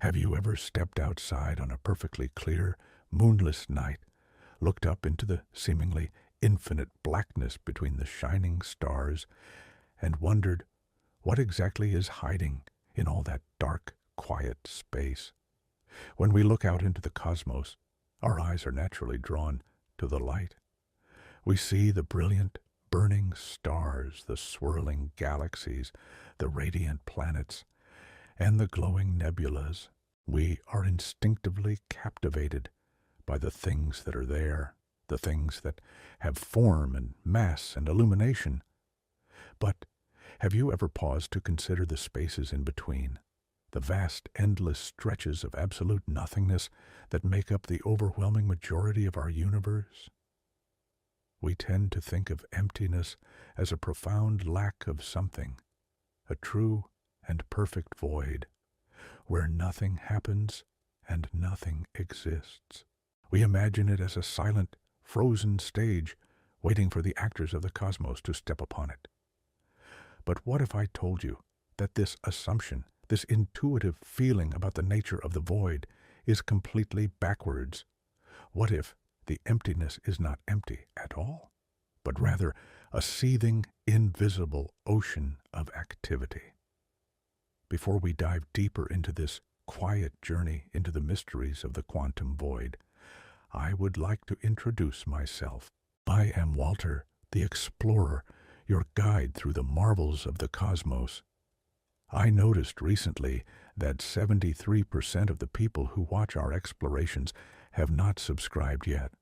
Have you ever stepped outside on a perfectly clear, moonless night, looked up into the seemingly infinite blackness between the shining stars, and wondered what exactly is hiding in all that dark, quiet space? When we look out into the cosmos, our eyes are naturally drawn to the light. We see the brilliant, burning stars, the swirling galaxies, the radiant planets, and the glowing nebulas. We are instinctively captivated by the things that are there, the things that have form and mass and illumination. But have you ever paused to consider the spaces in between, the vast, endless stretches of absolute nothingness that make up the overwhelming majority of our universe? We tend to think of emptiness as a profound lack of something, a true and perfect void, where nothing happens and nothing exists. We imagine it as a silent, frozen stage waiting for the actors of the cosmos to step upon it. But what if I told you that this assumption, this intuitive feeling about the nature of the void, is completely backwards? What if the emptiness is not empty at all, but rather a seething, invisible ocean of activity? Before we dive deeper into this quiet journey into the mysteries of the quantum void, I would like to introduce myself. I am Walter, the explorer, your guide through the marvels of the cosmos. I noticed recently that 73% of the people who watch our explorations have not subscribed yet.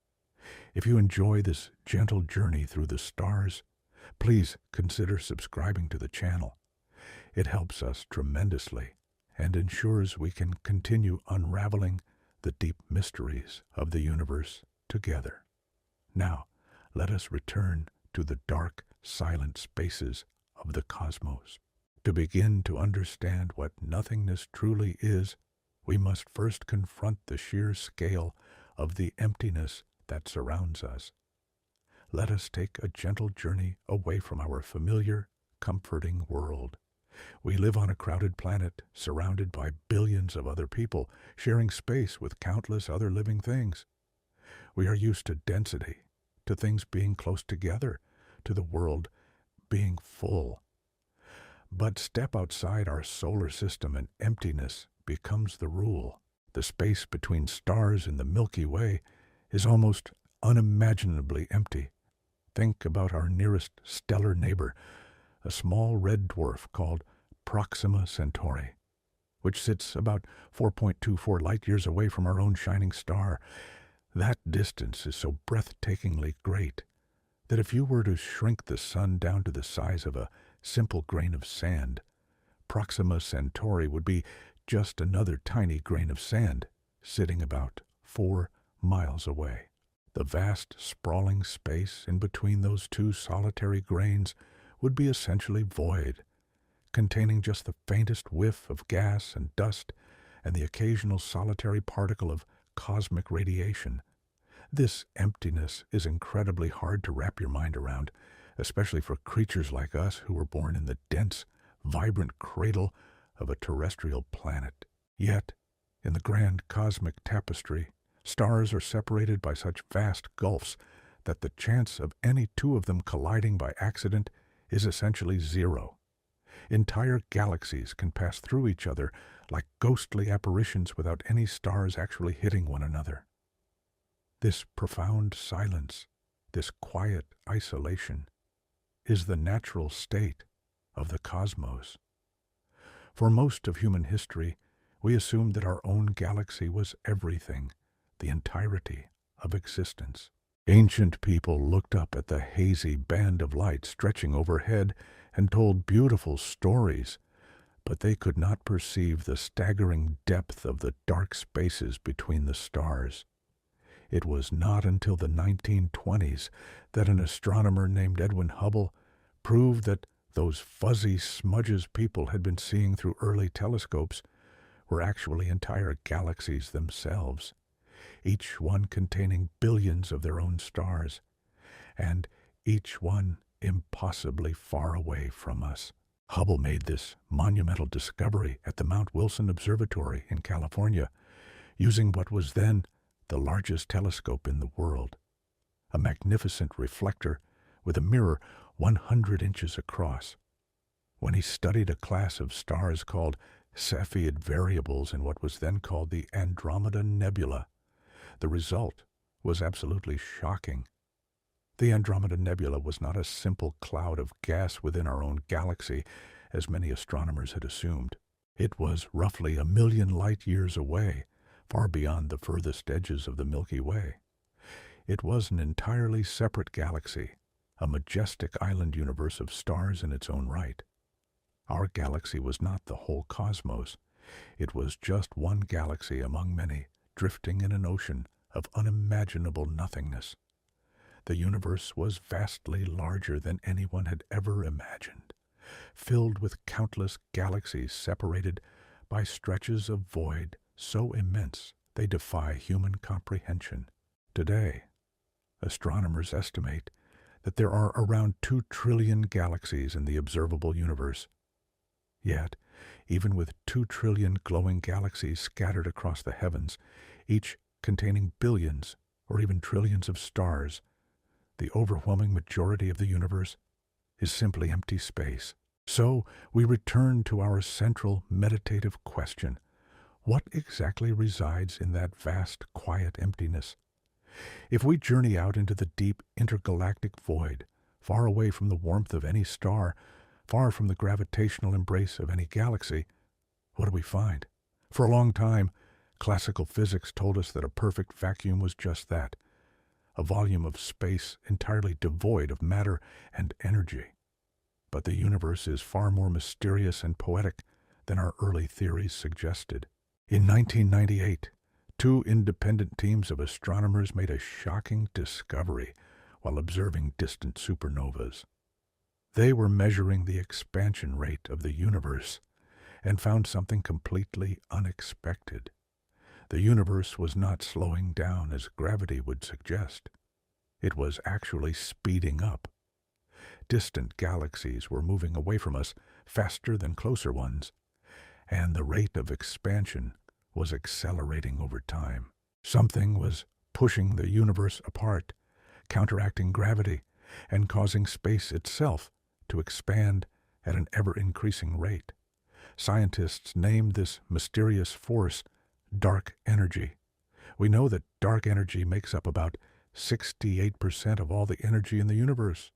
If you enjoy this gentle journey through the stars, please consider subscribing to the channel. It helps us tremendously and ensures we can continue unraveling the deep mysteries of the universe together. Now, let us return to the dark, silent spaces of the cosmos. To begin to understand what nothingness truly is, we must first confront the sheer scale of the emptiness that surrounds us. Let us take a gentle journey away from our familiar, comforting world. We live on a crowded planet, surrounded by billions of other people, sharing space with countless other living things. We are used to density, to things being close together, to the world being full. But step outside our solar system and emptiness becomes the rule. The space between stars in the Milky Way is almost unimaginably empty. Think about our nearest stellar neighbor, a small red dwarf called Proxima Centauri, which sits about 4.24 light-years away from our own shining star. That distance is so breathtakingly great that if you were to shrink the sun down to the size of a simple grain of sand, Proxima Centauri would be just another tiny grain of sand, sitting about 4 miles away. The vast, sprawling space in between those two solitary grains would be essentially void, containing just the faintest whiff of gas and dust and the occasional solitary particle of cosmic radiation. This emptiness is incredibly hard to wrap your mind around, especially for creatures like us who were born in the dense, vibrant cradle of a terrestrial planet. Yet, in the grand cosmic tapestry, stars are separated by such vast gulfs that the chance of any two of them colliding by accident is essentially zero. Entire galaxies can pass through each other like ghostly apparitions without any stars actually hitting one another. This profound silence, this quiet isolation, is the natural state of the cosmos. For most of human history, we assumed that our own galaxy was everything, the entirety of existence. Ancient people looked up at the hazy band of light stretching overhead and told beautiful stories, but they could not perceive the staggering depth of the dark spaces between the stars. It was not until the 1920s that an astronomer named Edwin Hubble proved that those fuzzy smudges people had been seeing through early telescopes were actually entire galaxies themselves, each one containing billions of their own stars, and each one impossibly far away from us. Hubble made this monumental discovery at the Mount Wilson Observatory in California, using what was then the largest telescope in the world, a magnificent reflector with a mirror 100 inches across. When he studied a class of stars called Cepheid variables in what was then called the Andromeda Nebula, the result was absolutely shocking. The Andromeda Nebula was not a simple cloud of gas within our own galaxy, as many astronomers had assumed. It was roughly 1,000,000 light-years away, far beyond the furthest edges of the Milky Way. It was an entirely separate galaxy, a majestic island universe of stars in its own right. Our galaxy was not the whole cosmos. It was just one galaxy among many, drifting in an ocean of unimaginable nothingness. The universe was vastly larger than anyone had ever imagined, filled with countless galaxies separated by stretches of void so immense they defy human comprehension. Today, astronomers estimate that there are around 2 trillion galaxies in the observable universe. Yet, even with 2 trillion glowing galaxies scattered across the heavens, each containing billions or even trillions of stars, the overwhelming majority of the universe is simply empty space. So we return to our central meditative question: what exactly resides in that vast, quiet emptiness? If we journey out into the deep intergalactic void, far away from the warmth of any star, far from the gravitational embrace of any galaxy, what do we find? For a long time, classical physics told us that a perfect vacuum was just that, a volume of space entirely devoid of matter and energy. But the universe is far more mysterious and poetic than our early theories suggested. In 1998, 2 independent teams of astronomers made a shocking discovery while observing distant supernovas. They were measuring the expansion rate of the universe and found something completely unexpected. The universe was not slowing down as gravity would suggest. It was actually speeding up. Distant galaxies were moving away from us faster than closer ones, and the rate of expansion was accelerating over time. Something was pushing the universe apart, counteracting gravity, and causing space itself to expand at an ever-increasing rate. Scientists named this mysterious force dark energy. We know that dark energy makes up about 68% of all the energy in the universe.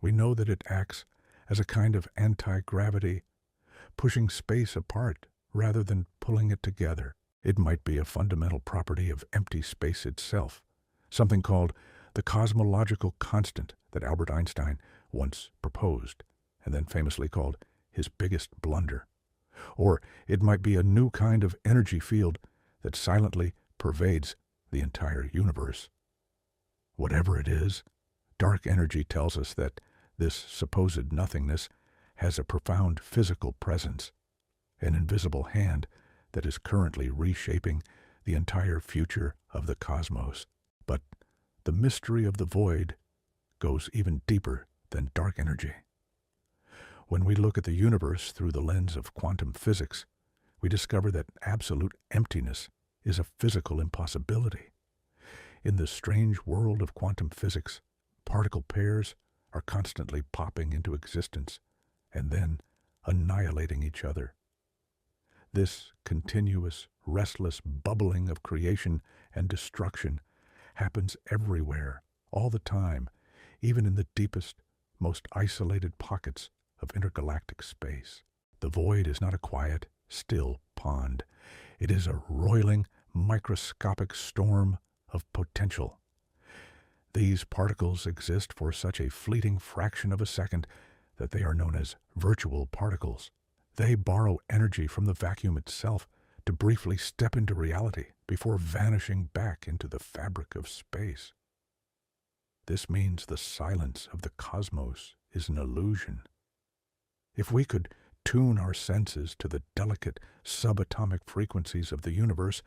We know that it acts as a kind of anti-gravity, pushing space apart rather than pulling it together. It might be a fundamental property of empty space itself, something called the cosmological constant that Albert Einstein once proposed, and then famously called his biggest blunder. Or it might be a new kind of energy field that silently pervades the entire universe. Whatever it is, dark energy tells us that this supposed nothingness has a profound physical presence, an invisible hand that is currently reshaping the entire future of the cosmos. But the mystery of the void goes even deeper than dark energy. When we look at the universe through the lens of quantum physics, we discover that absolute emptiness is a physical impossibility. In the strange world of quantum physics, particle pairs are constantly popping into existence and then annihilating each other. This continuous, restless bubbling of creation and destruction happens everywhere, all the time, even in the deepest, most isolated pockets of intergalactic space. The void is not a quiet, still pond. It is a roiling, microscopic storm of potential. These particles exist for such a fleeting fraction of a second that they are known as virtual particles. They borrow energy from the vacuum itself to briefly step into reality before vanishing back into the fabric of space. This means the silence of the cosmos is an illusion. If we could tune our senses to the delicate subatomic frequencies of the universe,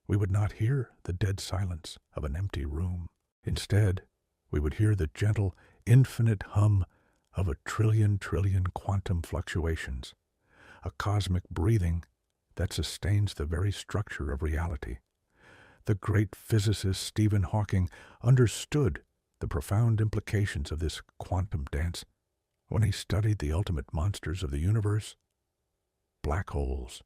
we would not hear the dead silence of an empty room. Instead, we would hear the gentle, infinite hum of a trillion quantum fluctuations, a cosmic breathing that sustains the very structure of reality. The great physicist Stephen Hawking understood the profound implications of this quantum dance when he studied the ultimate monsters of the universe, black holes.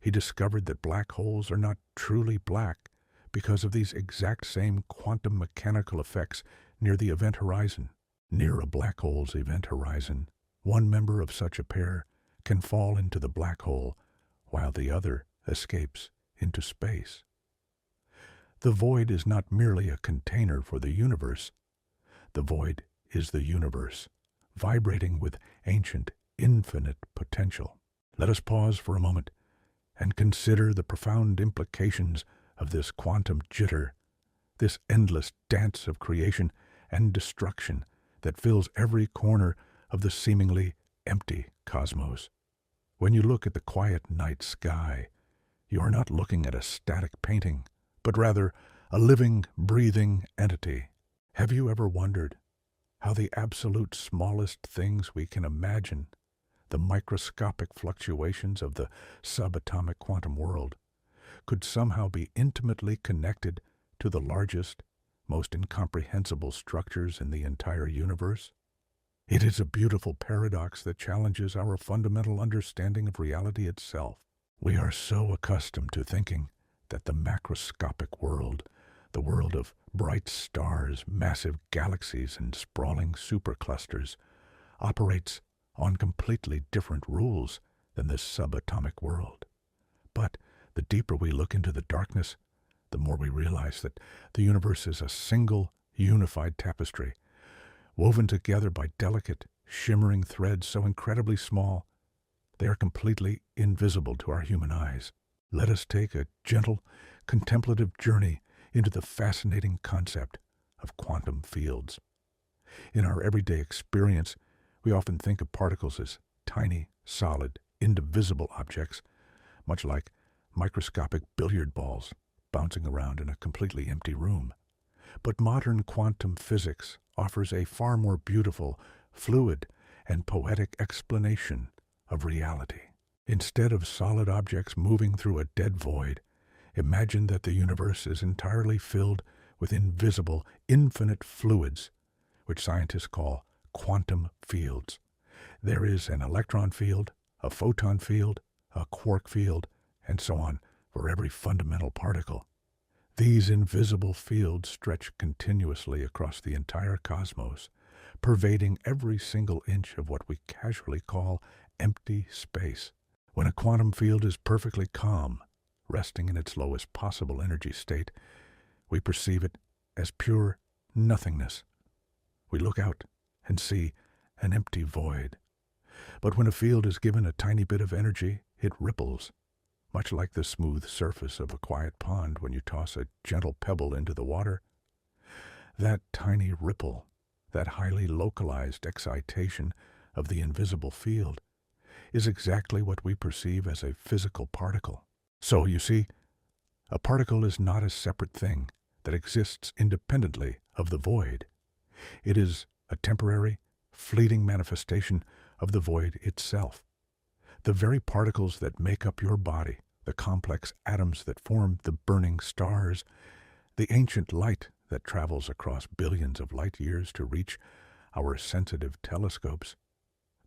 He discovered that black holes are not truly black because of these exact same quantum mechanical effects near the event horizon. Near a black hole's event horizon, one member of such a pair can fall into the black hole while the other escapes into space. The void is not merely a container for the universe. The void is the universe, vibrating with ancient, infinite potential. Let us pause for a moment and consider the profound implications of this quantum jitter, this endless dance of creation and destruction that fills every corner of the seemingly empty cosmos. When you look at the quiet night sky, you are not looking at a static painting, but rather a living, breathing entity. Have you ever wondered how the absolute smallest things we can imagine, the microscopic fluctuations of the subatomic quantum world, could somehow be intimately connected to the largest, most incomprehensible structures in the entire universe? It is a beautiful paradox that challenges our fundamental understanding of reality itself. We are so accustomed to thinking that the macroscopic world, the world of bright stars, massive galaxies, and sprawling superclusters, operates on completely different rules than this subatomic world. But the deeper we look into the darkness, the more we realize that the universe is a single, unified tapestry, woven together by delicate, shimmering threads so incredibly small they are completely invisible to our human eyes. Let us take a gentle, contemplative journey into the fascinating concept of quantum fields. In our everyday experience, we often think of particles as tiny, solid, indivisible objects, much like microscopic billiard balls bouncing around in a completely empty room. But modern quantum physics offers a far more beautiful, fluid, and poetic explanation of reality. Instead of solid objects moving through a dead void, imagine that the universe is entirely filled with invisible, infinite fluids, which scientists call quantum fields. There is an electron field, a photon field, a quark field, and so on for every fundamental particle. These invisible fields stretch continuously across the entire cosmos, pervading every single inch of what we casually call empty space. When a quantum field is perfectly calm, resting in its lowest possible energy state, we perceive it as pure nothingness. We look out and see an empty void. But when a field is given a tiny bit of energy, it ripples, much like the smooth surface of a quiet pond when you toss a gentle pebble into the water. That tiny ripple, that highly localized excitation of the invisible field, is exactly what we perceive as a physical particle. So, you see, a particle is not a separate thing that exists independently of the void. It is a temporary, fleeting manifestation of the void itself. The very particles that make up your body, the complex atoms that form the burning stars, the ancient light that travels across billions of light years to reach our sensitive telescopes,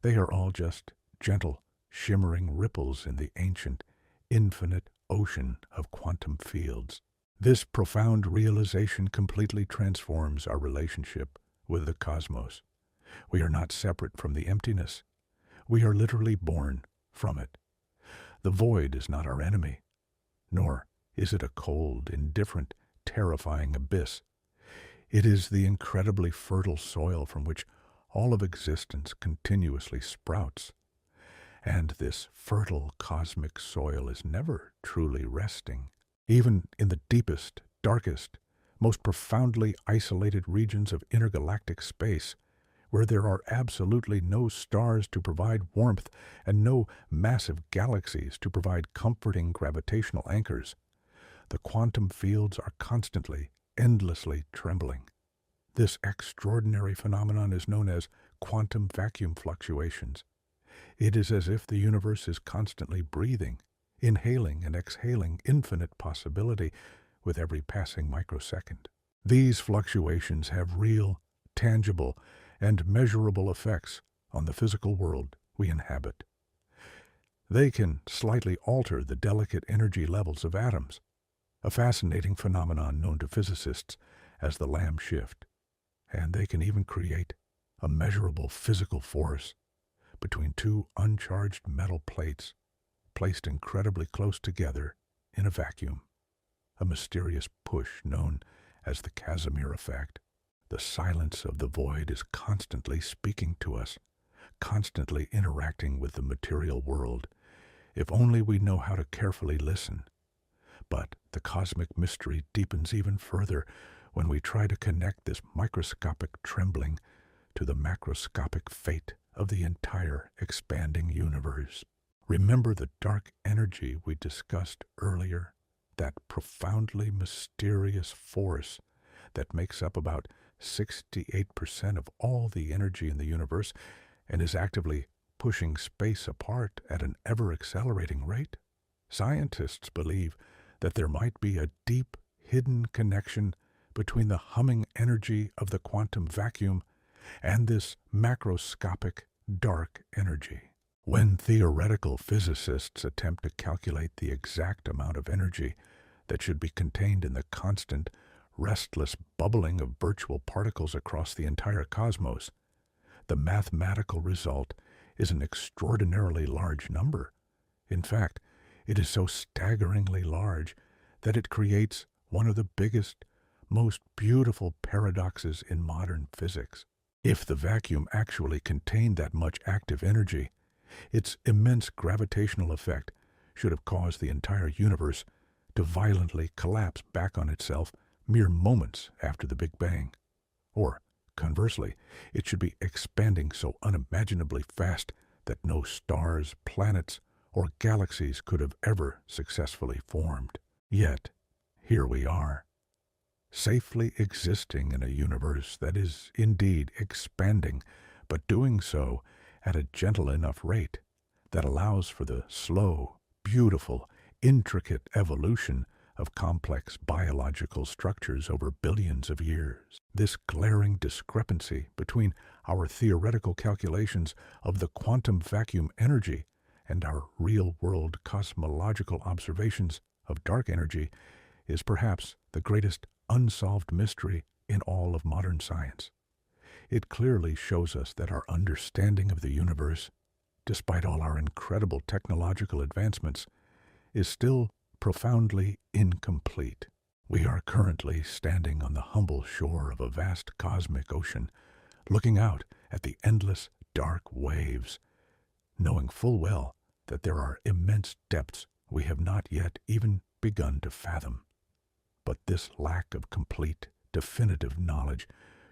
they are all just gentle, shimmering ripples in the ancient, infinite ocean of quantum fields. This profound realization completely transforms our relationship with the cosmos. We are not separate from the emptiness. We are literally born from it. The void is not our enemy, nor is it a cold, indifferent, terrifying abyss. It is the incredibly fertile soil from which all of existence continuously sprouts. And this fertile cosmic soil is never truly resting. Even in the deepest, darkest, most profoundly isolated regions of intergalactic space, where there are absolutely no stars to provide warmth and no massive galaxies to provide comforting gravitational anchors, the quantum fields are constantly, endlessly trembling. This extraordinary phenomenon is known as quantum vacuum fluctuations. It is as if the universe is constantly breathing, inhaling and exhaling infinite possibility with every passing microsecond. These fluctuations have real, tangible, and measurable effects on the physical world we inhabit. They can slightly alter the delicate energy levels of atoms, a fascinating phenomenon known to physicists as the Lamb shift, and they can even create a measurable physical force between two uncharged metal plates placed incredibly close together in a vacuum, a mysterious push known as the Casimir effect. The silence of the void is constantly speaking to us, constantly interacting with the material world, if only we know how to carefully listen. But the cosmic mystery deepens even further when we try to connect this microscopic trembling to the macroscopic fate of the entire expanding universe. Remember the dark energy we discussed earlier, that profoundly mysterious force that makes up about 68% of all the energy in the universe and is actively pushing space apart at an ever-accelerating rate? Scientists believe that there might be a deep, hidden connection between the humming energy of the quantum vacuum and this macroscopic dark energy. When theoretical physicists attempt to calculate the exact amount of energy that should be contained in the constant, restless bubbling of virtual particles across the entire cosmos, the mathematical result is an extraordinarily large number. In fact, it is so staggeringly large that it creates one of the biggest, most beautiful paradoxes in modern physics. If the vacuum actually contained that much active energy, its immense gravitational effect should have caused the entire universe to violently collapse back on itself mere moments after the Big Bang. Or, conversely, it should be expanding so unimaginably fast that no stars, planets, or galaxies could have ever successfully formed. Yet, here we are, safely existing in a universe that is indeed expanding, but doing so at a gentle enough rate that allows for the slow, beautiful, intricate evolution of complex biological structures over billions of years. This glaring discrepancy between our theoretical calculations of the quantum vacuum energy and our real-world cosmological observations of dark energy is perhaps the greatest unsolved mystery in all of modern science. It clearly shows us that our understanding of the universe, despite all our incredible technological advancements, is still profoundly incomplete. We are currently standing on the humble shore of a vast cosmic ocean, looking out at the endless dark waves, knowing full well that there are immense depths we have not yet even begun to fathom. But this lack of complete, definitive knowledge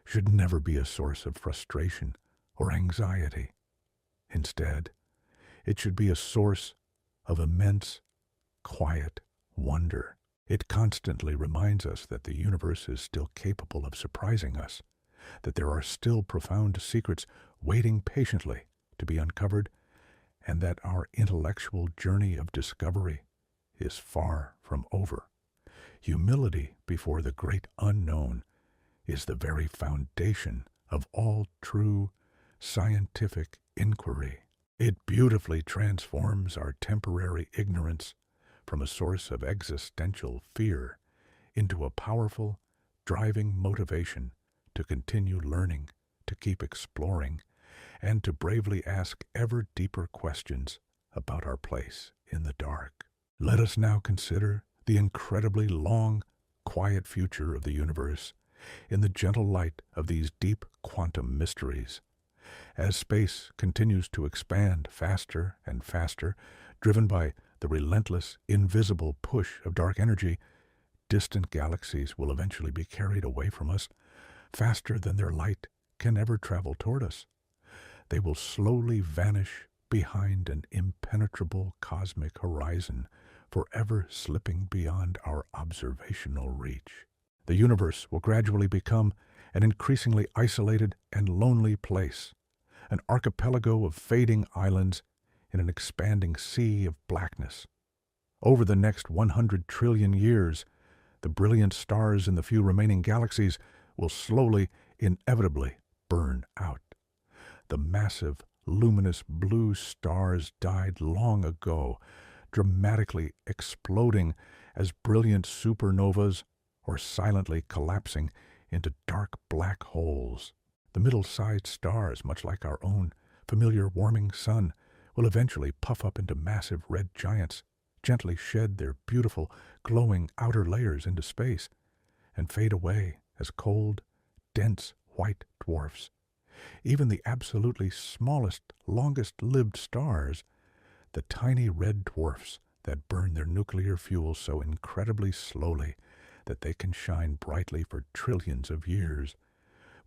should never be a source of frustration or anxiety. Instead, it should be a source of immense, quiet wonder. It constantly reminds us that the universe is still capable of surprising us, that there are still profound secrets waiting patiently to be uncovered, and that our intellectual journey of discovery is far from over. Humility before the great unknown is the very foundation of all true scientific inquiry. It beautifully transforms our temporary ignorance from a source of existential fear into a powerful, driving motivation to continue learning, to keep exploring, and to bravely ask ever deeper questions about our place in the dark. Let us now consider the incredibly long, quiet future of the universe in the gentle light of these deep quantum mysteries. As space continues to expand faster and faster, driven by the relentless, invisible push of dark energy, distant galaxies will eventually be carried away from us faster than their light can ever travel toward us. They will slowly vanish behind an impenetrable cosmic horizon, forever slipping beyond our observational reach. The universe will gradually become an increasingly isolated and lonely place, an archipelago of fading islands in an expanding sea of blackness. Over the next 100 trillion years, the brilliant stars in the few remaining galaxies will slowly, inevitably burn out. The massive, luminous blue stars died long ago, dramatically exploding as brilliant supernovas or silently collapsing into dark black holes. The middle-sized stars, much like our own familiar warming sun, will eventually puff up into massive red giants, gently shed their beautiful, glowing outer layers into space, and fade away as cold, dense white dwarfs. Even the absolutely smallest, longest-lived stars, the tiny red dwarfs that burn their nuclear fuel so incredibly slowly that they can shine brightly for trillions of years,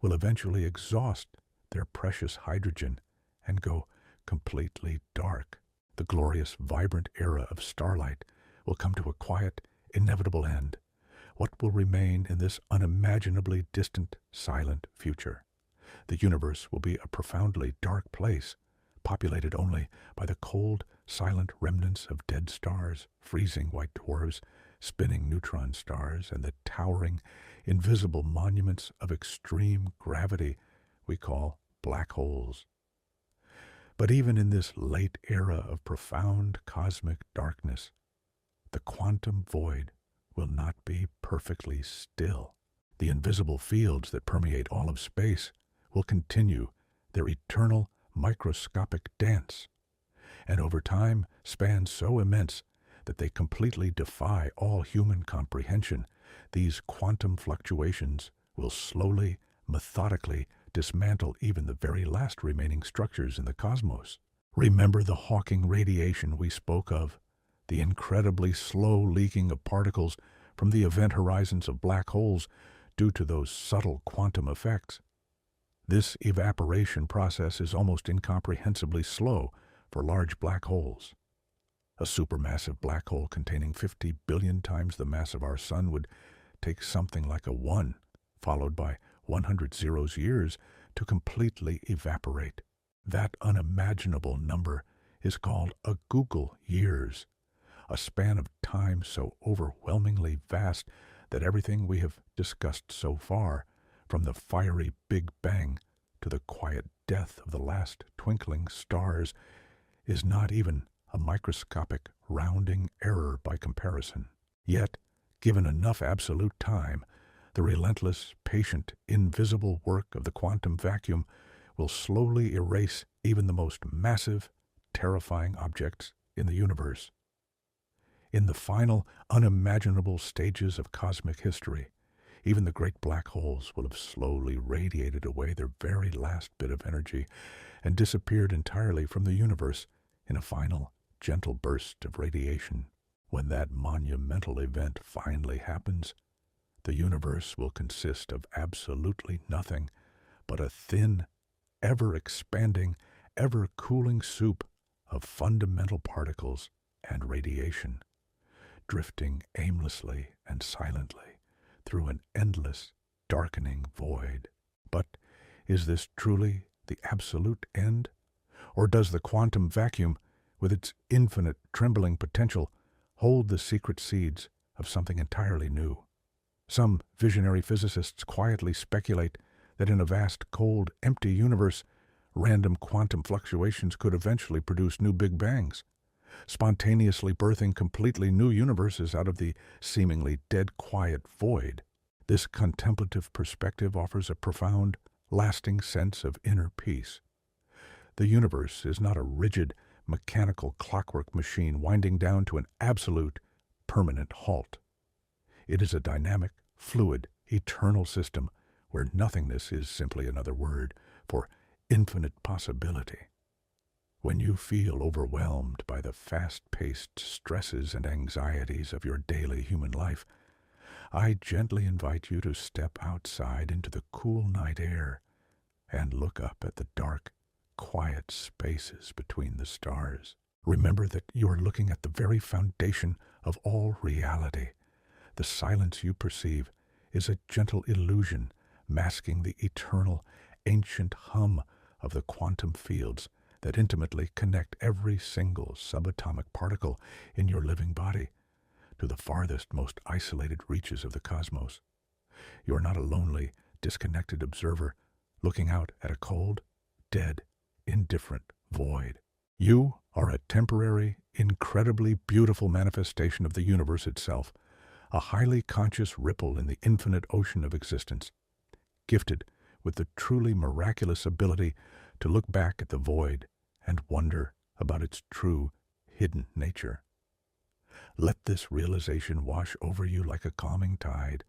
will eventually exhaust their precious hydrogen and go completely dark. The glorious, vibrant era of starlight will come to a quiet, inevitable end. What will remain in this unimaginably distant, silent future? The universe will be a profoundly dark place, populated only by the cold, silent remnants of dead stars, freezing white dwarfs, spinning neutron stars, and the towering, invisible monuments of extreme gravity we call black holes. But even in this late era of profound cosmic darkness, the quantum void will not be perfectly still. The invisible fields that permeate all of space will continue their eternal microscopic dance, and over time span so immense that they completely defy all human comprehension. These quantum fluctuations will slowly, methodically dismantle even the very last remaining structures in the cosmos. Remember the Hawking radiation we spoke of, the incredibly slow leaking of particles from the event horizons of black holes due to those subtle quantum effects. This evaporation process is almost incomprehensibly slow for large black holes. A supermassive black hole containing 50 billion times the mass of our sun would take something like a 1, followed by 100 zeros years, to completely evaporate. That unimaginable number is called a Google years, a span of time so overwhelmingly vast that everything we have discussed so far, from the fiery Big Bang to the quiet death of the last twinkling stars, is not even a microscopic rounding error by comparison. Yet, given enough absolute time, the relentless, patient, invisible work of the quantum vacuum will slowly erase even the most massive, terrifying objects in the universe. In the final, unimaginable stages of cosmic history, even the great black holes will have slowly radiated away their very last bit of energy and disappeared entirely from the universe in a final, gentle burst of radiation. When that monumental event finally happens, the universe will consist of absolutely nothing but a thin, ever-expanding, ever-cooling soup of fundamental particles and radiation, drifting aimlessly and silently through an endless, darkening void. But is this truly the absolute end? Or does the quantum vacuum, with its infinite trembling potential, hold the secret seeds of something entirely new? Some visionary physicists quietly speculate that in a vast, cold, empty universe, random quantum fluctuations could eventually produce new Big Bangs, spontaneously birthing completely new universes out of the seemingly dead quiet void. This contemplative perspective offers a profound, lasting sense of inner peace. The universe is not a rigid, mechanical clockwork machine winding down to an absolute, permanent halt. It is a dynamic, fluid, eternal system where nothingness is simply another word for infinite possibility. When you feel overwhelmed by the fast-paced stresses and anxieties of your daily human life, I gently invite you to step outside into the cool night air and look up at the dark, quiet spaces between the stars. Remember that you are looking at the very foundation of all reality. The silence you perceive is a gentle illusion masking the eternal, ancient hum of the quantum fields that intimately connect every single subatomic particle in your living body to the farthest, most isolated reaches of the cosmos. You are not a lonely, disconnected observer looking out at a cold, dead, indifferent void. You are a temporary, incredibly beautiful manifestation of the universe itself, a highly conscious ripple in the infinite ocean of existence, gifted with the truly miraculous ability to look back at the void and wonder about its true, hidden nature. Let this realization wash over you like a calming tide,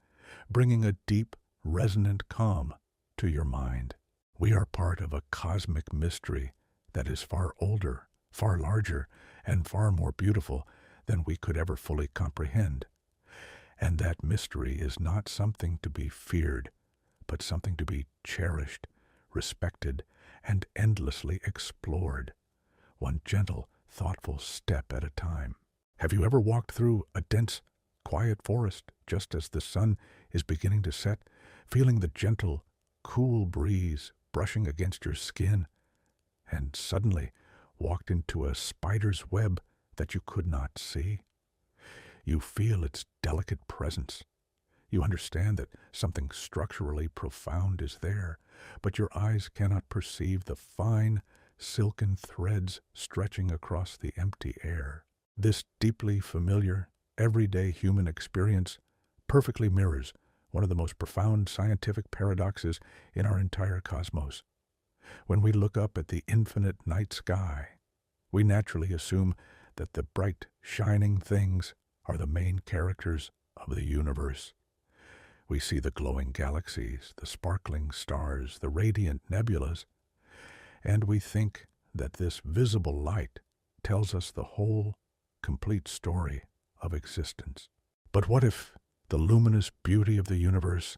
bringing a deep, resonant calm to your mind. We are part of a cosmic mystery that is far older, far larger, and far more beautiful than we could ever fully comprehend. And that mystery is not something to be feared, but something to be cherished, respected, and endlessly explored, one gentle, thoughtful step at a time. Have you ever walked through a dense, quiet forest just as the sun is beginning to set, feeling the gentle, cool breeze brushing against your skin, and suddenly walked into a spider's web that you could not see? You feel its delicate presence. You understand that something structurally profound is there, but your eyes cannot perceive the fine, silken threads stretching across the empty air. This deeply familiar, everyday human experience perfectly mirrors one of the most profound scientific paradoxes in our entire cosmos. When we look up at the infinite night sky, we naturally assume that the bright, shining things are the main characters of the universe. We see the glowing galaxies, the sparkling stars, the radiant nebulas, and we think that this visible light tells us the whole, complete story of existence. But what if the luminous beauty of the universe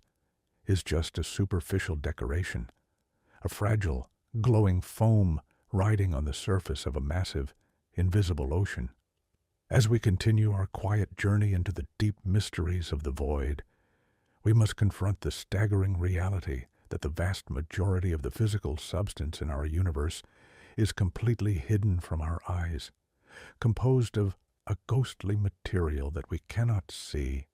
is just a superficial decoration, a fragile, glowing foam riding on the surface of a massive, invisible ocean? As we continue our quiet journey into the deep mysteries of the void, we must confront the staggering reality that the vast majority of the physical substance in our universe is completely hidden from our eyes, composed of a ghostly material that we cannot see,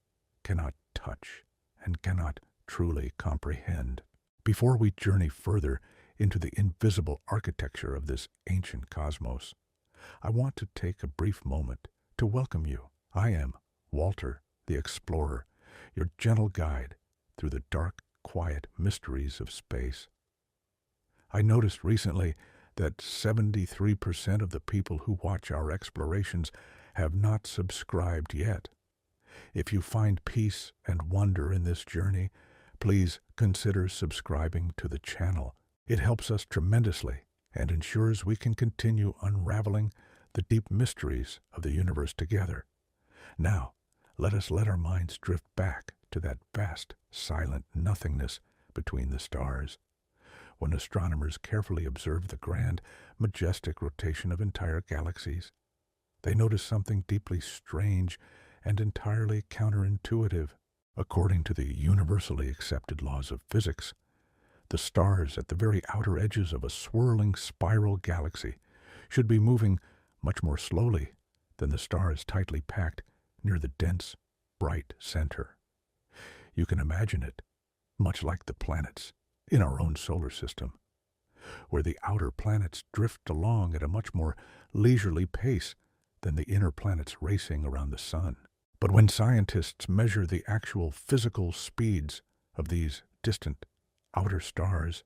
cannot touch, and cannot truly comprehend. Before we journey further into the invisible architecture of this ancient cosmos, I want to take a brief moment to welcome you. I am Walter, the Explorer, your gentle guide through the dark, quiet mysteries of space. I noticed recently that 73% of the people who watch our explorations have not subscribed yet. If you find peace and wonder in this journey, please consider subscribing to the channel. It helps us tremendously and ensures we can continue unraveling the deep mysteries of the universe together. Now, let us let our minds drift back to that vast, silent nothingness between the stars. When astronomers carefully observe the grand, majestic rotation of entire galaxies, they notice something deeply strange and entirely counterintuitive. According to the universally accepted laws of physics, the stars at the very outer edges of a swirling spiral galaxy should be moving much more slowly than the stars tightly packed near the dense, bright center. You can imagine it, much like the planets in our own solar system, where the outer planets drift along at a much more leisurely pace than the inner planets racing around the sun. But when scientists measure the actual physical speeds of these distant outer stars,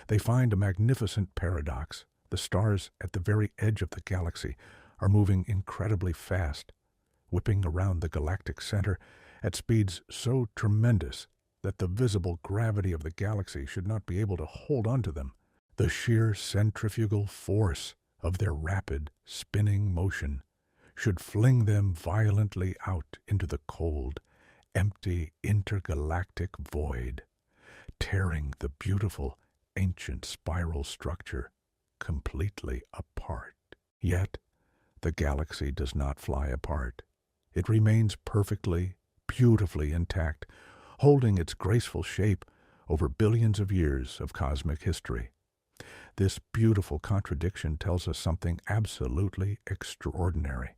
they find a magnificent paradox. The stars at the very edge of the galaxy are moving incredibly fast, whipping around the galactic center at speeds so tremendous that the visible gravity of the galaxy should not be able to hold onto them. The sheer centrifugal force of their rapid, spinning motion should fling them violently out into the cold, empty, intergalactic void, tearing the beautiful, ancient spiral structure completely apart. Yet, the galaxy does not fly apart. It remains perfectly, beautifully intact, holding its graceful shape over billions of years of cosmic history. This beautiful contradiction tells us something absolutely extraordinary.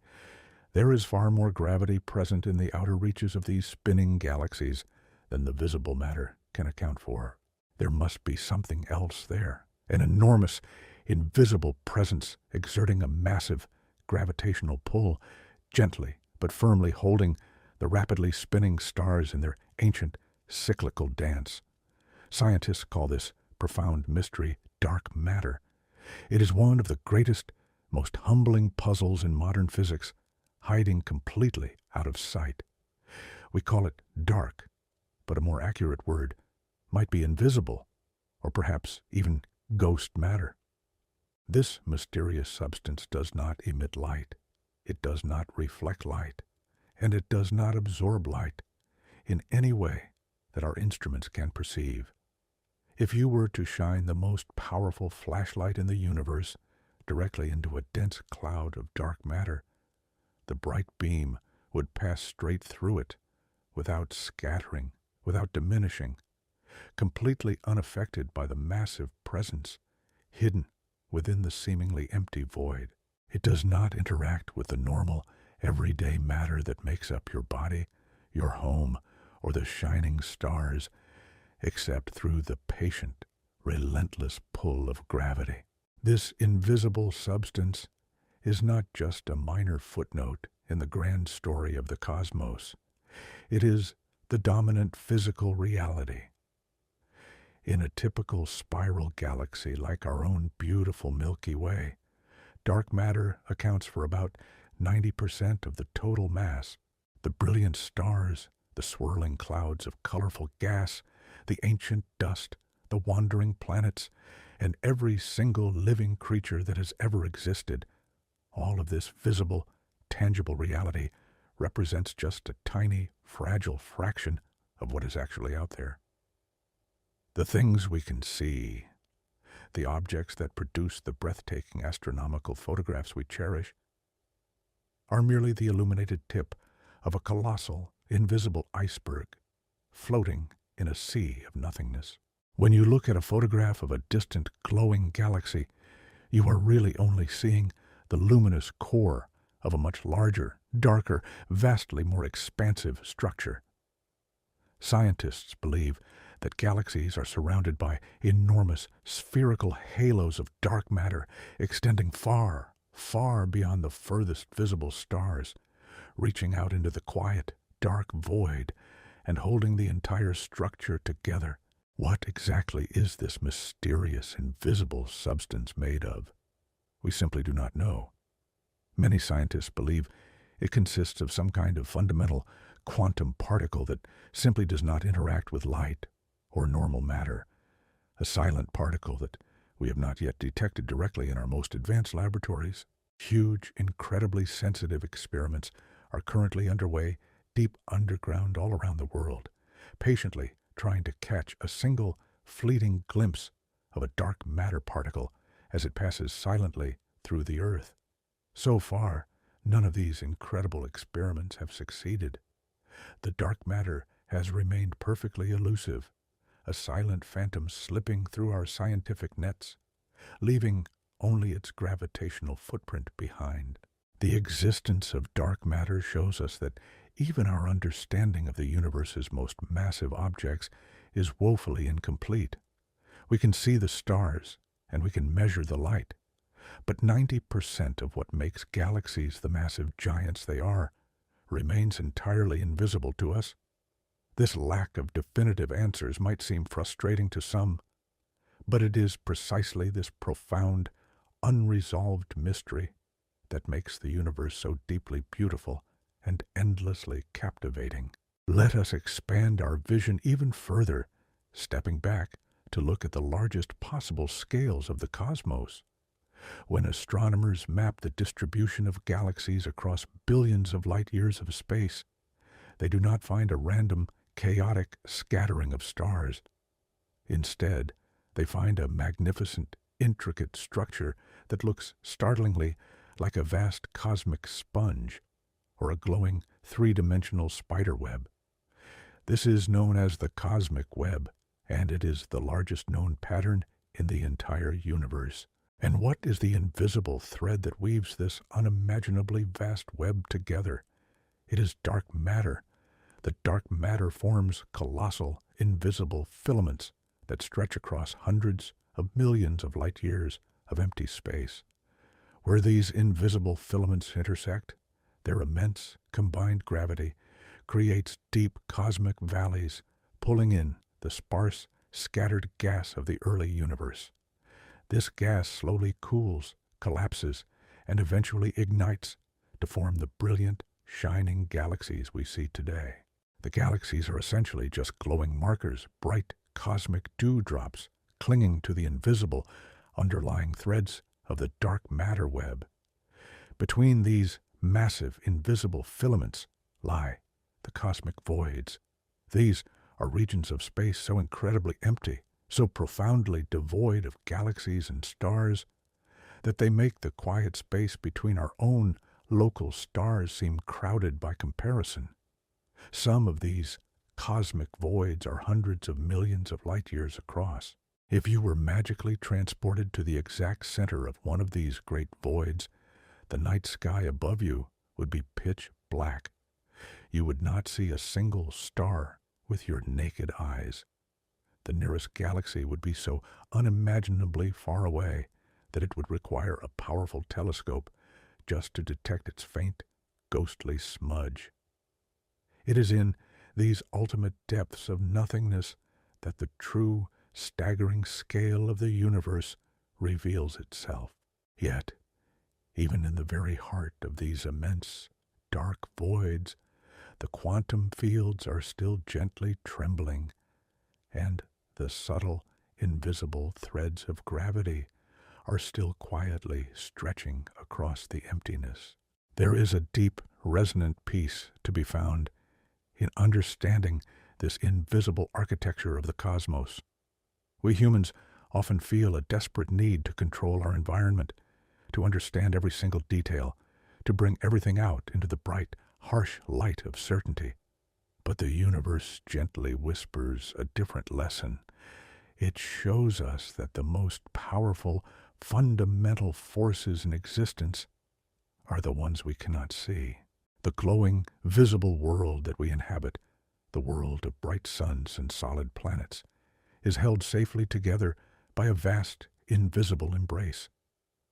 There is far more gravity present in the outer reaches of these spinning galaxies than the visible matter can account for. There must be something else there, an enormous, invisible presence exerting a massive gravitational pull, gently but firmly holding the rapidly spinning stars in their ancient cyclical dance. Scientists call this profound mystery dark matter. It is one of the greatest, most humbling puzzles in modern physics, hiding completely out of sight. We call it dark, but a more accurate word might be invisible, or perhaps even ghost matter. This mysterious substance does not emit light, it does not reflect light, and it does not absorb light in any way that our instruments can perceive. If you were to shine the most powerful flashlight in the universe directly into a dense cloud of dark matter, the bright beam would pass straight through it, without scattering, without diminishing, completely unaffected by the massive presence hidden within the seemingly empty void. It does not interact with the normal, everyday matter that makes up your body, your home, or the shining stars, except through the patient, relentless pull of gravity. This invisible substance is not just a minor footnote in the grand story of the cosmos. It is the dominant physical reality. In a typical spiral galaxy like our own beautiful Milky Way, dark matter accounts for about 90% of the total mass. The brilliant stars, the swirling clouds of colorful gas, the ancient dust, the wandering planets, and every single living creature that has ever existed, all of this visible, tangible reality represents just a tiny, fragile fraction of what is actually out there. The things we can see, the objects that produce the breathtaking astronomical photographs we cherish, are merely the illuminated tip of a colossal, invisible iceberg floating in a sea of nothingness. When you look at a photograph of a distant, glowing galaxy, you are really only seeing the luminous core of a much larger, darker, vastly more expansive structure. Scientists believe that galaxies are surrounded by enormous spherical halos of dark matter extending far, far beyond the furthest visible stars, reaching out into the quiet, dark void and holding the entire structure together. What exactly is this mysterious, invisible substance made of? We simply do not know. Many scientists believe it consists of some kind of fundamental quantum particle that simply does not interact with light or normal matter, a silent particle that we have not yet detected directly in our most advanced laboratories. Huge, incredibly sensitive experiments are currently underway deep underground all around the world, patiently trying to catch a single fleeting glimpse of a dark matter particle as it passes silently through the earth. So far, none of these incredible experiments have succeeded. The dark matter has remained perfectly elusive, a silent phantom slipping through our scientific nets, leaving only its gravitational footprint behind. The existence of dark matter shows us that even our understanding of the universe's most massive objects is woefully incomplete. We can see the stars, and we can measure the light, but 90% of what makes galaxies the massive giants they are remains entirely invisible to us. This lack of definitive answers might seem frustrating to some, but it is precisely this profound, unresolved mystery that makes the universe so deeply beautiful and endlessly captivating. Let us expand our vision even further, stepping back to look at the largest possible scales of the cosmos. When astronomers map the distribution of galaxies across billions of light years of space, they do not find a random, chaotic scattering of stars. Instead, they find a magnificent, intricate structure that looks startlingly like a vast cosmic sponge or a glowing three-dimensional spider web. This is known as the cosmic web, and it is the largest known pattern in the entire universe. And what is the invisible thread that weaves this unimaginably vast web together? It is dark matter. The dark matter forms colossal, invisible filaments that stretch across hundreds of millions of light years of empty space. Where these invisible filaments intersect, their immense combined gravity creates deep cosmic valleys, pulling in the sparse, scattered gas of the early universe. This gas slowly cools, collapses, and eventually ignites to form the brilliant, shining galaxies we see today. The galaxies are essentially just glowing markers, bright cosmic dewdrops clinging to the invisible underlying threads of the dark matter web. Between these massive invisible filaments lie the cosmic voids. These are regions of space so incredibly empty, so profoundly devoid of galaxies and stars, that they make the quiet space between our own local stars seem crowded by comparison. Some of these cosmic voids are hundreds of millions of light years across. If you were magically transported to the exact center of one of these great voids, the night sky above you would be pitch black. You would not see a single star with your naked eyes. The nearest galaxy would be so unimaginably far away that it would require a powerful telescope just to detect its faint, ghostly smudge. It is in these ultimate depths of nothingness that the true, staggering scale of the universe reveals itself. Yet, even in the very heart of these immense, dark voids, the quantum fields are still gently trembling, and the subtle, invisible threads of gravity are still quietly stretching across the emptiness. There is a deep, resonant peace to be found in understanding this invisible architecture of the cosmos. We humans often feel a desperate need to control our environment, to understand every single detail, to bring everything out into the bright, harsh light of certainty. But the universe gently whispers a different lesson. It shows us that the most powerful, fundamental forces in existence are the ones we cannot see. The glowing, visible world that we inhabit, the world of bright suns and solid planets, is held safely together by a vast, invisible embrace.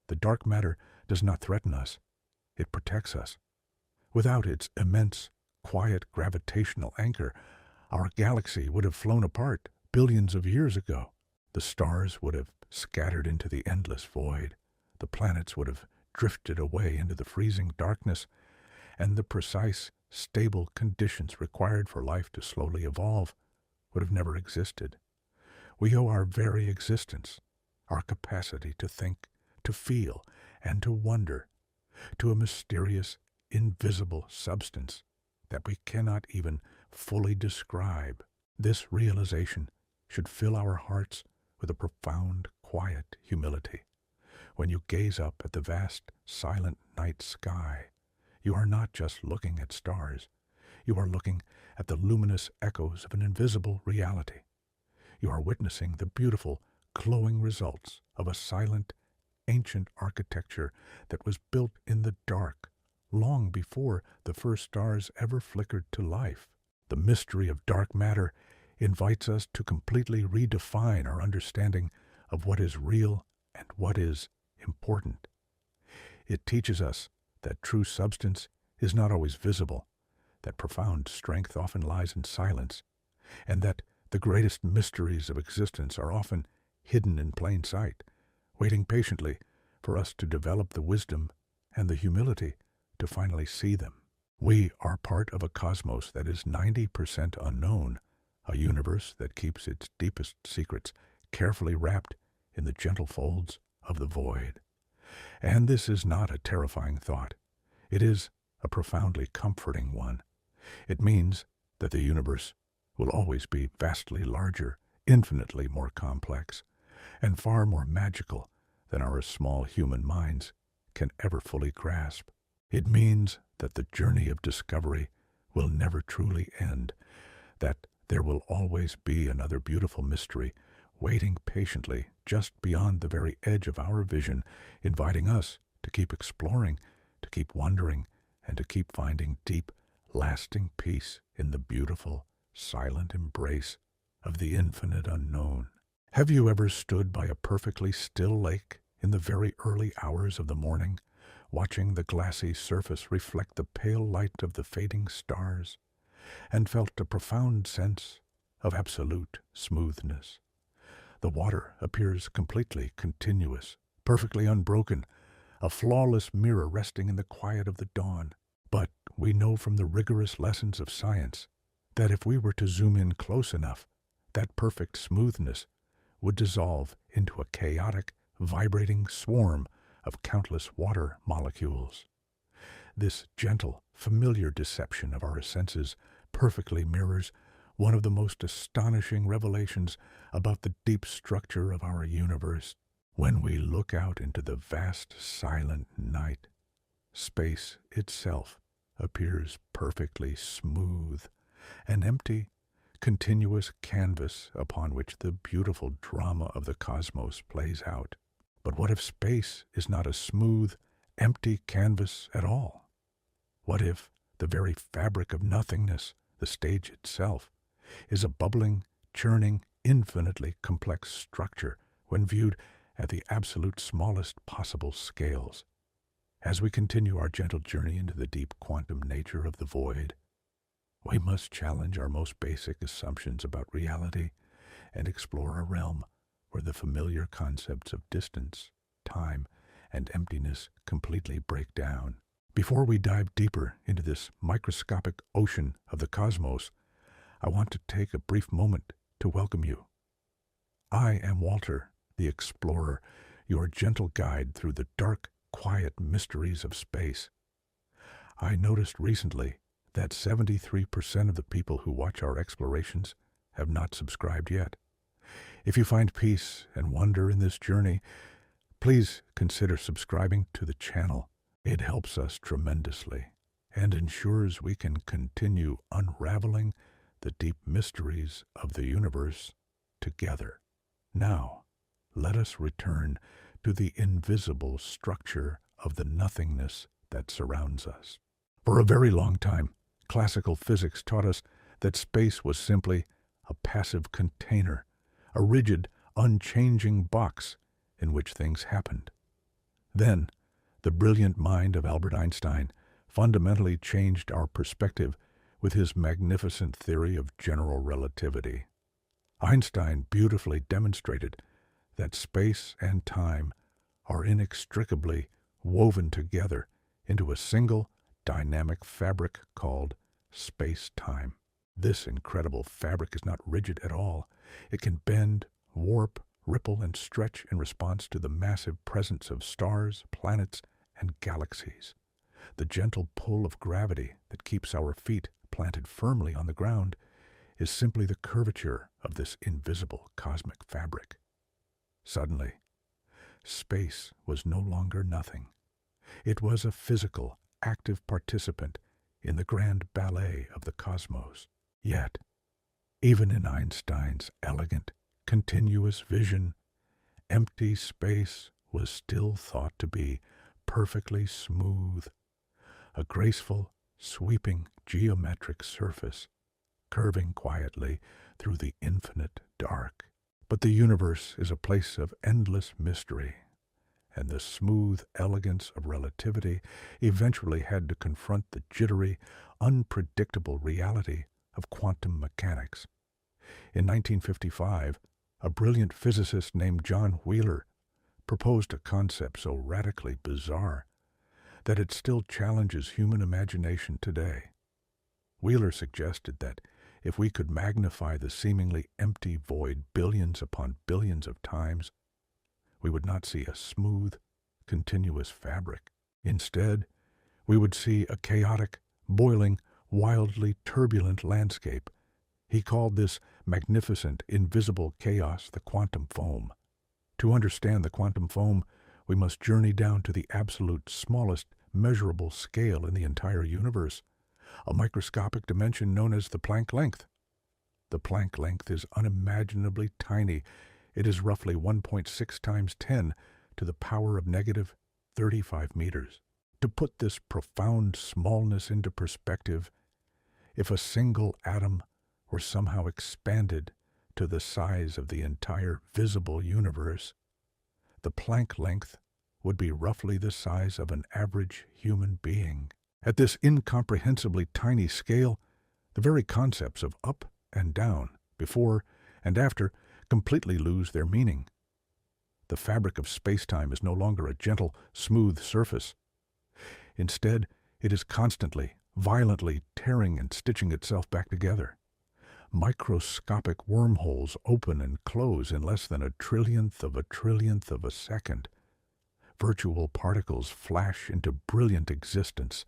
The dark matter does not threaten us. It protects us. Without its immense, quiet gravitational anchor, our galaxy would have flown apart billions of years ago. The stars would have scattered into the endless void. The planets would have drifted away into the freezing darkness, and the precise, stable conditions required for life to slowly evolve would have never existed. We owe our very existence, our capacity to think, to feel, and to wonder, to a mysterious, invisible substance that we cannot even fully describe. This realization should fill our hearts with a profound, quiet humility. When you gaze up at the vast, silent night sky, you are not just looking at stars. You are looking at the luminous echoes of an invisible reality. You are witnessing the beautiful, glowing results of a silent, ancient architecture that was built in the dark, long before the first stars ever flickered to life. The mystery of dark matter invites us to completely redefine our understanding of what is real and what is important. It teaches us that true substance is not always visible, that profound strength often lies in silence, and that the greatest mysteries of existence are often hidden in plain sight, waiting patiently for us to develop the wisdom and the humility to finally see them. We are part of a cosmos that is 90% unknown, a universe that keeps its deepest secrets carefully wrapped in the gentle folds of the void. And this is not a terrifying thought. It is a profoundly comforting one. It means that the universe will always be vastly larger, infinitely more complex, and far more magical than our small human minds can ever fully grasp. It means that the journey of discovery will never truly end, that there will always be another beautiful mystery waiting patiently just beyond the very edge of our vision, inviting us to keep exploring, to keep wondering, and to keep finding deep, lasting peace in the beautiful, silent embrace of the infinite unknown. Have you ever stood by a perfectly still lake in the very early hours of the morning, watching the glassy surface reflect the pale light of the fading stars, and felt a profound sense of absolute smoothness? The water appears completely continuous, perfectly unbroken, a flawless mirror resting in the quiet of the dawn. But we know from the rigorous lessons of science that if we were to zoom in close enough, that perfect smoothness would dissolve into a chaotic, vibrating swarm of countless water molecules. This gentle, familiar deception of our senses perfectly mirrors one of the most astonishing revelations about the deep structure of our universe. When we look out into the vast, silent night, space itself appears perfectly smooth, an empty, continuous canvas upon which the beautiful drama of the cosmos plays out. But what if space is not a smooth, empty canvas at all? What if the very fabric of nothingness, the stage itself, is a bubbling, churning, infinitely complex structure when viewed at the absolute smallest possible scales? As we continue our gentle journey into the deep quantum nature of the void, we must challenge our most basic assumptions about reality and explore a realm where the familiar concepts of distance, time, and emptiness completely break down. Before we dive deeper into this microscopic ocean of the cosmos, I want to take a brief moment to welcome you. I am Walter, the explorer, your gentle guide through the dark, quiet mysteries of space. I noticed recently that 73% of the people who watch our explorations have not subscribed yet. If you find peace and wonder in this journey, please consider subscribing to the channel. It helps us tremendously and ensures we can continue unraveling the deep mysteries of the universe together. Now, let us return to the invisible structure of the nothingness that surrounds us. For a very long time, classical physics taught us that space was simply a passive container, a rigid, unchanging box in which things happened. Then, the brilliant mind of Albert Einstein fundamentally changed our perspective with his magnificent theory of general relativity. Einstein beautifully demonstrated that space and time are inextricably woven together into a single dynamic fabric called space-time. This incredible fabric is not rigid at all. It can bend, warp, ripple, and stretch in response to the massive presence of stars, planets, and galaxies. The gentle pull of gravity that keeps our feet planted firmly on the ground is simply the curvature of this invisible cosmic fabric. Suddenly, space was no longer nothing. It was a physical, active participant in the grand ballet of the cosmos. Yet, even in Einstein's elegant, continuous vision, empty space was still thought to be perfectly smooth, a graceful, sweeping geometric surface, curving quietly through the infinite dark. But the universe is a place of endless mystery, and the smooth elegance of relativity eventually had to confront the jittery, unpredictable reality of quantum mechanics. In 1955, a brilliant physicist named John Wheeler proposed a concept so radically bizarre that it still challenges human imagination today. Wheeler suggested that if we could magnify the seemingly empty void billions upon billions of times, we would not see a smooth, continuous fabric. Instead, we would see a chaotic, boiling, wildly turbulent landscape. He called this magnificent, invisible chaos the quantum foam. To understand the quantum foam, we must journey down to the absolute smallest measurable scale in the entire universe, a microscopic dimension known as the Planck length. The Planck length is unimaginably tiny It is roughly 1.6 times 10 to the power of negative 35 meters. To put this profound smallness into perspective, if a single atom were somehow expanded to the size of the entire visible universe, the Planck length would be roughly the size of an average human being. At this incomprehensibly tiny scale, the very concepts of up and down, before and after, completely lose their meaning. The fabric of space-time is no longer a gentle, smooth surface. Instead, it is constantly, violently tearing and stitching itself back together. Microscopic wormholes open and close in less than a trillionth of a second. Virtual particles flash into brilliant existence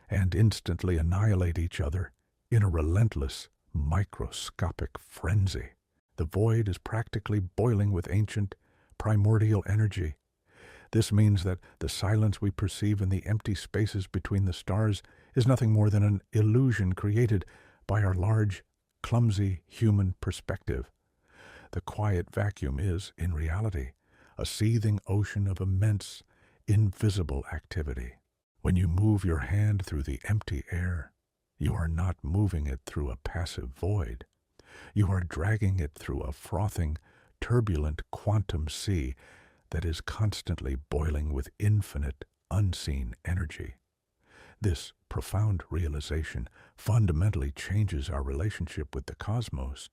and instantly annihilate each other in a relentless, microscopic frenzy. The void is practically boiling with ancient, primordial energy. This means that the silence we perceive in the empty spaces between the stars is nothing more than an illusion created by our large, clumsy human perspective. The quiet vacuum is, in reality, a seething ocean of immense, invisible activity. When you move your hand through the empty air, you are not moving it through a passive void. You are dragging it through a frothing, turbulent quantum sea that is constantly boiling with infinite, unseen energy. This profound realization fundamentally changes our relationship with the cosmos.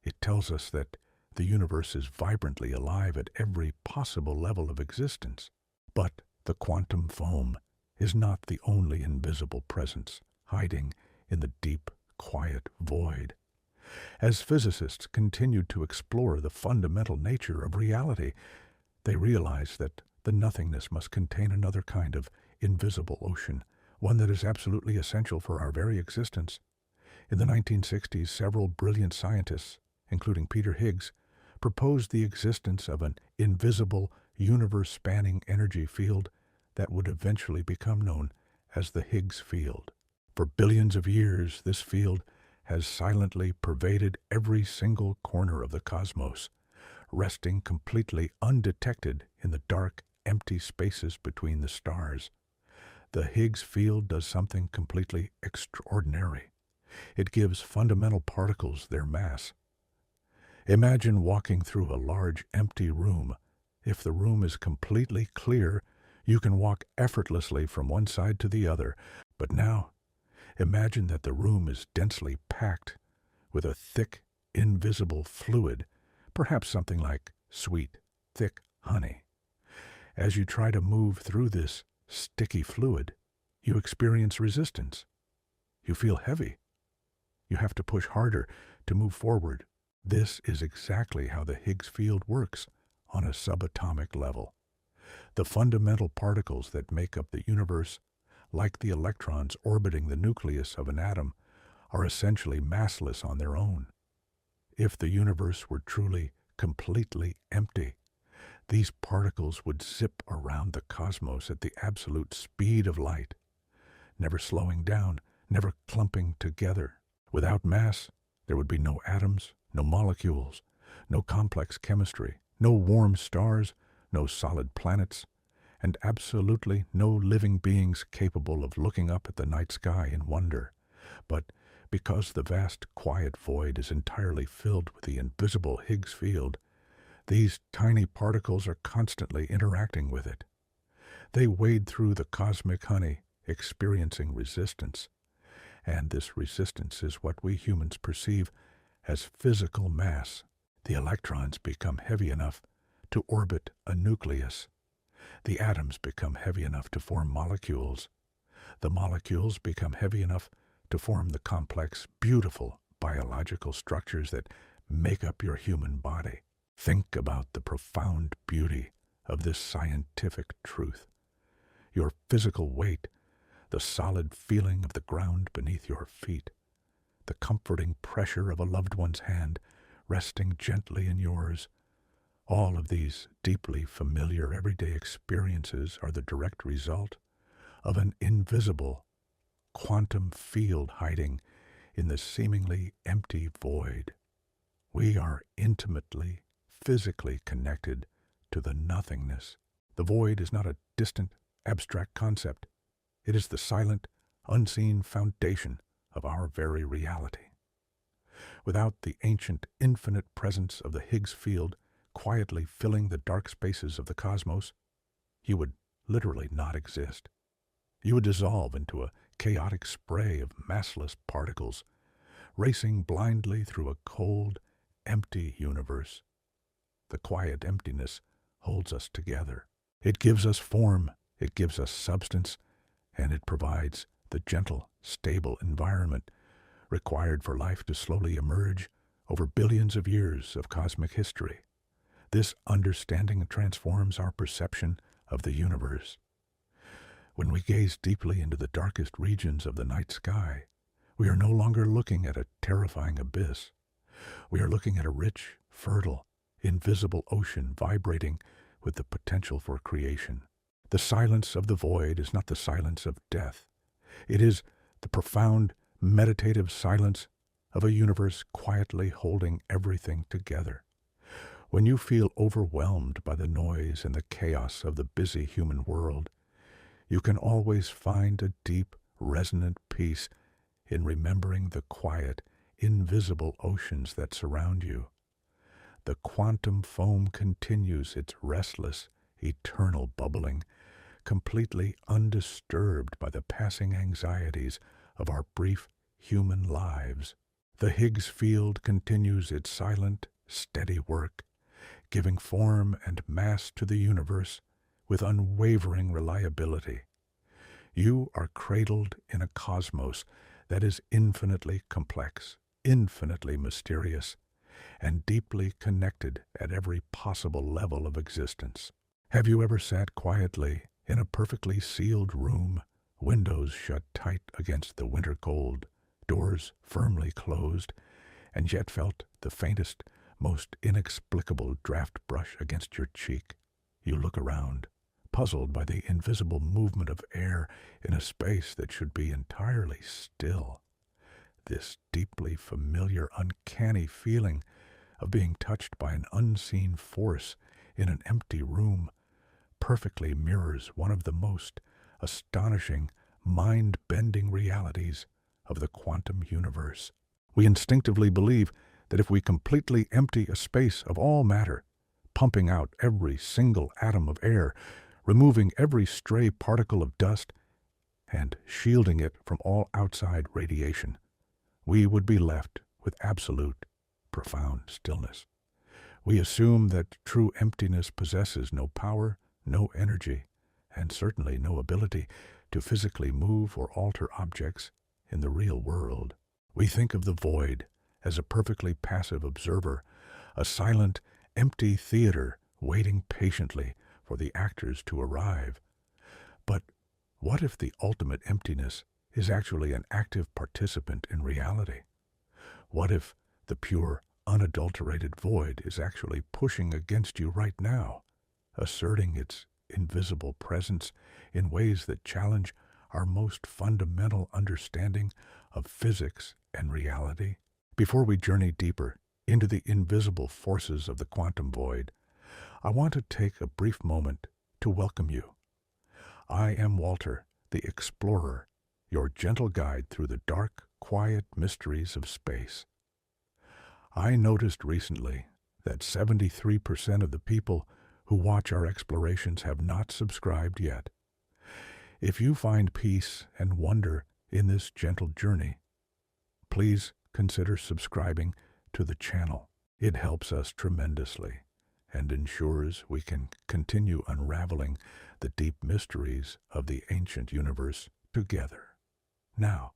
It tells us that the universe is vibrantly alive at every possible level of existence. But the quantum foam is not the only invisible presence hiding in the deep, quiet void. As physicists continued to explore the fundamental nature of reality, they realized that the nothingness must contain another kind of invisible ocean, one that is absolutely essential for our very existence. In the 1960s, several brilliant scientists, including Peter Higgs, proposed the existence of an invisible, universe-spanning energy field that would eventually become known as the Higgs field. For billions of years, this field has silently pervaded every single corner of the cosmos, resting completely undetected in the dark, empty spaces between the stars. The Higgs field does something completely extraordinary. It gives fundamental particles their mass. Imagine walking through a large, empty room. If the room is completely clear, you can walk effortlessly from one side to the other. But now, imagine that the room is densely packed with a thick, invisible fluid, perhaps something like sweet, thick honey. As you try to move through this sticky fluid, you experience resistance. You feel heavy. You have to push harder to move forward. This is exactly how the Higgs field works on a subatomic level. The fundamental particles that make up the universe, like the electrons orbiting the nucleus of an atom, are essentially massless on their own. If the universe were truly, completely empty, these particles would zip around the cosmos at the absolute speed of light, never slowing down, never clumping together. Without mass, there would be no atoms, no molecules, no complex chemistry, no warm stars, no solid planets, and absolutely no living beings capable of looking up at the night sky in wonder. But because the vast, quiet void is entirely filled with the invisible Higgs field, these tiny particles are constantly interacting with it. They wade through the cosmic honey, experiencing resistance. And this resistance is what we humans perceive as physical mass. The electrons become heavy enough to orbit a nucleus. The atoms become heavy enough to form molecules. The molecules become heavy enough to form the complex, beautiful biological structures that make up your human body. Think about the profound beauty of this scientific truth. Your physical weight, the solid feeling of the ground beneath your feet, the comforting pressure of a loved one's hand resting gently in yours. All of these deeply familiar everyday experiences are the direct result of an invisible quantum field hiding in the seemingly empty void. We are intimately physically connected to the nothingness. The void is not a distant, abstract concept. It is the silent, unseen foundation of our very reality. Without the ancient, infinite presence of the Higgs field quietly filling the dark spaces of the cosmos, you would literally not exist. You would dissolve into a chaotic spray of massless particles, racing blindly through a cold, empty universe. The quiet emptiness holds us together. It gives us form, it gives us substance, and it provides the gentle, stable environment required for life to slowly emerge over billions of years of cosmic history. This understanding transforms our perception of the universe. When we gaze deeply into the darkest regions of the night sky, we are no longer looking at a terrifying abyss. We are looking at a rich, fertile, invisible ocean vibrating with the potential for creation. The silence of the void is not the silence of death. It is the profound, meditative silence of a universe quietly holding everything together. When you feel overwhelmed by the noise and the chaos of the busy human world, you can always find a deep, resonant peace in remembering the quiet, invisible oceans that surround you. The quantum foam continues its restless, eternal bubbling, completely undisturbed by the passing anxieties of our brief human lives. The Higgs field continues its silent, steady work, giving form and mass to the universe with unwavering reliability. You are cradled in a cosmos that is infinitely complex, infinitely mysterious, and deeply connected at every possible level of existence. Have you ever sat quietly in a perfectly sealed room, windows shut tight against the winter cold, doors firmly closed, and yet felt the faintest, most inexplicable draft brush against your cheek? You look around, puzzled by the invisible movement of air in a space that should be entirely still. This deeply familiar, uncanny feeling of being touched by an unseen force in an empty room perfectly mirrors one of the most astonishing, mind-bending realities of the quantum universe. We instinctively believe that if we completely empty a space of all matter, pumping out every single atom of air, removing every stray particle of dust, and shielding it from all outside radiation, we would be left with absolute, profound stillness. We assume that true emptiness possesses no power, no energy, and certainly no ability to physically move or alter objects in the real world. We think of the void as a perfectly passive observer, a silent, empty theater waiting patiently for the actors to arrive. But what if the ultimate emptiness is actually an active participant in reality? What if the pure, unadulterated void is actually pushing against you right now, asserting its invisible presence in ways that challenge our most fundamental understanding of physics and reality? Before we journey deeper into the invisible forces of the quantum void, I want to take a brief moment to welcome you. I am Walter, the explorer, your gentle guide through the dark, quiet mysteries of space. I noticed recently that 73% of the people who watch our explorations have not subscribed yet. If you find peace and wonder in this gentle journey, please consider subscribing to the channel. It helps us tremendously and ensures we can continue unraveling the deep mysteries of the ancient universe together. Now,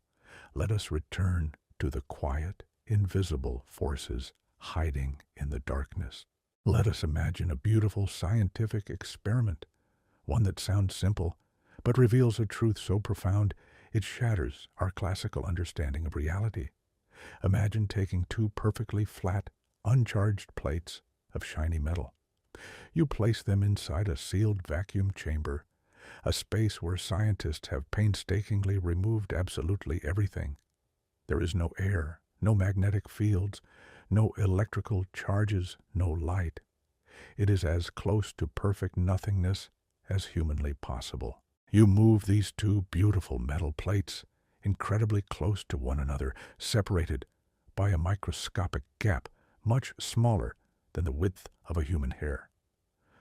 let us return to the quiet, invisible forces hiding in the darkness. Let us imagine a beautiful scientific experiment, one that sounds simple, but reveals a truth so profound it shatters our classical understanding of reality. Imagine taking two perfectly flat, uncharged plates of shiny metal. You place them inside a sealed vacuum chamber, a space where scientists have painstakingly removed absolutely everything. There is no air, no magnetic fields, no electrical charges, no light. It is as close to perfect nothingness as humanly possible. You move these two beautiful metal plates incredibly close to one another, separated by a microscopic gap much smaller than the width of a human hair.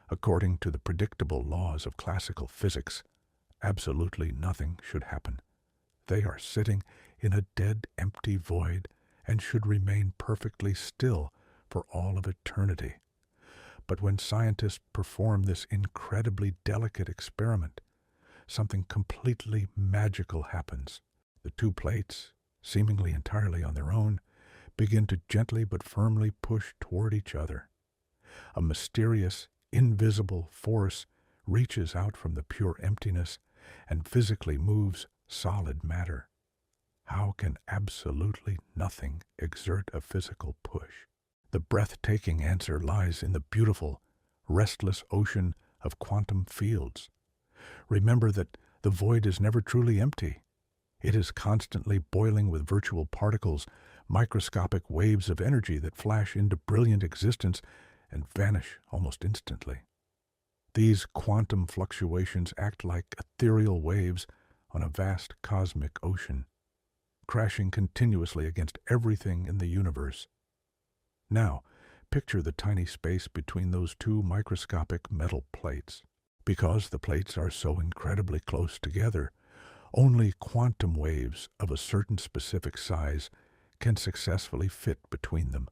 According to the predictable laws of classical physics, absolutely nothing should happen. They are sitting in a dead, empty void and should remain perfectly still for all of eternity. But when scientists perform this incredibly delicate experiment, something completely magical happens. The two plates, seemingly entirely on their own, begin to gently but firmly push toward each other. A mysterious, invisible force reaches out from the pure emptiness and physically moves solid matter. How can absolutely nothing exert a physical push? The breathtaking answer lies in the beautiful, restless ocean of quantum fields. Remember that the void is never truly empty. It is constantly boiling with virtual particles, microscopic waves of energy that flash into brilliant existence and vanish almost instantly. These quantum fluctuations act like ethereal waves on a vast cosmic ocean, crashing continuously against everything in the universe. Now, picture the tiny space between those two microscopic metal plates. Because the plates are so incredibly close together, only quantum waves of a certain specific size can successfully fit between them,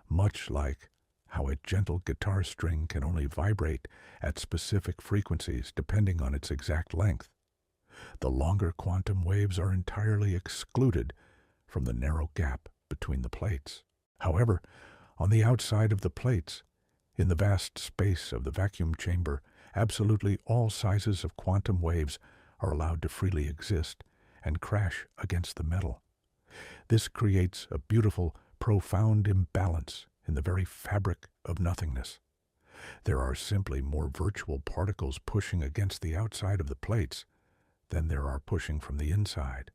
much like how a gentle guitar string can only vibrate at specific frequencies depending on its exact length. The longer quantum waves are entirely excluded from the narrow gap between the plates. However, on the outside of the plates, in the vast space of the vacuum chamber, absolutely all sizes of quantum waves are allowed to freely exist and crash against the metal. This creates a beautiful, profound imbalance in the very fabric of nothingness. There are simply more virtual particles pushing against the outside of the plates than there are pushing from the inside.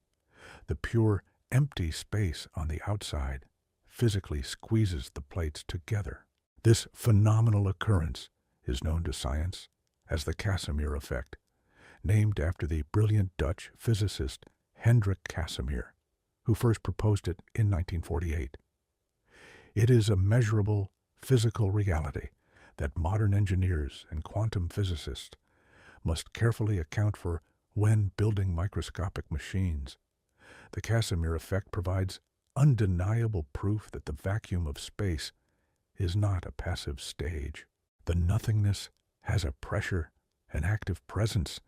The pure, empty space on the outside physically squeezes the plates together. This phenomenal occurrence is known to science as the Casimir effect, named after the brilliant Dutch physicist Hendrik Casimir, who first proposed it in 1948. It is a measurable physical reality that modern engineers and quantum physicists must carefully account for when building microscopic machines. The Casimir effect provides undeniable proof that the vacuum of space is not a passive stage. The nothingness has a pressure, an active presence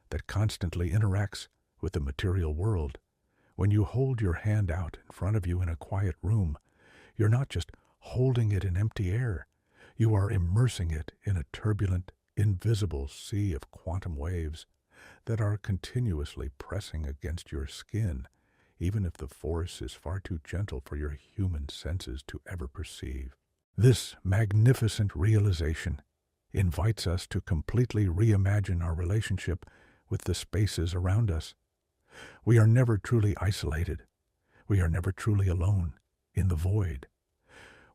that constantly interacts with the material world. When you hold your hand out in front of you in a quiet room, you're not just holding it in empty air. You are immersing it in a turbulent, invisible sea of quantum waves that are continuously pressing against your skin, even if the force is far too gentle for your human senses to ever perceive. This magnificent realization invites us to completely reimagine our relationship with the spaces around us. We are never truly isolated. We are never truly alone in the void.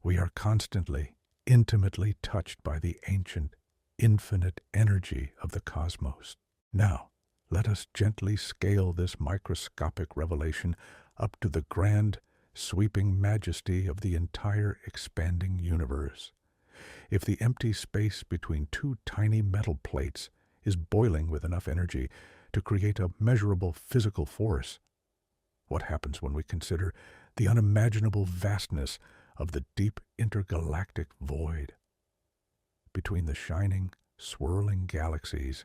We are constantly, intimately touched by the ancient, infinite energy of the cosmos. Now, let us gently scale this microscopic revelation up to the grand, sweeping majesty of the entire expanding universe. If the empty space between two tiny metal plates is boiling with enough energy to create a measurable physical force, what happens when we consider the unimaginable vastness of the deep intergalactic void? Between the shining, swirling galaxies,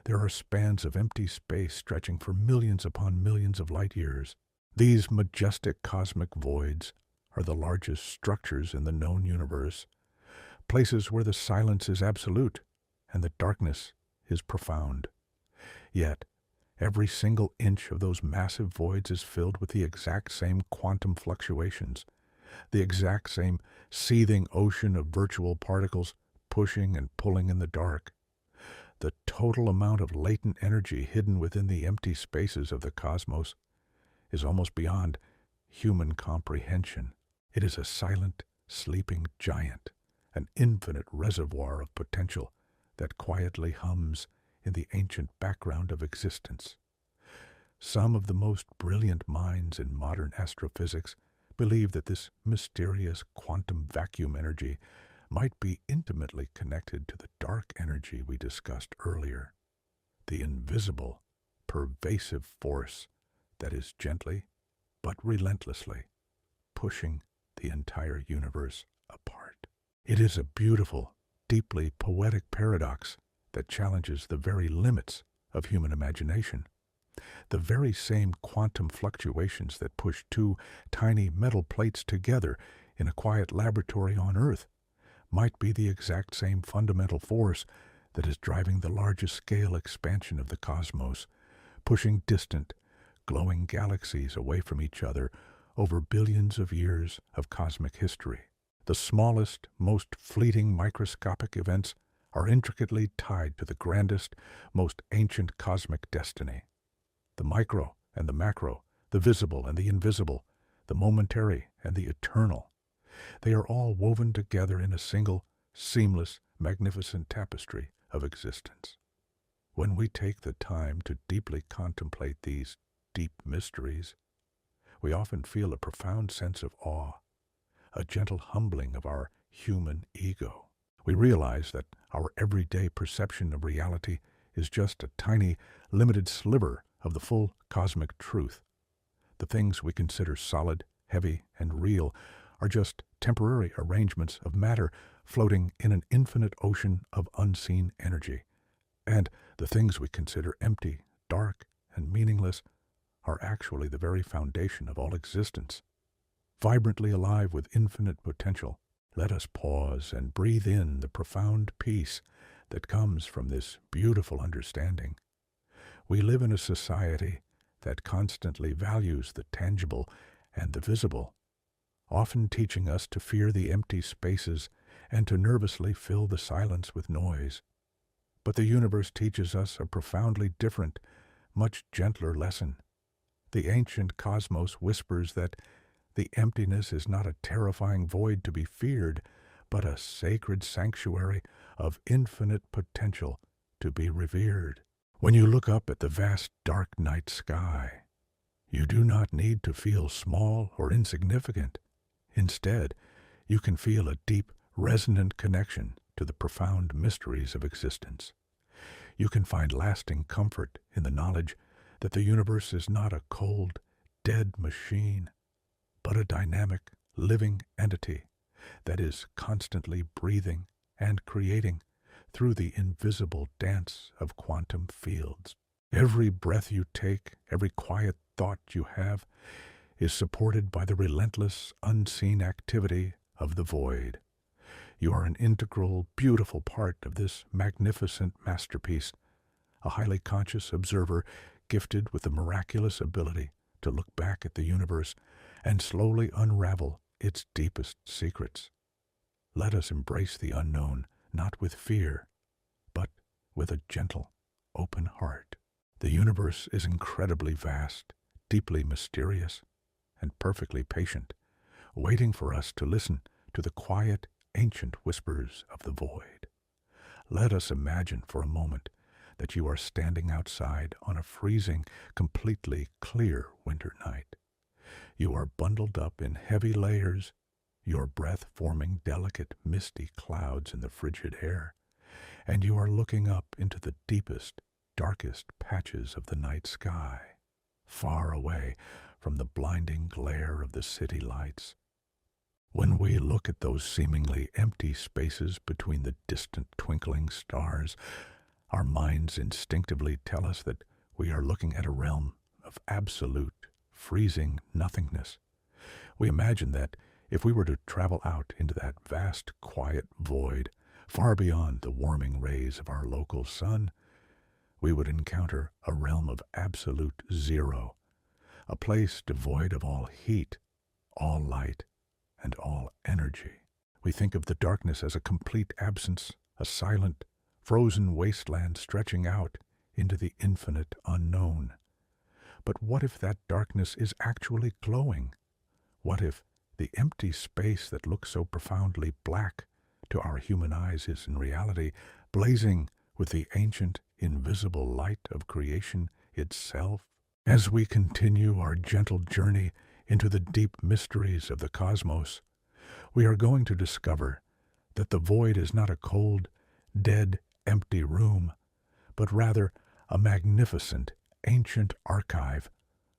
there are spans of empty space stretching for millions upon millions of light years. These majestic cosmic voids are the largest structures in the known universe, places where the silence is absolute and the darkness is profound. Yet, every single inch of those massive voids is filled with the exact same quantum fluctuations, the exact same seething ocean of virtual particles pushing and pulling in the dark. The total amount of latent energy hidden within the empty spaces of the cosmos is almost beyond human comprehension. It is a silent, sleeping giant, an infinite reservoir of potential that quietly hums in the ancient background of existence. Some of the most brilliant minds in modern astrophysics believe that this mysterious quantum vacuum energy might be intimately connected to the dark energy we discussed earlier, the invisible, pervasive force that is gently but relentlessly pushing the entire universe apart. It is a beautiful, deeply poetic paradox that challenges the very limits of human imagination. The very same quantum fluctuations that push two tiny metal plates together in a quiet laboratory on Earth might be the exact same fundamental force that is driving the largest scale expansion of the cosmos, pushing distant, glowing galaxies away from each other over billions of years of cosmic history. The smallest, most fleeting microscopic events are intricately tied to the grandest, most ancient cosmic destiny. The micro and the macro, the visible and the invisible, the momentary and the eternal. They are all woven together in a single, seamless, magnificent tapestry of existence. When we take the time to deeply contemplate these deep mysteries, we often feel a profound sense of awe, a gentle humbling of our human ego. We realize that our everyday perception of reality is just a tiny, limited sliver of the full cosmic truth. The things we consider solid, heavy, and real are just temporary arrangements of matter floating in an infinite ocean of unseen energy. And the things we consider empty, dark, and meaningless are actually the very foundation of all existence. Vibrantly alive with infinite potential, let us pause and breathe in the profound peace that comes from this beautiful understanding. We live in a society that constantly values the tangible and the visible, often teaching us to fear the empty spaces and to nervously fill the silence with noise. But the universe teaches us a profoundly different, much gentler lesson. The ancient cosmos whispers that the emptiness is not a terrifying void to be feared, but a sacred sanctuary of infinite potential to be revered. When you look up at the vast dark night sky, you do not need to feel small or insignificant. Instead, you can feel a deep, resonant connection to the profound mysteries of existence. You can find lasting comfort in the knowledge that the universe is not a cold, dead machine, but a dynamic, living entity that is constantly breathing and creating through the invisible dance of quantum fields. Every breath you take, every quiet thought you have, is supported by the relentless, unseen activity of the void. You are an integral, beautiful part of this magnificent masterpiece, a highly conscious observer gifted with the miraculous ability to look back at the universe and slowly unravel its deepest secrets. Let us embrace the unknown, not with fear, but with a gentle, open heart. The universe is incredibly vast, deeply mysterious, and perfectly patient, waiting for us to listen to the quiet, ancient whispers of the void. Let us imagine for a moment that you are standing outside on a freezing, completely clear winter night. You are bundled up in heavy layers, your breath forming delicate, misty clouds in the frigid air, and you are looking up into the deepest, darkest patches of the night sky, far away from the blinding glare of the city lights. When we look at those seemingly empty spaces between the distant twinkling stars, our minds instinctively tell us that we are looking at a realm of absolute, freezing nothingness. We imagine that if we were to travel out into that vast, quiet void, far beyond the warming rays of our local sun, we would encounter a realm of absolute zero, a place devoid of all heat, all light, and all energy. We think of the darkness as a complete absence, a silent, frozen wasteland stretching out into the infinite unknown. But what if that darkness is actually glowing? What if the empty space that looks so profoundly black to our human eyes is in reality blazing with the ancient, invisible light of creation itself. As we continue our gentle journey into the deep mysteries of the cosmos, we are going to discover that the void is not a cold, dead, empty room, but rather a magnificent, ancient archive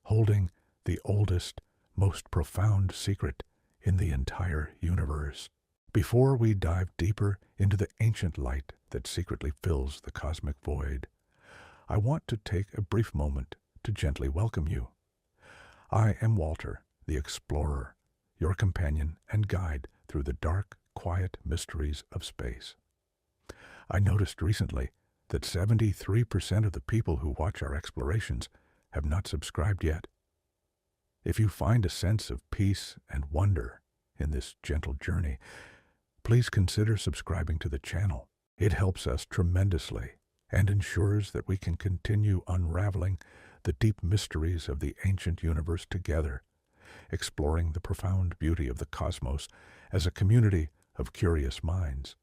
holding the oldest, most profound secret in the entire universe. Before we dive deeper into the ancient light that secretly fills the cosmic void, I want to take a brief moment to gently welcome you. I am Walter, the explorer, your companion and guide through the dark, quiet mysteries of space. I noticed recently that 73% of the people who watch our explorations have not subscribed yet. If you find a sense of peace and wonder in this gentle journey, please consider subscribing to the channel. It helps us tremendously and ensures that we can continue unraveling the deep mysteries of the ancient universe together, exploring the profound beauty of the cosmos as a community of curious minds.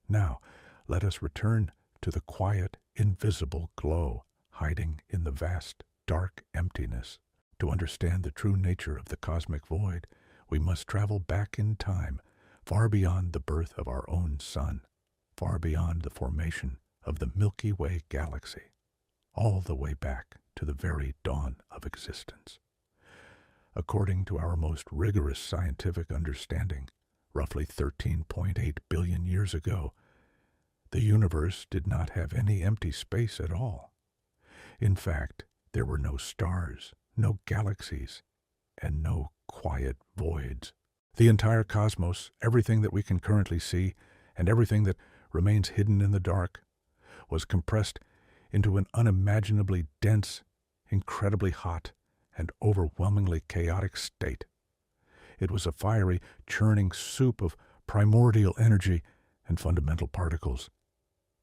Now, let us return to the quiet, invisible glow hiding in the vast, dark emptiness. To understand the true nature of the cosmic void, we must travel back in time, far beyond the birth of our own sun, far beyond the formation of the Milky Way galaxy, all the way back to the very dawn of existence. According to our most rigorous scientific understanding, roughly 13.8 billion years ago, the universe did not have any empty space at all. In fact, there were no stars, no galaxies, and no quiet voids. The entire cosmos, everything that we can currently see, and everything that remains hidden in the dark, was compressed into an unimaginably dense, incredibly hot, and overwhelmingly chaotic state. It was a fiery, churning soup of primordial energy and fundamental particles,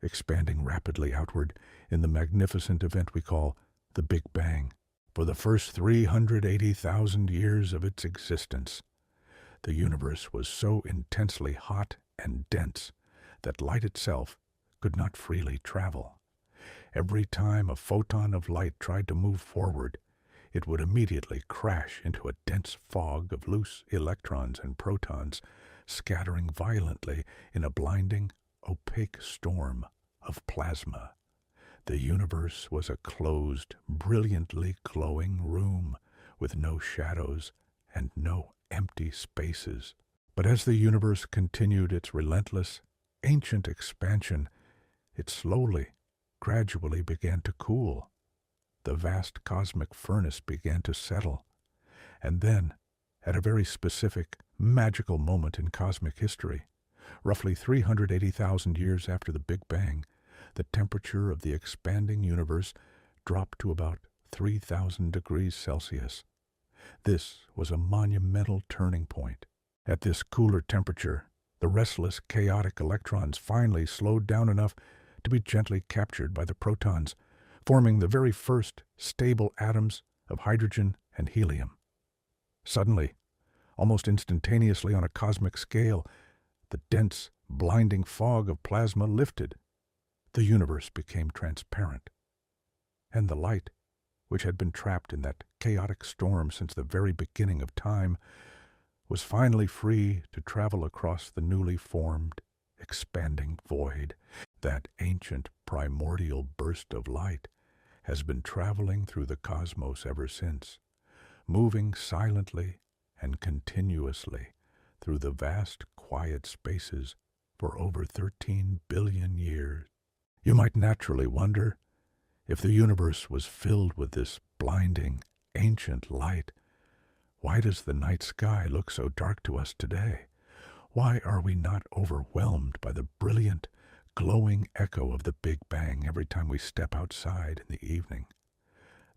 expanding rapidly outward in the magnificent event we call the Big Bang. For the first 380,000 years of its existence, the universe was so intensely hot and dense that light itself could not freely travel. Every time a photon of light tried to move forward, it would immediately crash into a dense fog of loose electrons and protons, scattering violently in a blinding, opaque storm of plasma. The universe was a closed, brilliantly glowing room with no shadows and no empty spaces. But as the universe continued its relentless, ancient expansion, it slowly, gradually began to cool. The vast cosmic furnace began to settle. And then, at a very specific, magical moment in cosmic history, roughly 380,000 years after the Big Bang, the temperature of the expanding universe dropped to about 3,000 degrees Celsius. This was a monumental turning point. At this cooler temperature, the restless, chaotic electrons finally slowed down enough to be gently captured by the protons, forming the very first stable atoms of hydrogen and helium. Suddenly, almost instantaneously on a cosmic scale, the dense, blinding fog of plasma lifted. The universe became transparent, and the light, which had been trapped in that chaotic storm since the very beginning of time, was finally free to travel across the newly formed, expanding void. That ancient, primordial burst of light has been traveling through the cosmos ever since, moving silently and continuously through the vast, quiet spaces for over 13 billion years. You might naturally wonder, if the universe was filled with this blinding, ancient light, why does the night sky look so dark to us today? Why are we not overwhelmed by the brilliant, glowing echo of the Big Bang every time we step outside in the evening?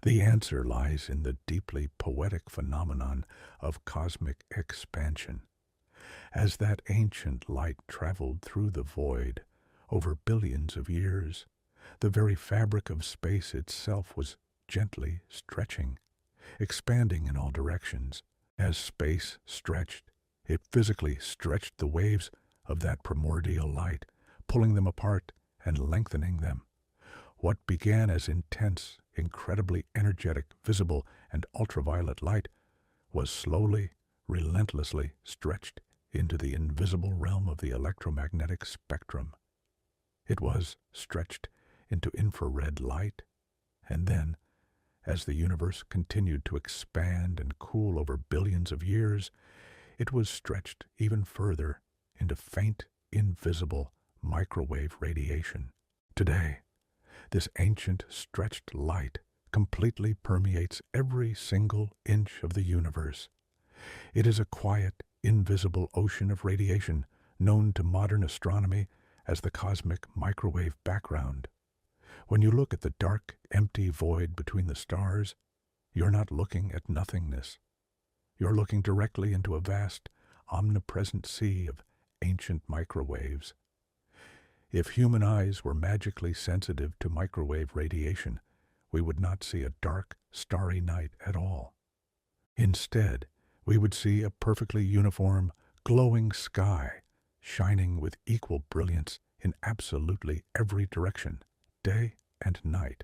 The answer lies in the deeply poetic phenomenon of cosmic expansion. As that ancient light traveled through the void over billions of years, the very fabric of space itself was gently stretching, expanding in all directions. As space stretched, it physically stretched the waves of that primordial light, pulling them apart and lengthening them. What began as intense, incredibly energetic, visible, and ultraviolet light was slowly, relentlessly stretched into the invisible realm of the electromagnetic spectrum. It was stretched into infrared light, and then, as the universe continued to expand and cool over billions of years, it was stretched even further into faint, invisible microwave radiation. Today, this ancient stretched light completely permeates every single inch of the universe. It is a quiet, invisible ocean of radiation known to modern astronomy as the cosmic microwave background. When you look at the dark, empty void between the stars, you're not looking at nothingness. You're looking directly into a vast, omnipresent sea of ancient microwaves. If human eyes were magically sensitive to microwave radiation, we would not see a dark, starry night at all. Instead, we would see a perfectly uniform, glowing sky, shining with equal brilliance in absolutely every direction, day and night.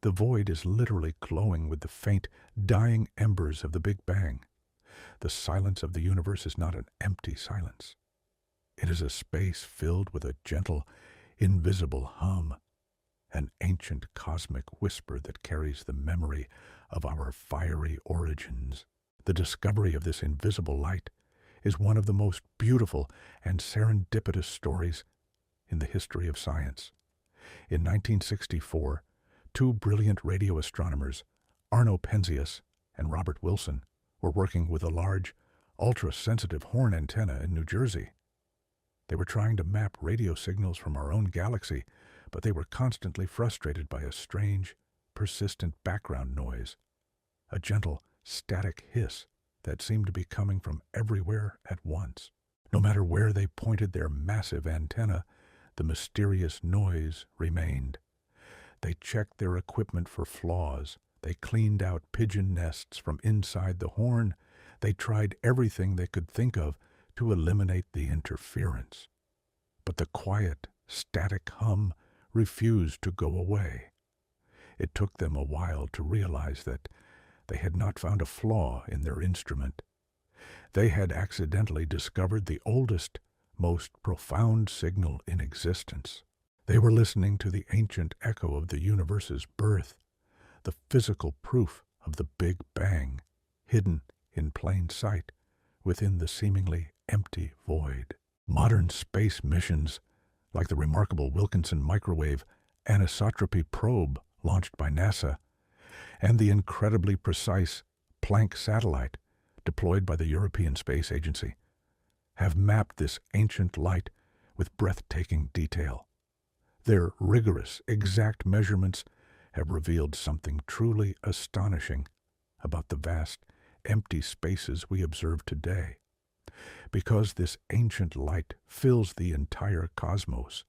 The void is literally glowing with the faint, dying embers of the Big Bang. The silence of the universe is not an empty silence. It is a space filled with a gentle, invisible hum, an ancient cosmic whisper that carries the memory of our fiery origins. The discovery of this invisible light is one of the most beautiful and serendipitous stories in the history of science. In 1964, two brilliant radio astronomers, Arno Penzias and Robert Wilson, were working with a large, ultra-sensitive horn antenna in New Jersey. They were trying to map radio signals from our own galaxy, but they were constantly frustrated by a strange, persistent background noise, a gentle, static hiss that seemed to be coming from everywhere at once. No matter where they pointed their massive antenna, the mysterious noise remained. They checked their equipment for flaws. They cleaned out pigeon nests from inside the horn. They tried everything they could think of to eliminate the interference. But the quiet, static hum refused to go away. It took them a while to realize that they had not found a flaw in their instrument. They had accidentally discovered the oldest, most profound signal in existence. They were listening to the ancient echo of the universe's birth, the physical proof of the Big Bang, hidden in plain sight within the seemingly empty void. Modern space missions, like the remarkable Wilkinson microwave anisotropy probe launched by NASA, and the incredibly precise Planck satellite deployed by the European Space Agency, have mapped this ancient light with breathtaking detail. Their rigorous, exact measurements have revealed something truly astonishing about the vast, empty spaces we observe today. Because this ancient light fills the entire cosmos,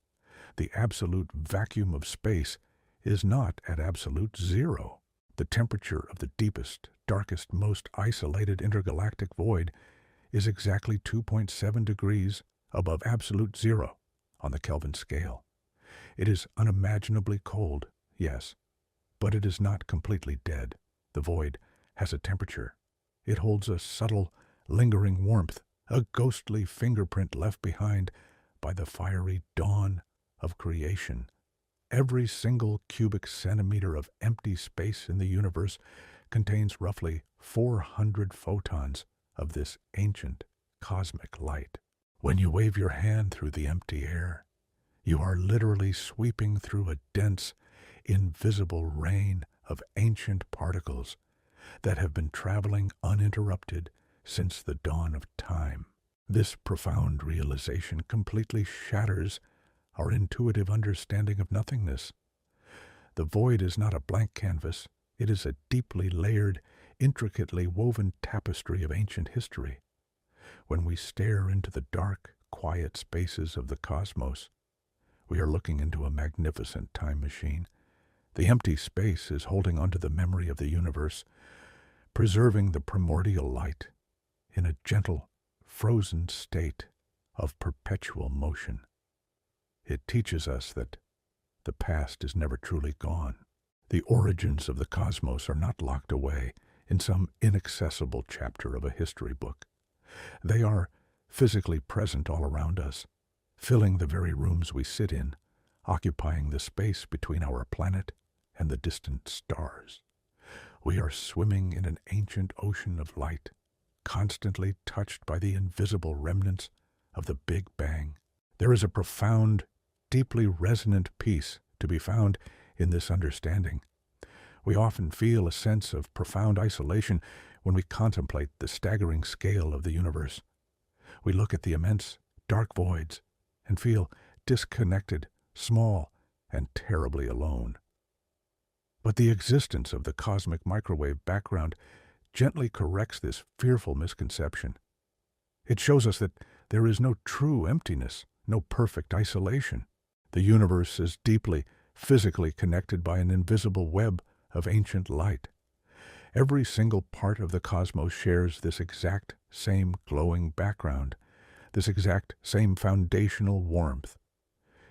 the absolute vacuum of space is not at absolute zero. The temperature of the deepest, darkest, most isolated intergalactic void is exactly 2.7 degrees above absolute zero on the Kelvin scale. It is unimaginably cold, yes, but it is not completely dead. The void has a temperature. It holds a subtle, lingering warmth, a ghostly fingerprint left behind by the fiery dawn of creation. Every single cubic centimeter of empty space in the universe contains roughly 400 photons of this ancient cosmic light. When you wave your hand through the empty air, you are literally sweeping through a dense, invisible rain of ancient particles that have been traveling uninterrupted since the dawn of time. This profound realization completely shatters our intuitive understanding of nothingness. The void is not a blank canvas. It is a deeply layered, intricately woven tapestry of ancient history. When we stare into the dark, quiet spaces of the cosmos, we are looking into a magnificent time machine. The empty space is holding onto the memory of the universe, preserving the primordial light in a gentle, frozen state, of perpetual motion. It teaches us that the past is never truly gone. The origins of the cosmos are not locked away in some inaccessible chapter of a history book. They are physically present all around us, filling the very rooms we sit in, occupying the space between our planet and the distant stars. We are swimming in an ancient ocean of light, constantly touched by the invisible remnants of the Big Bang. There is a profound, deeply resonant peace to be found in this understanding. We often feel a sense of profound isolation when we contemplate the staggering scale of the universe. We look at the immense, dark voids and feel disconnected, small, and terribly alone. But the existence of the cosmic microwave background gently corrects this fearful misconception. It shows us that there is no true emptiness, no perfect isolation. The universe is deeply, physically connected by an invisible web of ancient light. Every single part of the cosmos shares this exact same glowing background, this exact same foundational warmth.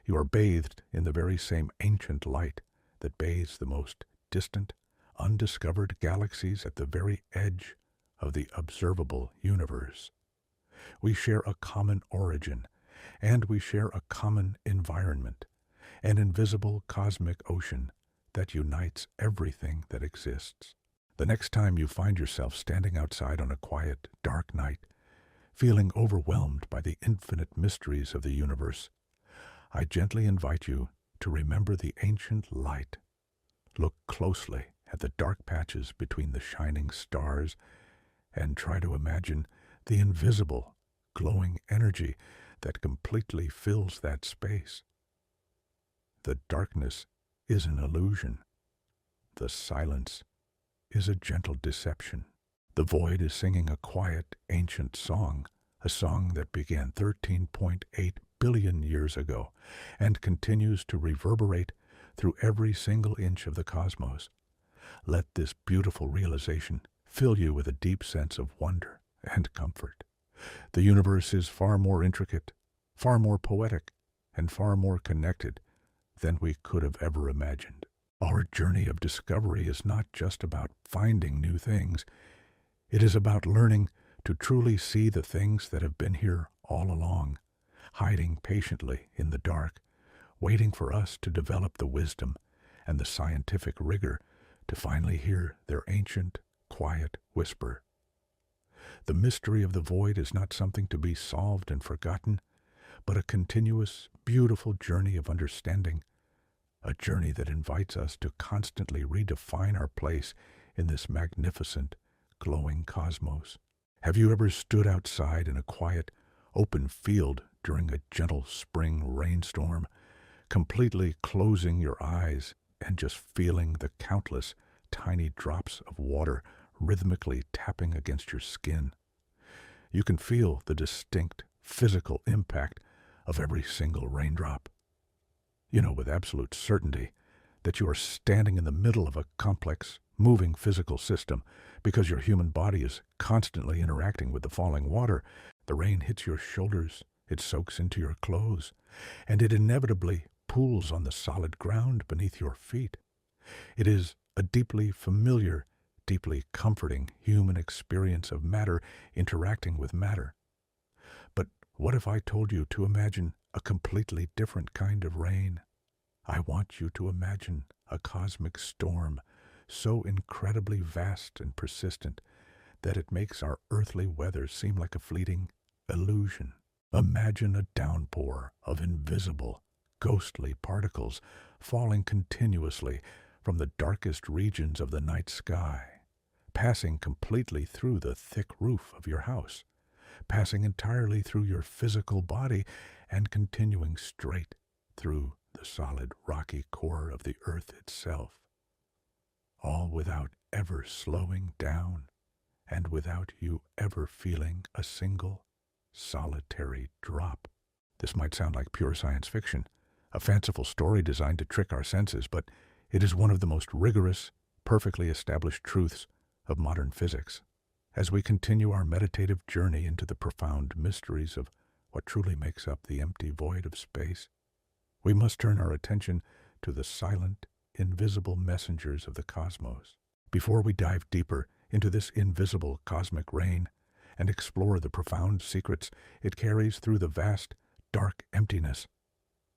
You are bathed in the very same ancient light that bathes the most distant, undiscovered galaxies at the very edge of the observable universe. We share a common origin, and we share a common environment, an invisible cosmic ocean that unites everything that exists. The next time you find yourself standing outside on a quiet, dark night, feeling overwhelmed by the infinite mysteries of the universe, I gently invite you to remember the ancient light. Look closely at the dark patches between the shining stars and try to imagine the invisible, glowing energy that completely fills that space. The darkness is an illusion. The silence is a gentle deception. The void is singing a quiet, ancient song, a song that began 13.8 billion years ago and continues to reverberate through every single inch of the cosmos. Let this beautiful realization fill you with a deep sense of wonder and comfort. The universe is far more intricate, far more poetic, and far more connected than we could have ever imagined. Our journey of discovery is not just about finding new things. It is about learning to truly see the things that have been here all along, hiding patiently in the dark, waiting for us to develop the wisdom and the scientific rigor to finally hear their ancient, quiet whisper. The mystery of the void is not something to be solved and forgotten, but a continuous, beautiful journey of understanding, a journey that invites us to constantly redefine our place in this magnificent, glowing cosmos. Have you ever stood outside in a quiet, open field during a gentle spring rainstorm, completely closing your eyes and just feeling the countless tiny drops of water rhythmically tapping against your skin? You can feel the distinct physical impact of every single raindrop. You know with absolute certainty that you are standing in the middle of a complex, moving physical system because your human body is constantly interacting with the falling water. The rain hits your shoulders, it soaks into your clothes, and it inevitably pools on the solid ground beneath your feet. It is a deeply familiar, deeply comforting human experience of matter interacting with matter. But what if I told you to imagine a completely different kind of rain? I want you to imagine a cosmic storm so incredibly vast and persistent that it makes our earthly weather seem like a fleeting illusion. Imagine a downpour of invisible, ghostly particles falling continuously from the darkest regions of the night sky, passing completely through the thick roof of your house, passing entirely through your physical body, and continuing straight through the solid rocky core of the earth itself, all without ever slowing down and without you ever feeling a single solitary drop. This might sound like pure science fiction, a fanciful story designed to trick our senses, but it is one of the most rigorous, perfectly established truths of modern physics. As we continue our meditative journey into the profound mysteries of what truly makes up the empty void of space, we must turn our attention to the silent, invisible messengers of the cosmos. Before we dive deeper into this invisible cosmic rain and explore the profound secrets it carries through the vast, dark emptiness,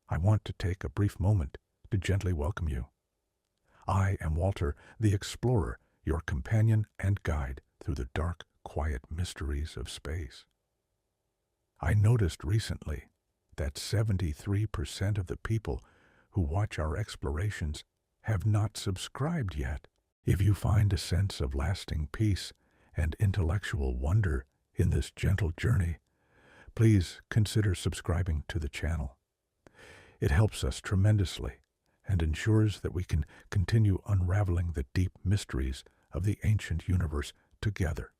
I want to take a brief moment to gently welcome you. I am Walter, the explorer, your companion and guide through the dark, quiet mysteries of space. I noticed recently that 73% of the people who watch our explorations have not subscribed yet. If you find a sense of lasting peace and intellectual wonder in this gentle journey, please consider subscribing to the channel. It helps us tremendously and ensures that we can continue unraveling the deep mysteries of the ancient universe together,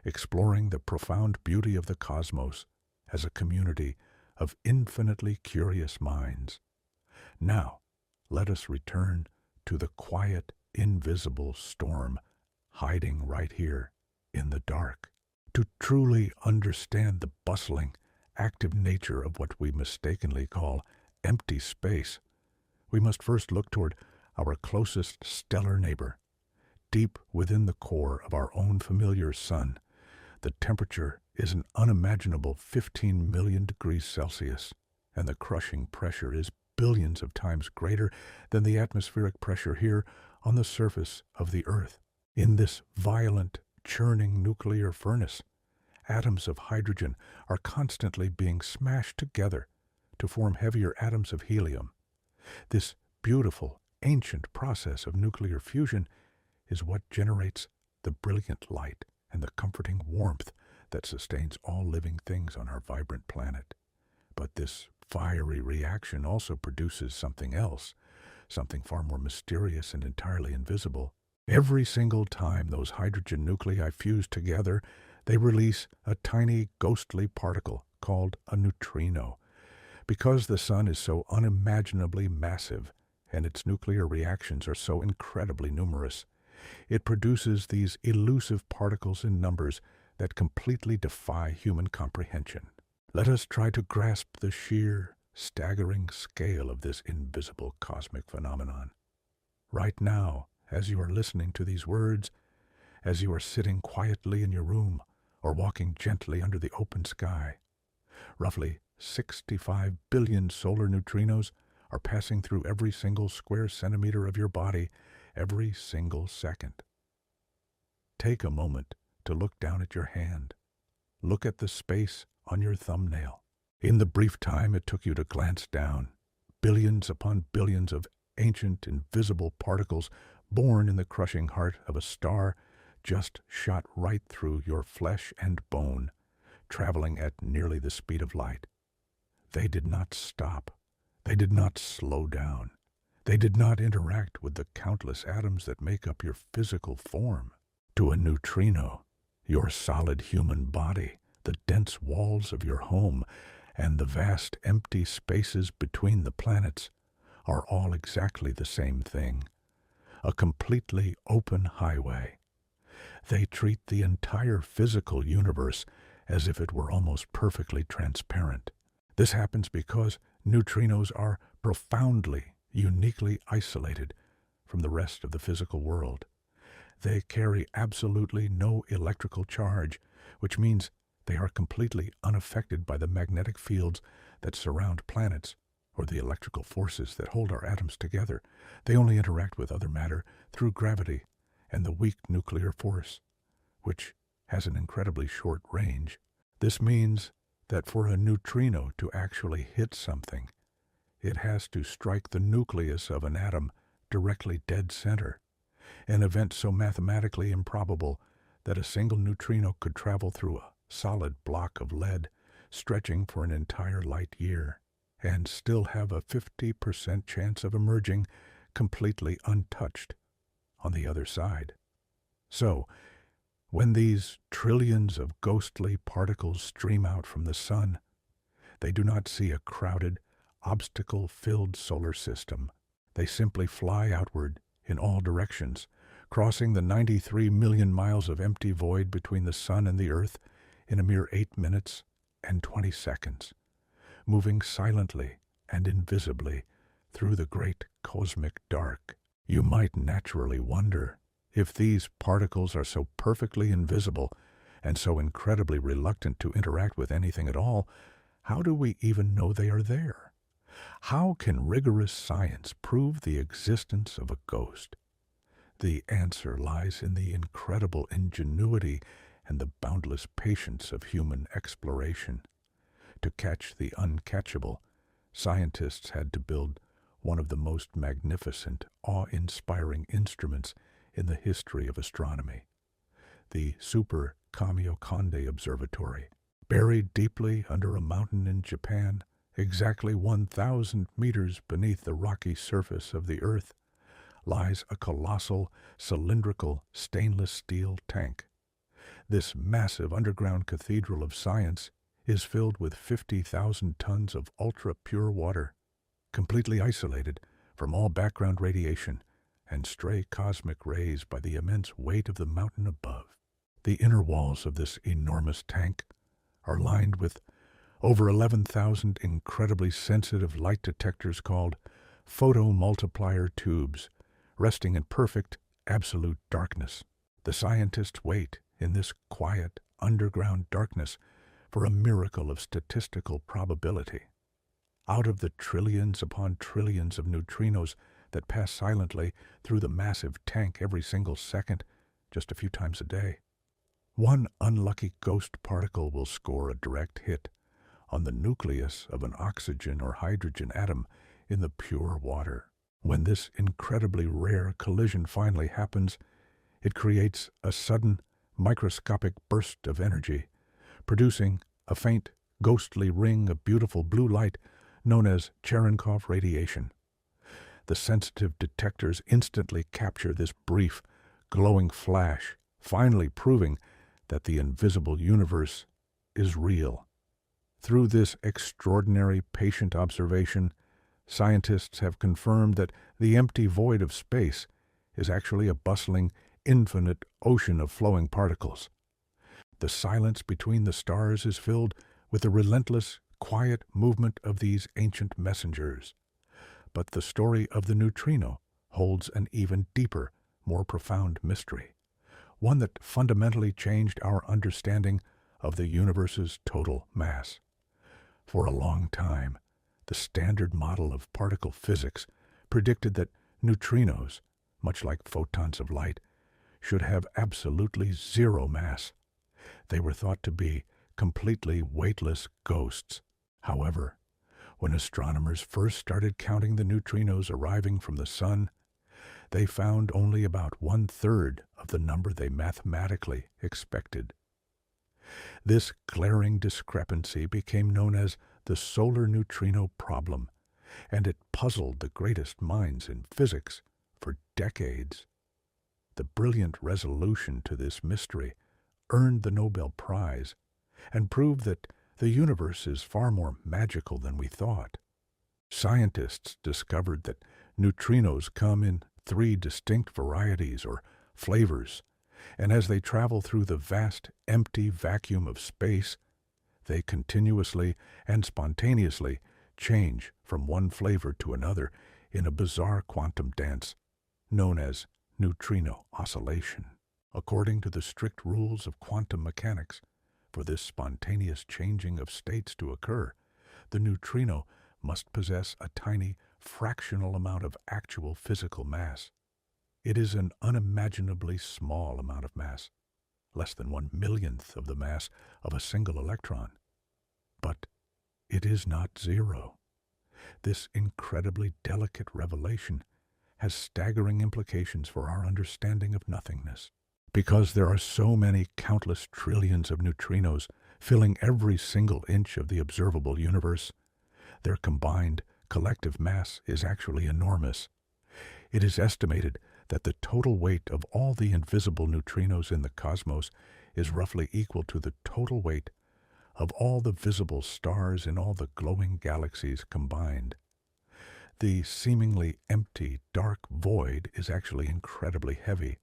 exploring the profound beauty of the cosmos as a community of infinitely curious minds. Now, let us return to the quiet, invisible storm hiding right here in the dark. To truly understand the bustling, active nature of what we mistakenly call empty space, we must first look toward our closest stellar neighbor. Deep within the core of our own familiar sun, the temperature is an unimaginable 15 million degrees Celsius, and the crushing pressure is billions of times greater than the atmospheric pressure here on the surface of the Earth. In this violent, churning nuclear furnace, atoms of hydrogen are constantly being smashed together to form heavier atoms of helium. This beautiful, ancient process of nuclear fusion is what generates the brilliant light and the comforting warmth that sustains all living things on our vibrant planet. But this fiery reaction also produces something else, something far more mysterious and entirely invisible. Every single time those hydrogen nuclei fuse together, they release a tiny, ghostly particle called a neutrino. Because the sun is so unimaginably massive and its nuclear reactions are so incredibly numerous, it produces these elusive particles in numbers that completely defy human comprehension. Let us try to grasp the sheer, staggering scale of this invisible cosmic phenomenon. Right now, as you are listening to these words, as you are sitting quietly in your room or walking gently under the open sky, roughly 65 billion solar neutrinos are passing through every single square centimeter of your body every single second. Take a moment to look down at your hand. Look at the space on your thumbnail. In the brief time it took you to glance down, billions upon billions of ancient, invisible particles born in the crushing heart of a star just shot right through your flesh and bone, traveling at nearly the speed of light. They did not stop. They did not slow down. They did not interact with the countless atoms that make up your physical form. To a neutrino, your solid human body, the dense walls of your home, and the vast empty spaces between the planets are all exactly the same thing, a completely open highway. They treat the entire physical universe as if it were almost perfectly transparent. This happens because neutrinos are profoundly, uniquely isolated from the rest of the physical world. They carry absolutely no electrical charge, which means they are completely unaffected by the magnetic fields that surround planets or the electrical forces that hold our atoms together. They only interact with other matter through gravity and the weak nuclear force, which has an incredibly short range. This means that for a neutrino to actually hit something, it has to strike the nucleus of an atom directly dead center, an event so mathematically improbable that a single neutrino could travel through a solid block of lead stretching for an entire light year and still have a 50% chance of emerging completely untouched on the other side. So, when these trillions of ghostly particles stream out from the sun, they do not see a crowded, obstacle-filled solar system. They simply fly outward in all directions, crossing the 93 million miles of empty void between the sun and the earth in a mere 8 minutes 20 seconds, moving silently and invisibly through the great cosmic dark. You might naturally wonder, if these particles are so perfectly invisible and so incredibly reluctant to interact with anything at all, how do we even know they are there? How can rigorous science prove the existence of a ghost? The answer lies in the incredible ingenuity and the boundless patience of human exploration. To catch the uncatchable, scientists had to build one of the most magnificent, awe-inspiring instruments in the history of astronomy, the Super Kamiokande Observatory. Buried deeply under a mountain in Japan, exactly 1,000 meters beneath the rocky surface of the Earth, lies a colossal, cylindrical stainless steel tank. This massive underground cathedral of science is filled with 50,000 tons of ultra-pure water, completely isolated from all background radiation and stray cosmic rays by the immense weight of the mountain above. The inner walls of this enormous tank are lined with over 11,000 incredibly sensitive light detectors called photomultiplier tubes, resting in perfect, absolute darkness. The scientists wait in this quiet, underground darkness for a miracle of statistical probability. Out of the trillions upon trillions of neutrinos that pass silently through the massive tank every single second, just a few times a day, one unlucky ghost particle will score a direct hit on the nucleus of an oxygen or hydrogen atom in the pure water. When this incredibly rare collision finally happens, it creates a sudden, microscopic burst of energy, producing a faint, ghostly ring of beautiful blue light known as Cherenkov radiation. The sensitive detectors instantly capture this brief, glowing flash, finally proving that the invisible universe is real. Through this extraordinary patient observation, scientists have confirmed that the empty void of space is actually a bustling, infinite ocean of flowing particles. The silence between the stars is filled with the relentless, quiet movement of these ancient messengers. But the story of the neutrino holds an even deeper, more profound mystery, one that fundamentally changed our understanding of the universe's total mass. For a long time, the standard model of particle physics predicted that neutrinos, much like photons of light, should have absolutely zero mass. They were thought to be completely weightless ghosts. However, when astronomers first started counting the neutrinos arriving from the sun, they found only about 1/3 of the number they mathematically expected. This glaring discrepancy became known as the solar neutrino problem, and it puzzled the greatest minds in physics for decades. The brilliant resolution to this mystery earned the Nobel Prize and proved that the universe is far more magical than we thought. Scientists discovered that neutrinos come in 3 distinct varieties or flavors, and as they travel through the vast, empty vacuum of space, they continuously and spontaneously change from one flavor to another in a bizarre quantum dance known as neutrino oscillation. According to the strict rules of quantum mechanics, for this spontaneous changing of states to occur, the neutrino must possess a tiny, fractional amount of actual physical mass. It is an unimaginably small amount of mass, less than 1/1,000,000th of the mass of a single electron. But it is not zero. This incredibly delicate revelation has staggering implications for our understanding of nothingness. Because there are so many countless trillions of neutrinos filling every single inch of the observable universe, their combined collective mass is actually enormous. It is estimated that the total weight of all the invisible neutrinos in the cosmos is roughly equal to the total weight of all the visible stars in all the glowing galaxies combined. The seemingly empty, dark void is actually incredibly heavy,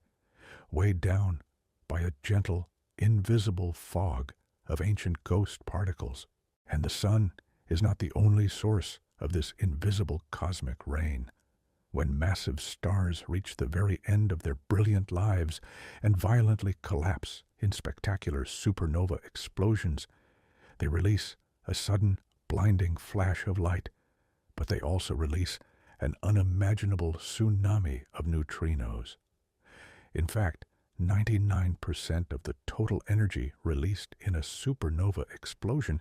weighed down by a gentle, invisible fog of ancient ghost particles, and the sun is not the only source of this invisible cosmic rain. When massive stars reach the very end of their brilliant lives and violently collapse in spectacular supernova explosions, they release a sudden, blinding flash of light, but they also release an unimaginable tsunami of neutrinos. In fact, 99% of the total energy released in a supernova explosion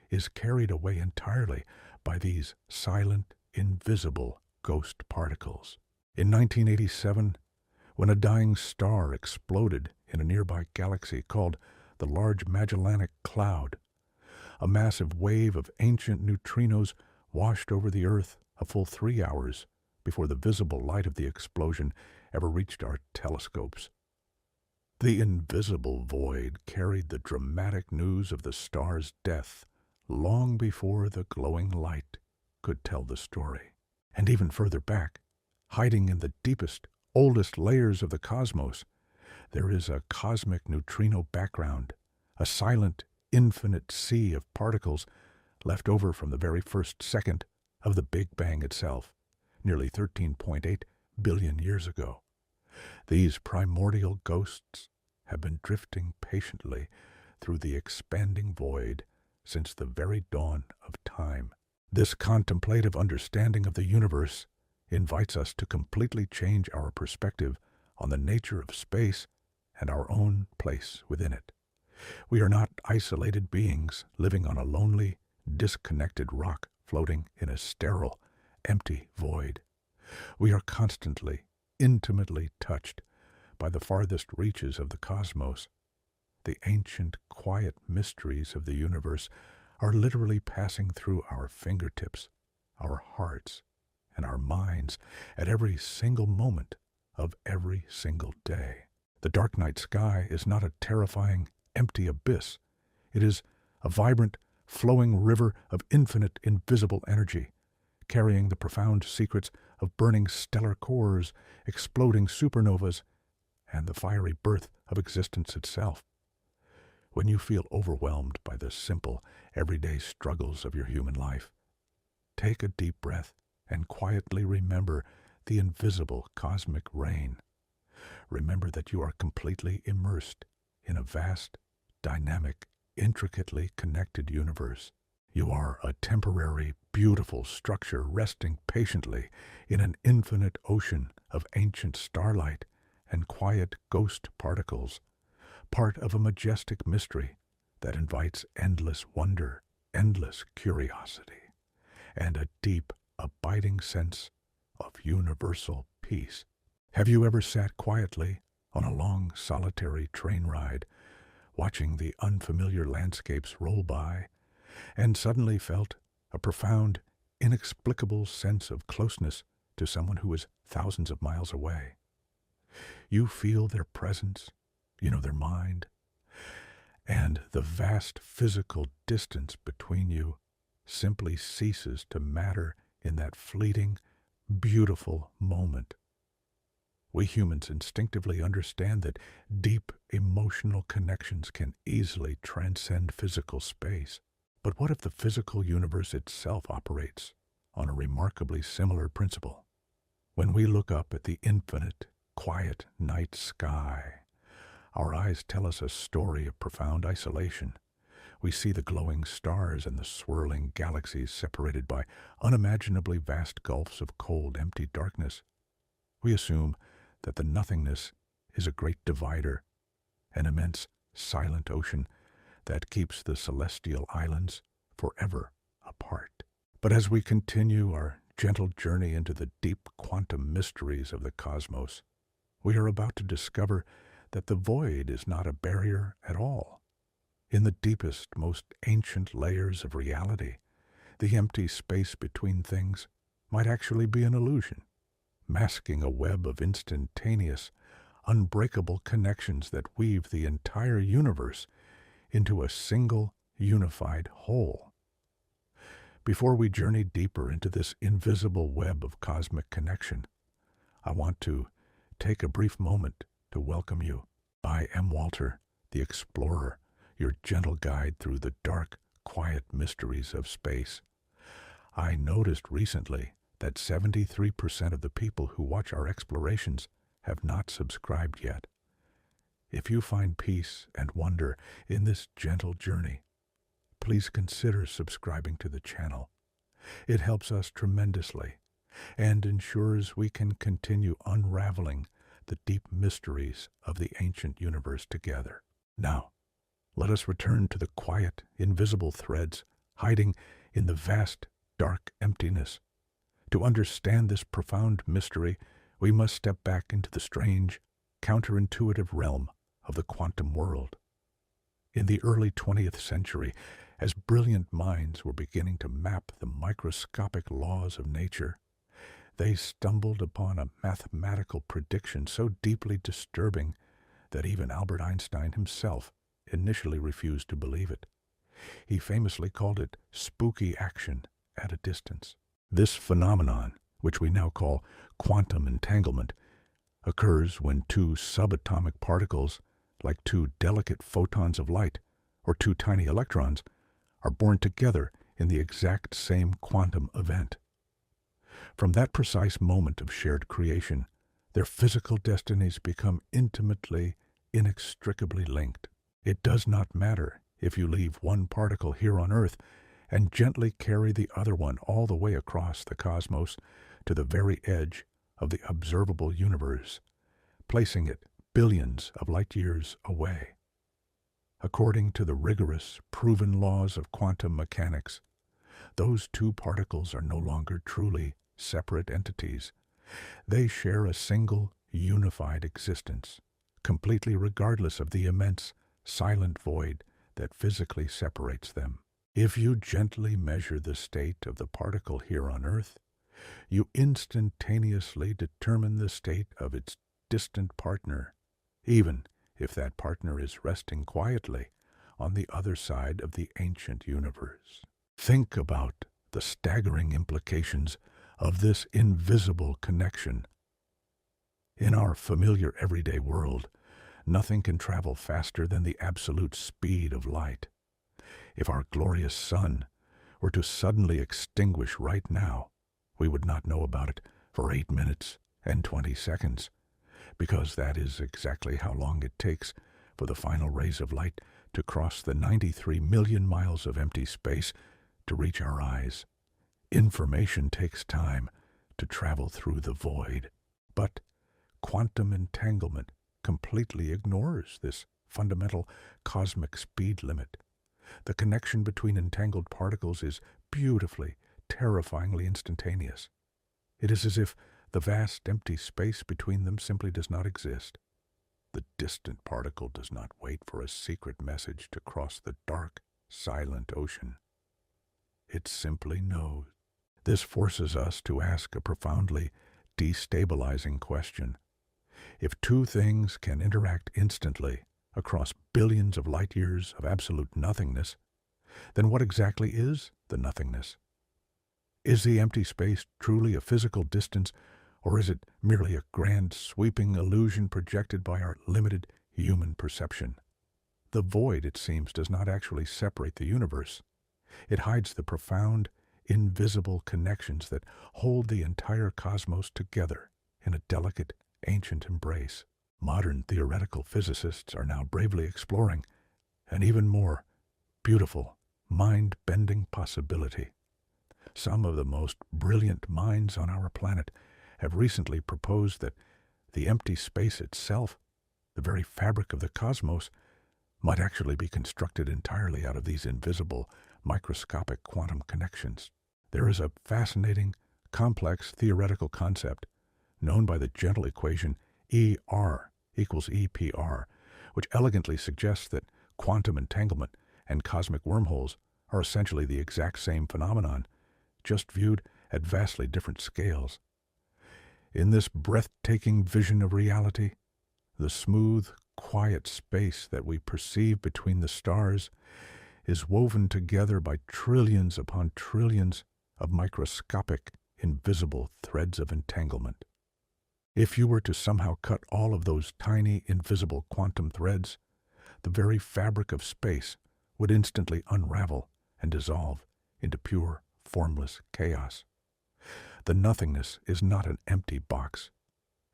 is carried away entirely by these silent, invisible ghost particles. In 1987, when a dying star exploded in a nearby galaxy called the Large Magellanic Cloud, a massive wave of ancient neutrinos washed over the Earth a full 3 hours before the visible light of the explosion ever reached our telescopes. The invisible void carried the dramatic news of the star's death long before the glowing light could tell the story. And even further back, hiding in the deepest, oldest layers of the cosmos, there is a cosmic neutrino background, a silent, infinite sea of particles left over from the very first second of the Big Bang itself, nearly 13.8 billion years ago. These primordial ghosts have been drifting patiently through the expanding void since the very dawn of time. This contemplative understanding of the universe invites us to completely change our perspective on the nature of space and our own place within it. We are not isolated beings living on a lonely, disconnected rock floating in a sterile, empty void. We are constantly, intimately touched by the farthest reaches of the cosmos. The ancient, quiet mysteries of the universe are literally passing through our fingertips, our hearts, and our minds at every single moment of every single day. The dark night sky is not a terrifying, empty abyss. It is a vibrant, flowing river of infinite, invisible energy, carrying the profound secrets of burning stellar cores, exploding supernovas, and the fiery birth of existence itself. When you feel overwhelmed by the simple, everyday struggles of your human life, take a deep breath and quietly remember the invisible cosmic rain. Remember that you are completely immersed in a vast, dynamic, intricately connected universe. You are a temporary, beautiful structure resting patiently in an infinite ocean of ancient starlight and quiet ghost particles, part of a majestic mystery that invites endless wonder, endless curiosity, and a deep, abiding sense of universal peace. Have you ever sat quietly on a long, solitary train ride, watching the unfamiliar landscapes roll by, and suddenly felt a profound, inexplicable sense of closeness to someone who is thousands of miles away? You feel their presence, you know their mind, and the vast physical distance between you simply ceases to matter in that fleeting, beautiful moment. We humans instinctively understand that deep emotional connections can easily transcend physical space. But what if the physical universe itself operates on a remarkably similar principle? When we look up at the infinite, quiet night sky, our eyes tell us a story of profound isolation. We see the glowing stars and the swirling galaxies separated by unimaginably vast gulfs of cold, empty darkness. We assume that the nothingness is a great divider, an immense, silent ocean that keeps the celestial islands forever apart. But as we continue our gentle journey into the deep quantum mysteries of the cosmos, we are about to discover that the void is not a barrier at all. In the deepest, most ancient layers of reality, the empty space between things might actually be an illusion, masking a web of instantaneous, unbreakable connections that weave the entire universe into a single, unified whole. Before we journey deeper into this invisible web of cosmic connection, I want to take a brief moment to welcome you. I am Walter, the explorer, your gentle guide through the dark, quiet mysteries of space. I noticed recently that 73% of the people who watch our explorations have not subscribed yet. If you find peace and wonder in this gentle journey, please consider subscribing to the channel. It helps us tremendously and ensures we can continue unraveling the deep mysteries of the ancient universe together. Now, let us return to the quiet, invisible threads hiding in the vast, dark emptiness. To understand this profound mystery, we must step back into the strange, counterintuitive realm of the quantum world. In the early 20th century, as brilliant minds were beginning to map the microscopic laws of nature, they stumbled upon a mathematical prediction so deeply disturbing that even Albert Einstein himself initially refused to believe it. He famously called it spooky action at a distance. This phenomenon, which we now call quantum entanglement, occurs when two subatomic particles, like two delicate photons of light or two tiny electrons, are born together in the exact same quantum event. From that precise moment of shared creation, their physical destinies become intimately, inextricably linked. It does not matter if you leave one particle here on Earth and gently carry the other one all the way across the cosmos to the very edge of the observable universe, placing it billions of light years away. According to the rigorous, proven laws of quantum mechanics, those two particles are no longer truly separate entities. They share a single, unified existence, completely regardless of the immense, silent void that physically separates them. If you gently measure the state of the particle here on Earth, you instantaneously determine the state of its distant partner, even if that partner is resting quietly on the other side of the ancient universe. Think about the staggering implications of this invisible connection. In our familiar everyday world, nothing can travel faster than the absolute speed of light. If our glorious sun were to suddenly extinguish right now, we would not know about it for 8 minutes and 20 seconds, because that is exactly how long it takes for the final rays of light to cross the 93 million miles of empty space to reach our eyes. Information takes time to travel through the void, but quantum entanglement completely ignores this fundamental cosmic speed limit. The connection between entangled particles is beautifully, terrifyingly instantaneous. It is as if the vast empty space between them simply does not exist. The distant particle does not wait for a secret message to cross the dark, silent ocean. It simply knows. This forces us to ask a profoundly destabilizing question. If two things can interact instantly across billions of light years of absolute nothingness, then what exactly is the nothingness? Is the empty space truly a physical distance, or is it merely a grand, sweeping illusion projected by our limited human perception? The void, it seems, does not actually separate the universe. It hides the profound, invisible connections that hold the entire cosmos together in a delicate, ancient embrace. Modern theoretical physicists are now bravely exploring an even more beautiful, mind-bending possibility. Some of the most brilliant minds on our planet have recently proposed that the empty space itself, the very fabric of the cosmos, might actually be constructed entirely out of these invisible, microscopic quantum connections. There is a fascinating, complex theoretical concept known by the gentle equation ER equals EPR, which elegantly suggests that quantum entanglement and cosmic wormholes are essentially the exact same phenomenon, just viewed at vastly different scales. In this breathtaking vision of reality, the smooth, quiet space that we perceive between the stars is woven together by trillions upon trillions of microscopic, invisible threads of entanglement. If you were to somehow cut all of those tiny, invisible quantum threads, the very fabric of space would instantly unravel and dissolve into pure, formless chaos. The nothingness is not an empty box.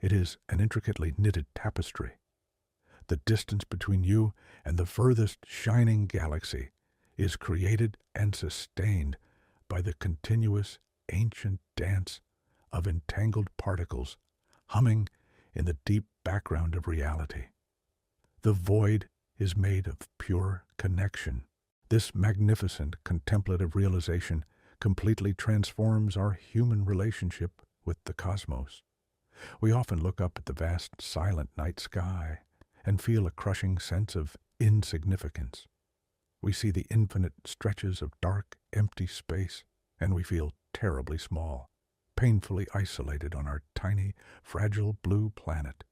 It is an intricately knitted tapestry. The distance between you and the furthest shining galaxy is created and sustained by the continuous ancient dance of entangled particles humming in the deep background of reality. The void is made of pure connection. This magnificent contemplative realization completely transforms our human relationship with the cosmos. We often look up at the vast, silent night sky and feel a crushing sense of insignificance. We see the infinite stretches of dark, empty space, and we feel terribly small, painfully isolated on our tiny, fragile blue planet.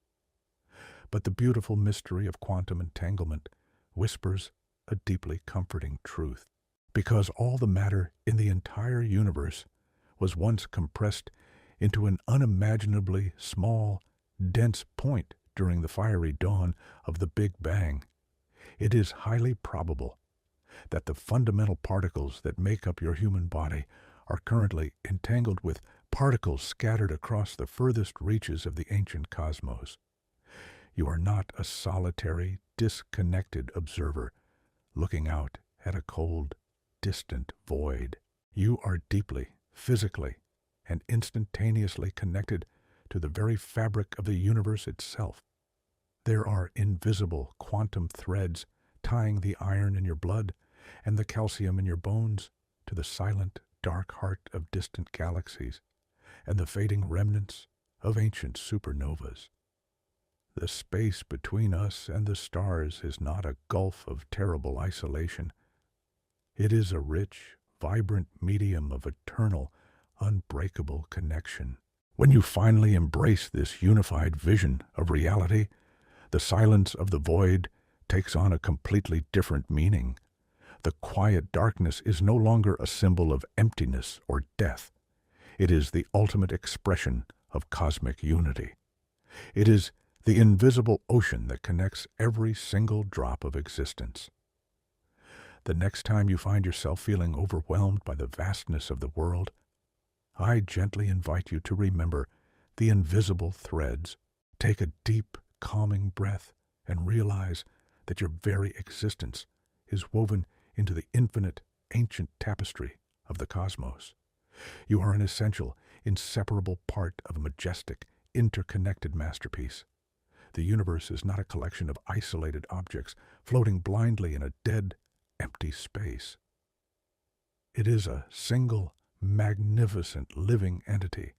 But the beautiful mystery of quantum entanglement whispers a deeply comforting truth. Because all the matter in the entire universe was once compressed into an unimaginably small, dense point during the fiery dawn of the Big Bang, it is highly probable that the fundamental particles that make up your human body are currently entangled with particles scattered across the furthest reaches of the ancient cosmos. You are not a solitary, disconnected observer looking out at a cold, distant void. You are deeply, physically, and instantaneously connected to the very fabric of the universe itself. There are invisible quantum threads tying the iron in your blood and the calcium in your bones to the silent, dark heart of distant galaxies and the fading remnants of ancient supernovas. The space between us and the stars is not a gulf of terrible isolation. It is a rich, vibrant medium of eternal, unbreakable connection. When you finally embrace this unified vision of reality, the silence of the void takes on a completely different meaning. The quiet darkness is no longer a symbol of emptiness or death. It is the ultimate expression of cosmic unity. It is the invisible ocean that connects every single drop of existence. The next time you find yourself feeling overwhelmed by the vastness of the world, I gently invite you to remember the invisible threads. Take a deep, calming breath and realize that your very existence is woven into the infinite, ancient tapestry of the cosmos. You are an essential, inseparable part of a majestic, interconnected masterpiece. The universe is not a collection of isolated objects floating blindly in a dead, empty space. It is a single, magnificent living entity,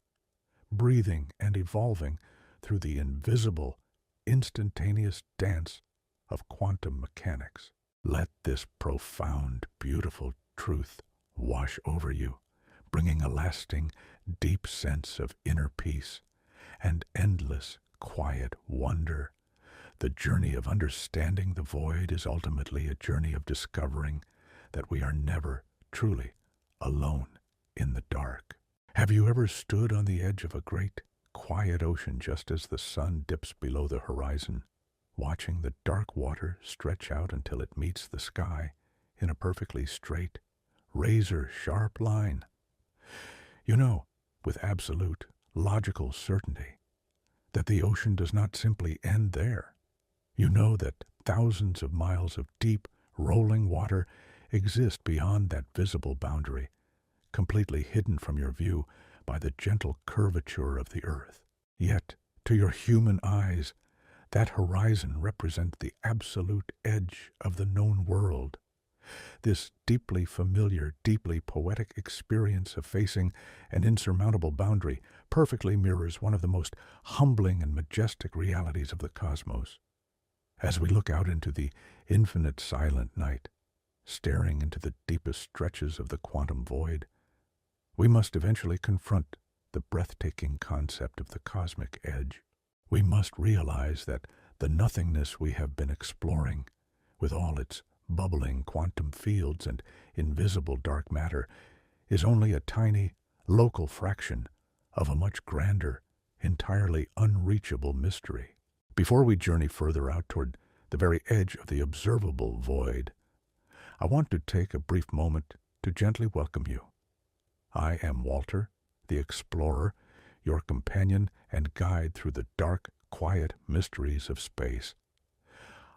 breathing and evolving through the invisible, instantaneous dance of quantum mechanics. Let this profound, beautiful truth wash over you, bringing a lasting, deep sense of inner peace and endless, quiet wonder. The journey of understanding the void is ultimately a journey of discovering that we are never truly alone in the dark. Have you ever stood on the edge of a great, quiet ocean just as the sun dips below the horizon, watching the dark water stretch out until it meets the sky in a perfectly straight, razor-sharp line? You know, with absolute, logical certainty, that the ocean does not simply end there. You know that thousands of miles of deep, rolling water exist beyond that visible boundary, completely hidden from your view by the gentle curvature of the earth. Yet, to your human eyes, that horizon represents the absolute edge of the known world. This deeply familiar, deeply poetic experience of facing an insurmountable boundary perfectly mirrors one of the most humbling and majestic realities of the cosmos. As we look out into the infinite silent night, staring into the deepest stretches of the quantum void, we must eventually confront the breathtaking concept of the cosmic edge. We must realize that the nothingness we have been exploring, with all its bubbling quantum fields and invisible dark matter, is only a tiny, local fraction of a much grander, entirely unreachable mystery. Before we journey further out toward the very edge of the observable void, I want to take a brief moment to gently welcome you. I am Walter, the explorer, your companion and guide through the dark, quiet mysteries of space.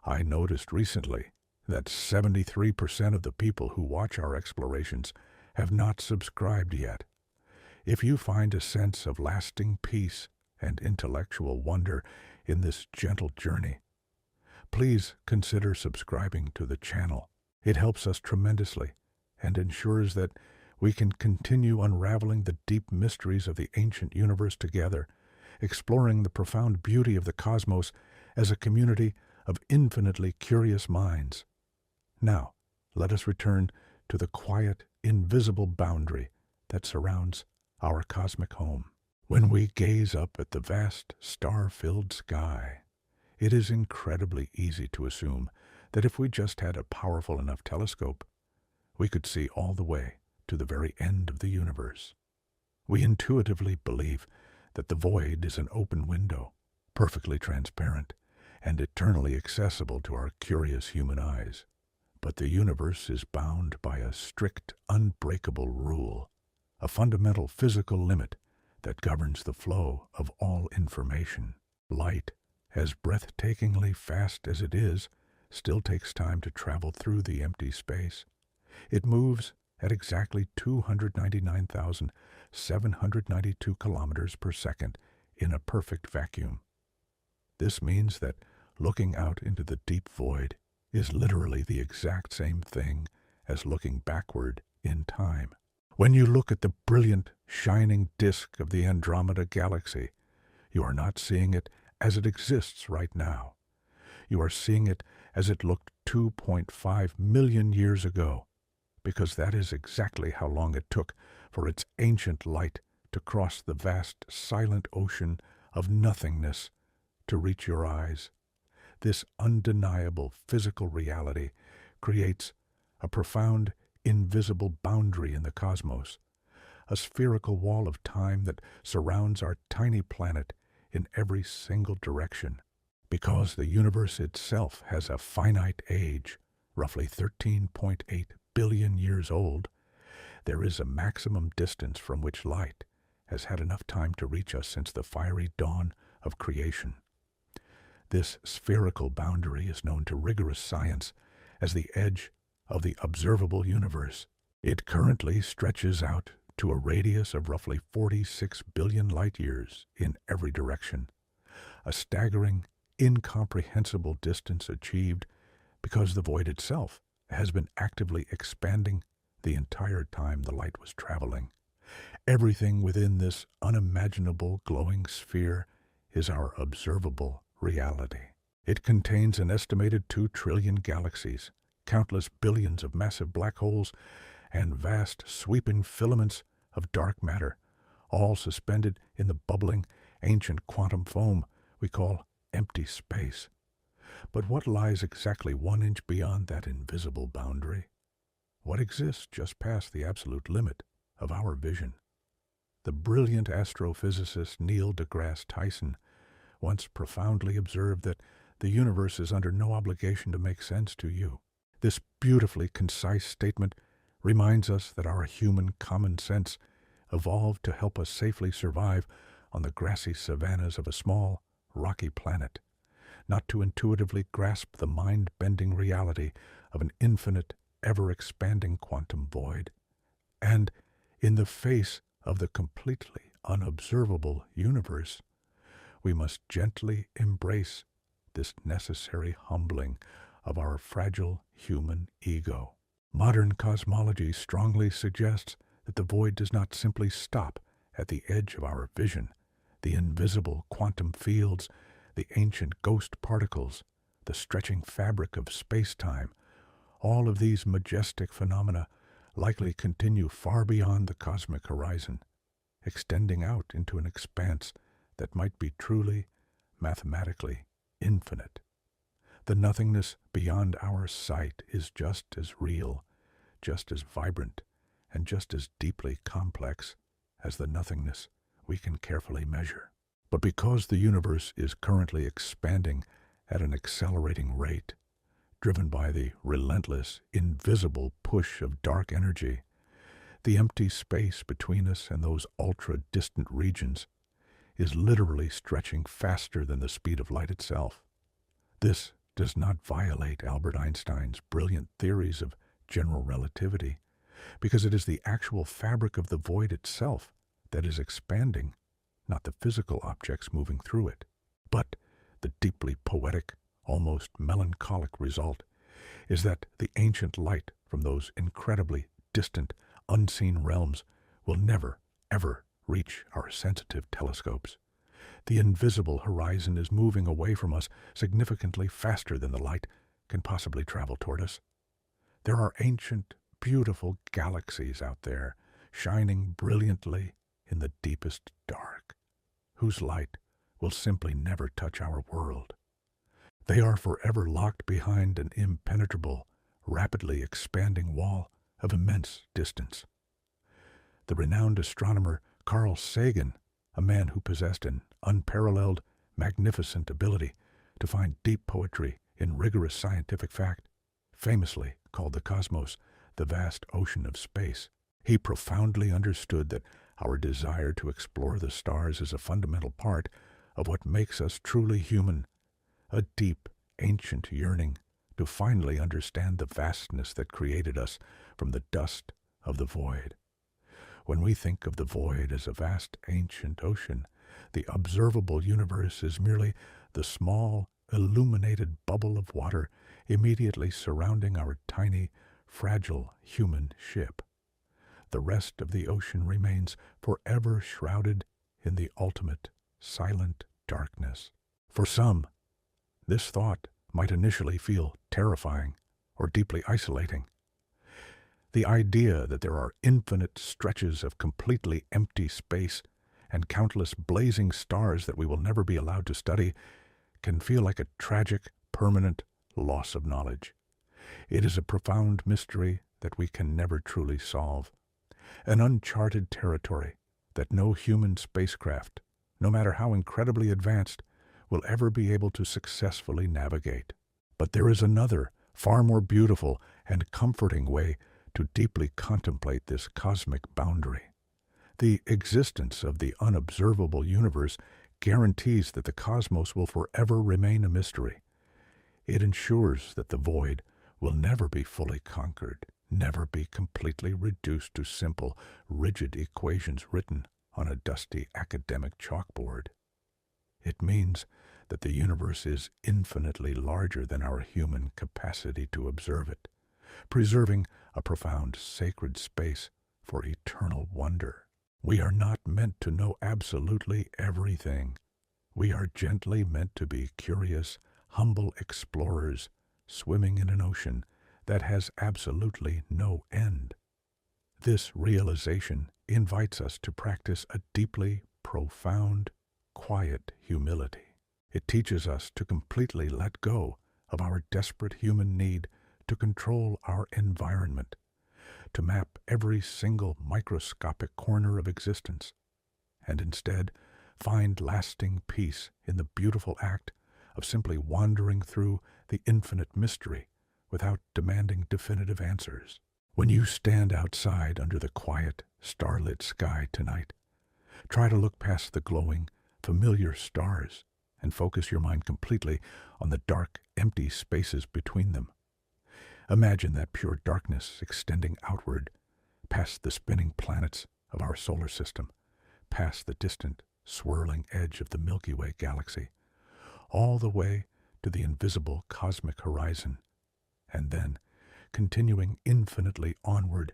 I noticed recently that 73% of the people who watch our explorations have not subscribed yet. If you find a sense of lasting peace and intellectual wonder in this gentle journey, please consider subscribing to the channel. It helps us tremendously and ensures that we can continue unraveling the deep mysteries of the ancient universe together, exploring the profound beauty of the cosmos as a community of infinitely curious minds. Now, let us return to the quiet, invisible boundary that surrounds our cosmic home. When we gaze up at the vast, star-filled sky, it is incredibly easy to assume that if we just had a powerful enough telescope, we could see all the way to the very end of the universe. We intuitively believe that the void is an open window, perfectly transparent and eternally accessible to our curious human eyes. But the universe is bound by a strict, unbreakable rule, a fundamental physical limit that governs the flow of all information. Light, as breathtakingly fast as it is, still takes time to travel through the empty space. It moves at exactly 299,792 kilometers per second in a perfect vacuum. This means that looking out into the deep void is literally the exact same thing as looking backward in time. When you look at the brilliant, shining disk of the Andromeda Galaxy, you are not seeing it as it exists right now. You are seeing it as it looked 2.5 million years ago, because that is exactly how long it took for its ancient light to cross the vast, silent ocean of nothingness to reach your eyes. This undeniable physical reality creates a profound, invisible boundary in the cosmos, a spherical wall of time that surrounds our tiny planet in every single direction. Because the universe itself has a finite age, roughly 13.8 billion years old, there is a maximum distance from which light has had enough time to reach us since the fiery dawn of creation. This spherical boundary is known to rigorous science as the edge of the observable universe. It currently stretches out to a radius of roughly 46 billion light-years in every direction, a staggering, incomprehensible distance achieved because the void itself has been actively expanding the entire time the light was traveling. Everything within this unimaginable glowing sphere is our observable reality. It contains an estimated 2 trillion galaxies, countless billions of massive black holes, and vast sweeping filaments of dark matter, all suspended in the bubbling, ancient quantum foam we call empty space. But what lies exactly 1 inch beyond that invisible boundary? What exists just past the absolute limit of our vision? The brilliant astrophysicist Neil deGrasse Tyson once profoundly observed that the universe is under no obligation to make sense to you. This beautifully concise statement reminds us that our human common sense evolved to help us safely survive on the grassy savannas of a small, rocky planet, not to intuitively grasp the mind-bending reality of an infinite, ever-expanding quantum void. And in the face of the completely unobservable universe, we must gently embrace this necessary humbling of our fragile human ego. Modern cosmology strongly suggests that the void does not simply stop at the edge of our vision. The invisible quantum fields, the ancient ghost particles, the stretching fabric of space-time, all of these majestic phenomena likely continue far beyond the cosmic horizon, extending out into an expanse that might be truly, mathematically infinite. The nothingness beyond our sight is just as real, just as vibrant, and just as deeply complex as the nothingness we can carefully measure. But because the universe is currently expanding at an accelerating rate, driven by the relentless, invisible push of dark energy. The empty space between us and those ultra-distant regions is literally stretching faster than the speed of light itself. This does not violate Albert Einstein's brilliant theories of general relativity, because it is the actual fabric of the void itself that is expanding, not the physical objects moving through it. But the deeply poetic, almost melancholic result is that the ancient light from those incredibly distant, unseen realms will never, ever reach our sensitive telescopes. The invisible horizon is moving away from us significantly faster than the light can possibly travel toward us. There are ancient, beautiful galaxies out there, shining brilliantly in the deepest dark, whose light will simply never touch our world. They are forever locked behind an impenetrable, rapidly expanding wall of immense distance. The renowned astronomer Carl Sagan, a man who possessed an unparalleled, magnificent ability to find deep poetry in rigorous scientific fact, famously called the cosmos the vast ocean of space. He profoundly understood that our desire to explore the stars is a fundamental part of what makes us truly human, a deep, ancient yearning to finally understand the vastness that created us from the dust of the void. When we think of the void as a vast, ancient ocean, the observable universe is merely the small, illuminated bubble of water immediately surrounding our tiny, fragile human ship. The rest of the ocean remains forever shrouded in the ultimate, silent darkness. For some, this thought might initially feel terrifying or deeply isolating. The idea that there are infinite stretches of completely empty space and countless blazing stars that we will never be allowed to study can feel like a tragic, permanent loss of knowledge. It is a profound mystery that we can never truly solve, an uncharted territory that no human spacecraft, no matter how incredibly advanced, will ever be able to successfully navigate. But there is another, far more beautiful and comforting way to deeply contemplate this cosmic boundary. The existence of the unobservable universe guarantees that the cosmos will forever remain a mystery. It ensures that the void will never be fully conquered, never be completely reduced to simple, rigid equations written on a dusty academic chalkboard. It means that the universe is infinitely larger than our human capacity to observe it, preserving a profound sacred space for eternal wonder. We are not meant to know absolutely everything. We are gently meant to be curious, humble explorers, swimming in an ocean that has absolutely no end. This realization invites us to practice a deeply profound, quiet humility. It teaches us to completely let go of our desperate human need to control our environment, to map every single microscopic corner of existence, and instead find lasting peace in the beautiful act of simply wandering through the infinite mystery without demanding definitive answers. When you stand outside under the quiet, starlit sky tonight, try to look past the glowing, familiar stars and focus your mind completely on the dark, empty spaces between them. Imagine that pure darkness extending outward, past the spinning planets of our solar system, past the distant, swirling edge of the Milky Way galaxy, all the way to the invisible cosmic horizon, and then continuing infinitely onward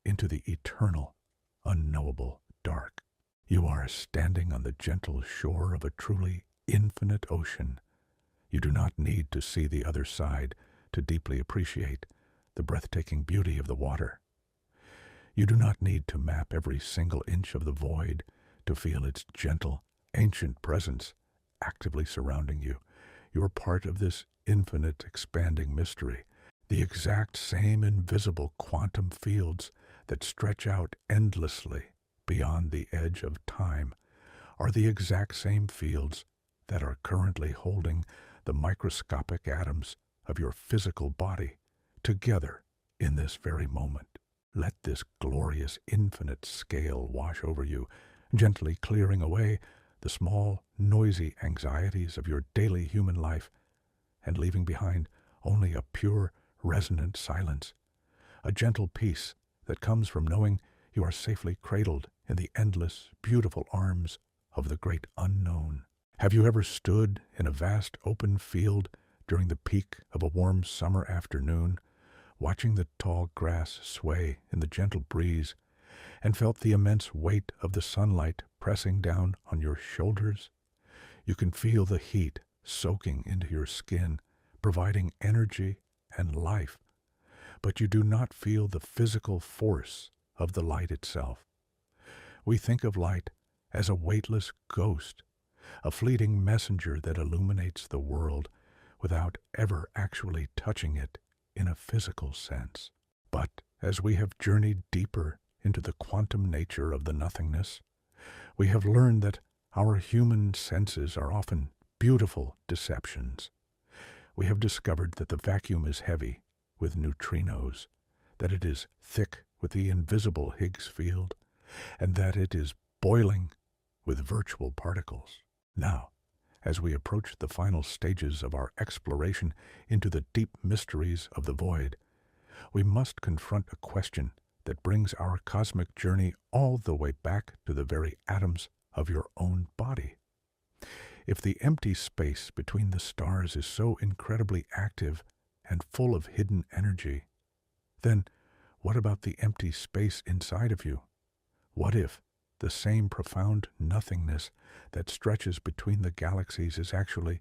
into the eternal, unknowable dark. You are standing on the gentle shore of a truly infinite ocean. You do not need to see the other side to deeply appreciate the breathtaking beauty of the water. You do not need to map every single inch of the void to feel its gentle, ancient presence actively surrounding you. You are part of this infinite, expanding mystery. The exact same invisible quantum fields that stretch out endlessly beyond the edge of time are the exact same fields that are currently holding the microscopic atoms of your physical body together in this very moment. Let this glorious infinite scale wash over you, gently clearing away the small, noisy anxieties of your daily human life and leaving behind only a pure, resonant silence, a gentle peace that comes from knowing you are safely cradled in the endless, beautiful arms of the great unknown. Have you ever stood in a vast open field during the peak of a warm summer afternoon, watching the tall grass sway in the gentle breeze, and felt the immense weight of the sunlight pressing down on your shoulders? You can feel the heat soaking into your skin, providing energy and life, but you do not feel the physical force of the light itself. We think of light as a weightless ghost, a fleeting messenger that illuminates the world without ever actually touching it in a physical sense. But as we have journeyed deeper into the quantum nature of the nothingness, we have learned that our human senses are often beautiful deceptions. We have discovered that the vacuum is heavy with neutrinos, that it is thick with the invisible Higgs field, and that it is boiling with virtual particles. Now, as we approach the final stages of our exploration into the deep mysteries of the void, we must confront a question that brings our cosmic journey all the way back to the very atoms of your own body. If the empty space between the stars is so incredibly active and full of hidden energy, then what about the empty space inside of you? What if the same profound nothingness that stretches between the galaxies is actually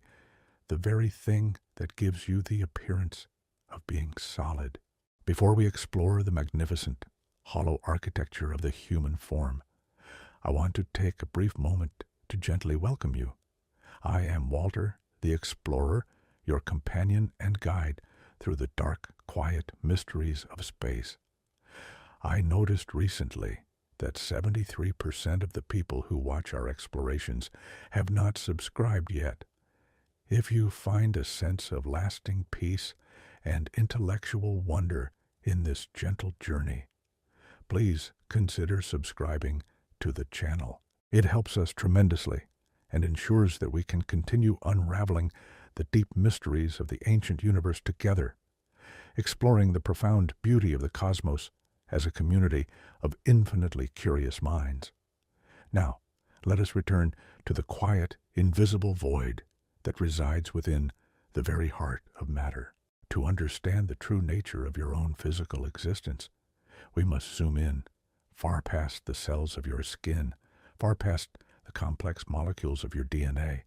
the very thing that gives you the appearance of being solid? Before we explore the magnificent, hollow architecture of the human form, I want to take a brief moment to gently welcome you. I am Walter, the explorer, your companion and guide through the dark, quiet mysteries of space. I noticed recently that 73% of the people who watch our explorations have not subscribed yet. If you find a sense of lasting peace and intellectual wonder in this gentle journey, please consider subscribing to the channel. It helps us tremendously and ensures that we can continue unraveling the deep mysteries of the ancient universe together, exploring the profound beauty of the cosmos as a community of infinitely curious minds. Now, let us return to the quiet, invisible void that resides within the very heart of matter. To understand the true nature of your own physical existence, we must zoom in, far past the cells of your skin, far past the complex molecules of your DNA,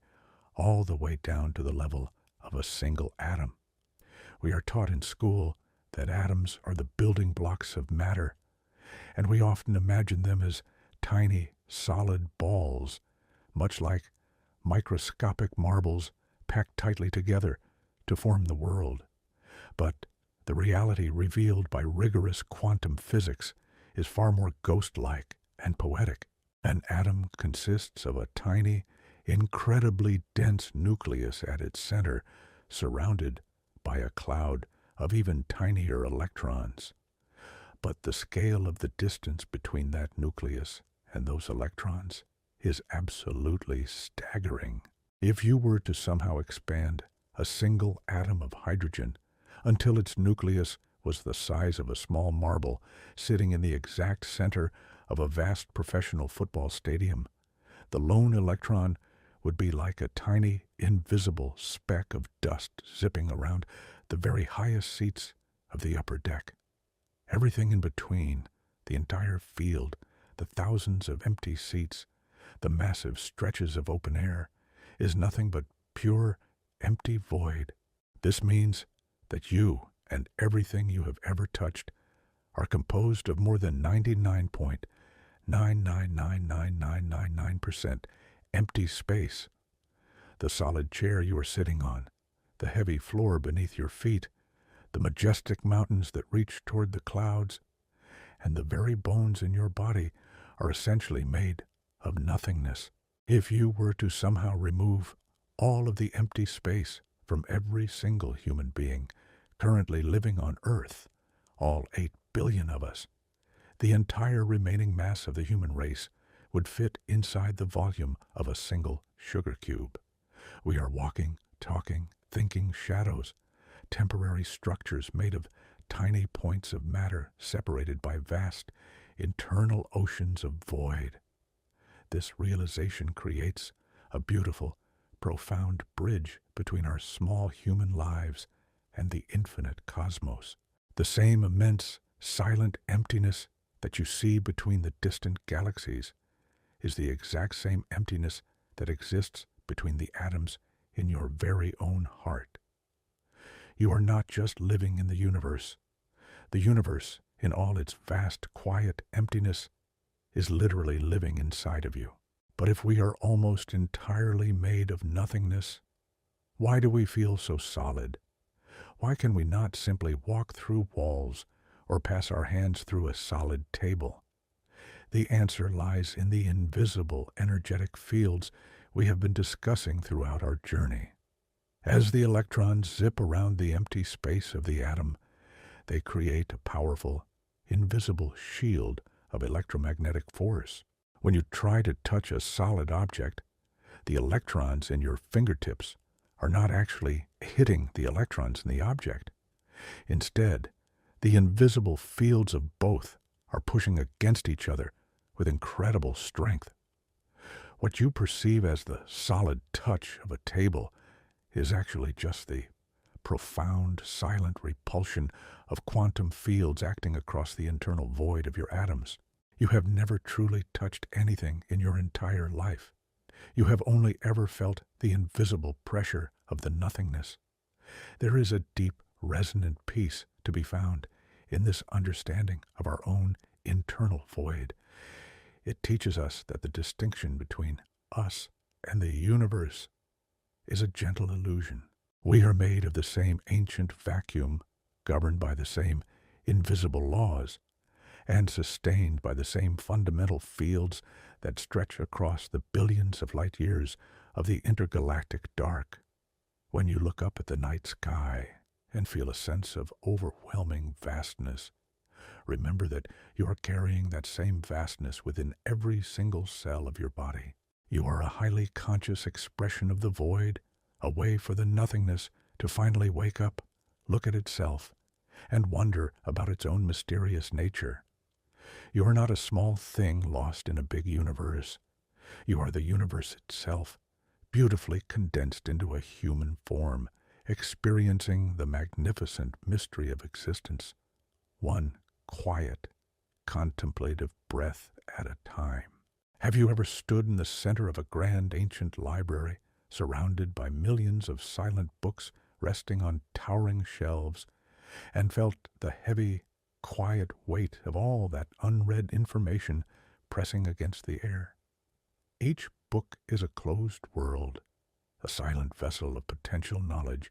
all the way down to the level of a single atom. We are taught in school that atoms are the building blocks of matter, and we often imagine them as tiny, solid balls, much like microscopic marbles packed tightly together to form the world. But the reality revealed by rigorous quantum physics is far more ghost-like and poetic. An atom consists of a tiny, incredibly dense nucleus at its center, surrounded by a cloud of even tinier electrons. But the scale of the distance between that nucleus and those electrons is absolutely staggering. If you were to somehow expand a single atom of hydrogen until its nucleus was the size of a small marble sitting in the exact center of a vast professional football stadium, the lone electron would be like a tiny, invisible speck of dust zipping around the very highest seats of the upper deck. Everything in between, the entire field, the thousands of empty seats, the massive stretches of open air, is nothing but pure, empty void. This means that you and everything you have ever touched are composed of more than 99.9999999% empty space. The solid chair you are sitting on, the heavy floor beneath your feet, the majestic mountains that reach toward the clouds, and the very bones in your body are essentially made of nothingness. If you were to somehow remove all of the empty space from every single human being currently living on Earth, all 8 billion of us, the entire remaining mass of the human race would fit inside the volume of a single sugar cube. We are walking, talking, thinking shadows, temporary structures made of tiny points of matter separated by vast, internal oceans of void. This realization creates a beautiful, profound bridge between our small human lives and the infinite cosmos. The same immense, silent emptiness that you see between the distant galaxies is the exact same emptiness that exists between the atoms in your very own heart. You are not just living in the universe. The universe, in all its vast, quiet emptiness, is literally living inside of you. But if we are almost entirely made of nothingness, why do we feel so solid? Why can we not simply walk through walls or pass our hands through a solid table? The answer lies in the invisible energetic fields we have been discussing throughout our journey. As the electrons zip around the empty space of the atom, they create a powerful, invisible shield of electromagnetic force. When you try to touch a solid object, the electrons in your fingertips are not actually hitting the electrons in the object. Instead, the invisible fields of both are pushing against each other with incredible strength. What you perceive as the solid touch of a table is actually just the profound, silent repulsion of quantum fields acting across the internal void of your atoms. You have never truly touched anything in your entire life. You have only ever felt the invisible pressure of the nothingness. There is a deep, resonant peace to be found in this understanding of our own internal void. It teaches us that the distinction between us and the universe is a gentle illusion. We are made of the same ancient vacuum, governed by the same invisible laws, and sustained by the same fundamental fields that stretch across the billions of light years of the intergalactic dark. When you look up at the night sky and feel a sense of overwhelming vastness, remember that you are carrying that same vastness within every single cell of your body. You are a highly conscious expression of the void, a way for the nothingness to finally wake up, look at itself, and wonder about its own mysterious nature. You are not a small thing lost in a big universe. You are the universe itself, beautifully condensed into a human form, experiencing the magnificent mystery of existence, one quiet, contemplative breath at a time. Have you ever stood in the center of a grand ancient library, surrounded by millions of silent books resting on towering shelves, and felt the heavy, quiet weight of all that unread information pressing against the air? Each book is a closed world, a silent vessel of potential knowledge,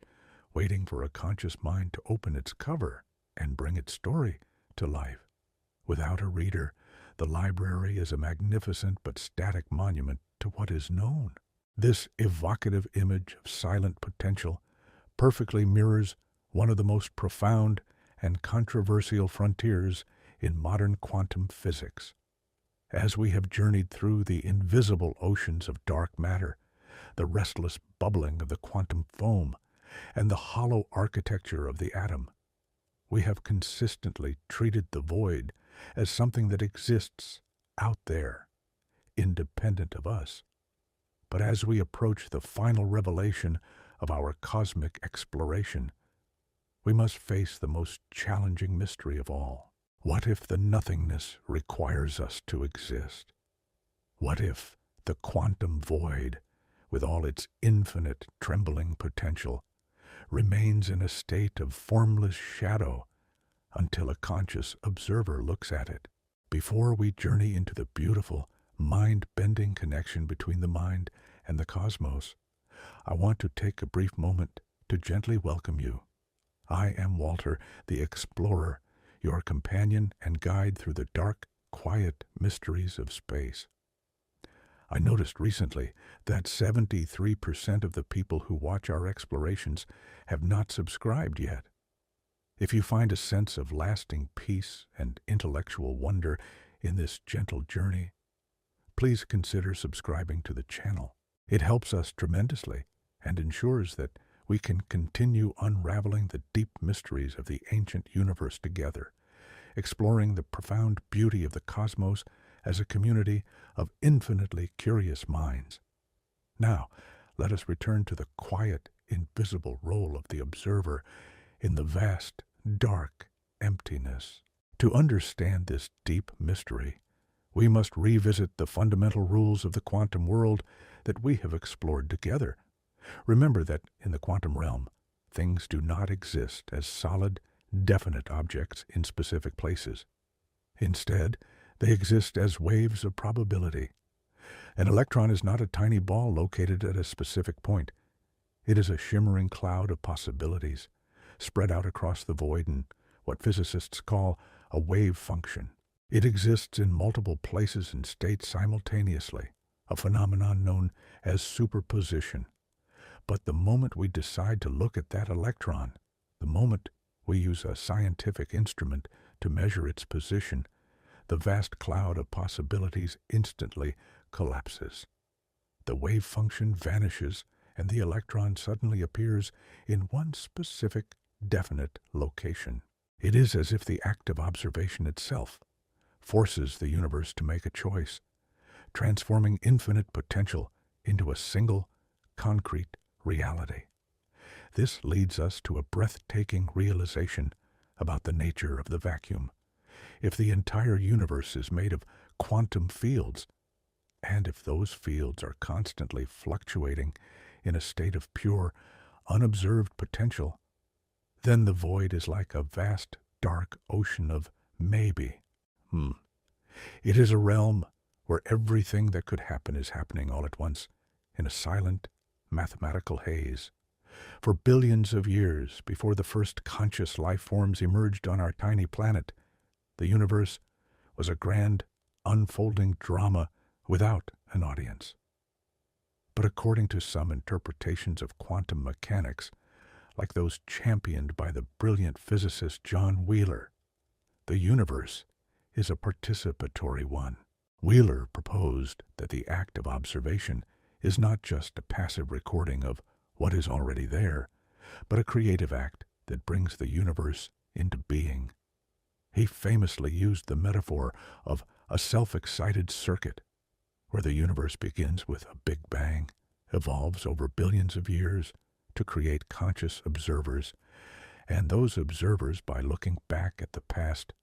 waiting for a conscious mind to open its cover and bring its story to life. Without a reader, the library is a magnificent but static monument to what is known. This evocative image of silent potential perfectly mirrors one of the most profound and controversial frontiers in modern quantum physics. As we have journeyed through the invisible oceans of dark matter, the restless bubbling of the quantum foam, and the hollow architecture of the atom, we have consistently treated the void as something that exists out there, independent of us. But as we approach the final revelation of our cosmic exploration, we must face the most challenging mystery of all. What if the nothingness requires us to exist? What if the quantum void, with all its infinite trembling potential, remains in a state of formless shadow until a conscious observer looks at it? Before we journey into the beautiful, mind-bending connection between the mind and the cosmos, I want to take a brief moment to gently welcome you. I am Walter, the explorer, your companion and guide through the dark, quiet mysteries of space. I noticed recently that 73% of the people who watch our explorations have not subscribed yet. If you find a sense of lasting peace and intellectual wonder in this gentle journey, please consider subscribing to the channel. It helps us tremendously and ensures that we can continue unraveling the deep mysteries of the ancient universe together, exploring the profound beauty of the cosmos as a community of infinitely curious minds. Now, let us return to the quiet, invisible role of the observer in the vast, dark emptiness. To understand this deep mystery, we must revisit the fundamental rules of the quantum world that we have explored together. Remember that in the quantum realm, things do not exist as solid, definite objects in specific places. Instead, they exist as waves of probability. An electron is not a tiny ball located at a specific point. It is a shimmering cloud of possibilities, spread out across the void in what physicists call a wave function. It exists in multiple places and states simultaneously, a phenomenon known as superposition. But the moment we decide to look at that electron, the moment we use a scientific instrument to measure its position, the vast cloud of possibilities instantly collapses. The wave function vanishes, and the electron suddenly appears in one specific, definite location. It is as if the act of observation itself forces the universe to make a choice, transforming infinite potential into a single, concrete reality. This leads us to a breathtaking realization about the nature of the vacuum. If the entire universe is made of quantum fields, and if those fields are constantly fluctuating in a state of pure, unobserved potential, then the void is like a vast, dark ocean of maybe. It is a realm where everything that could happen is happening all at once, in a silent, mathematical haze. For billions of years before the first conscious life forms emerged on our tiny planet, the universe was a grand, unfolding drama without an audience. But according to some interpretations of quantum mechanics, like those championed by the brilliant physicist John Wheeler, the universe is a participatory one. Wheeler proposed that the act of observation is not just a passive recording of what is already there, but a creative act that brings the universe into being. He famously used the metaphor of a self-excited circuit, where the universe begins with a big bang, evolves over billions of years to create conscious observers, and those observers, by looking back at the past,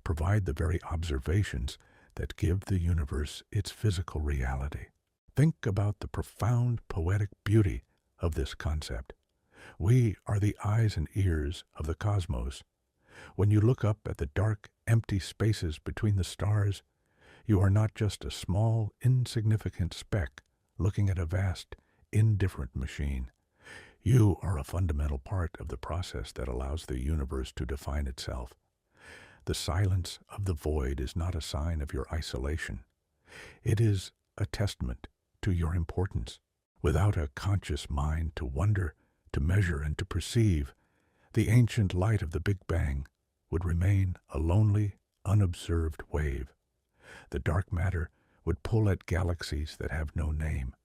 provide the very observations that give the universe its physical reality. Think about the profound poetic beauty of this concept. We are the eyes and ears of the cosmos. When you look up at the dark, empty spaces between the stars, you are not just a small, insignificant speck looking at a vast, indifferent machine. You are a fundamental part of the process that allows the universe to define itself. The silence of the void is not a sign of your isolation. It is a testament to your importance. Without a conscious mind to wonder, to measure, and to perceive, the ancient light of the Big Bang would remain a lonely, unobserved wave. The dark matter would pull at galaxies that have no name.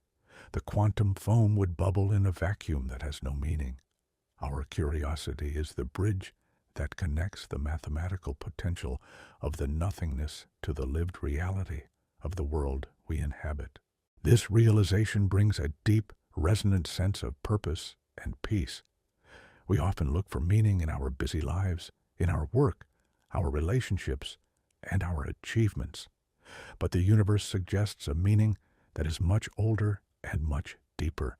The quantum foam would bubble in a vacuum that has no meaning. Our curiosity is the bridge that connects the mathematical potential of the nothingness to the lived reality of the world we inhabit. This realization brings a deep, resonant sense of purpose and peace. We often look for meaning in our busy lives, in our work, our relationships, and our achievements. But the universe suggests a meaning that is much older and much deeper.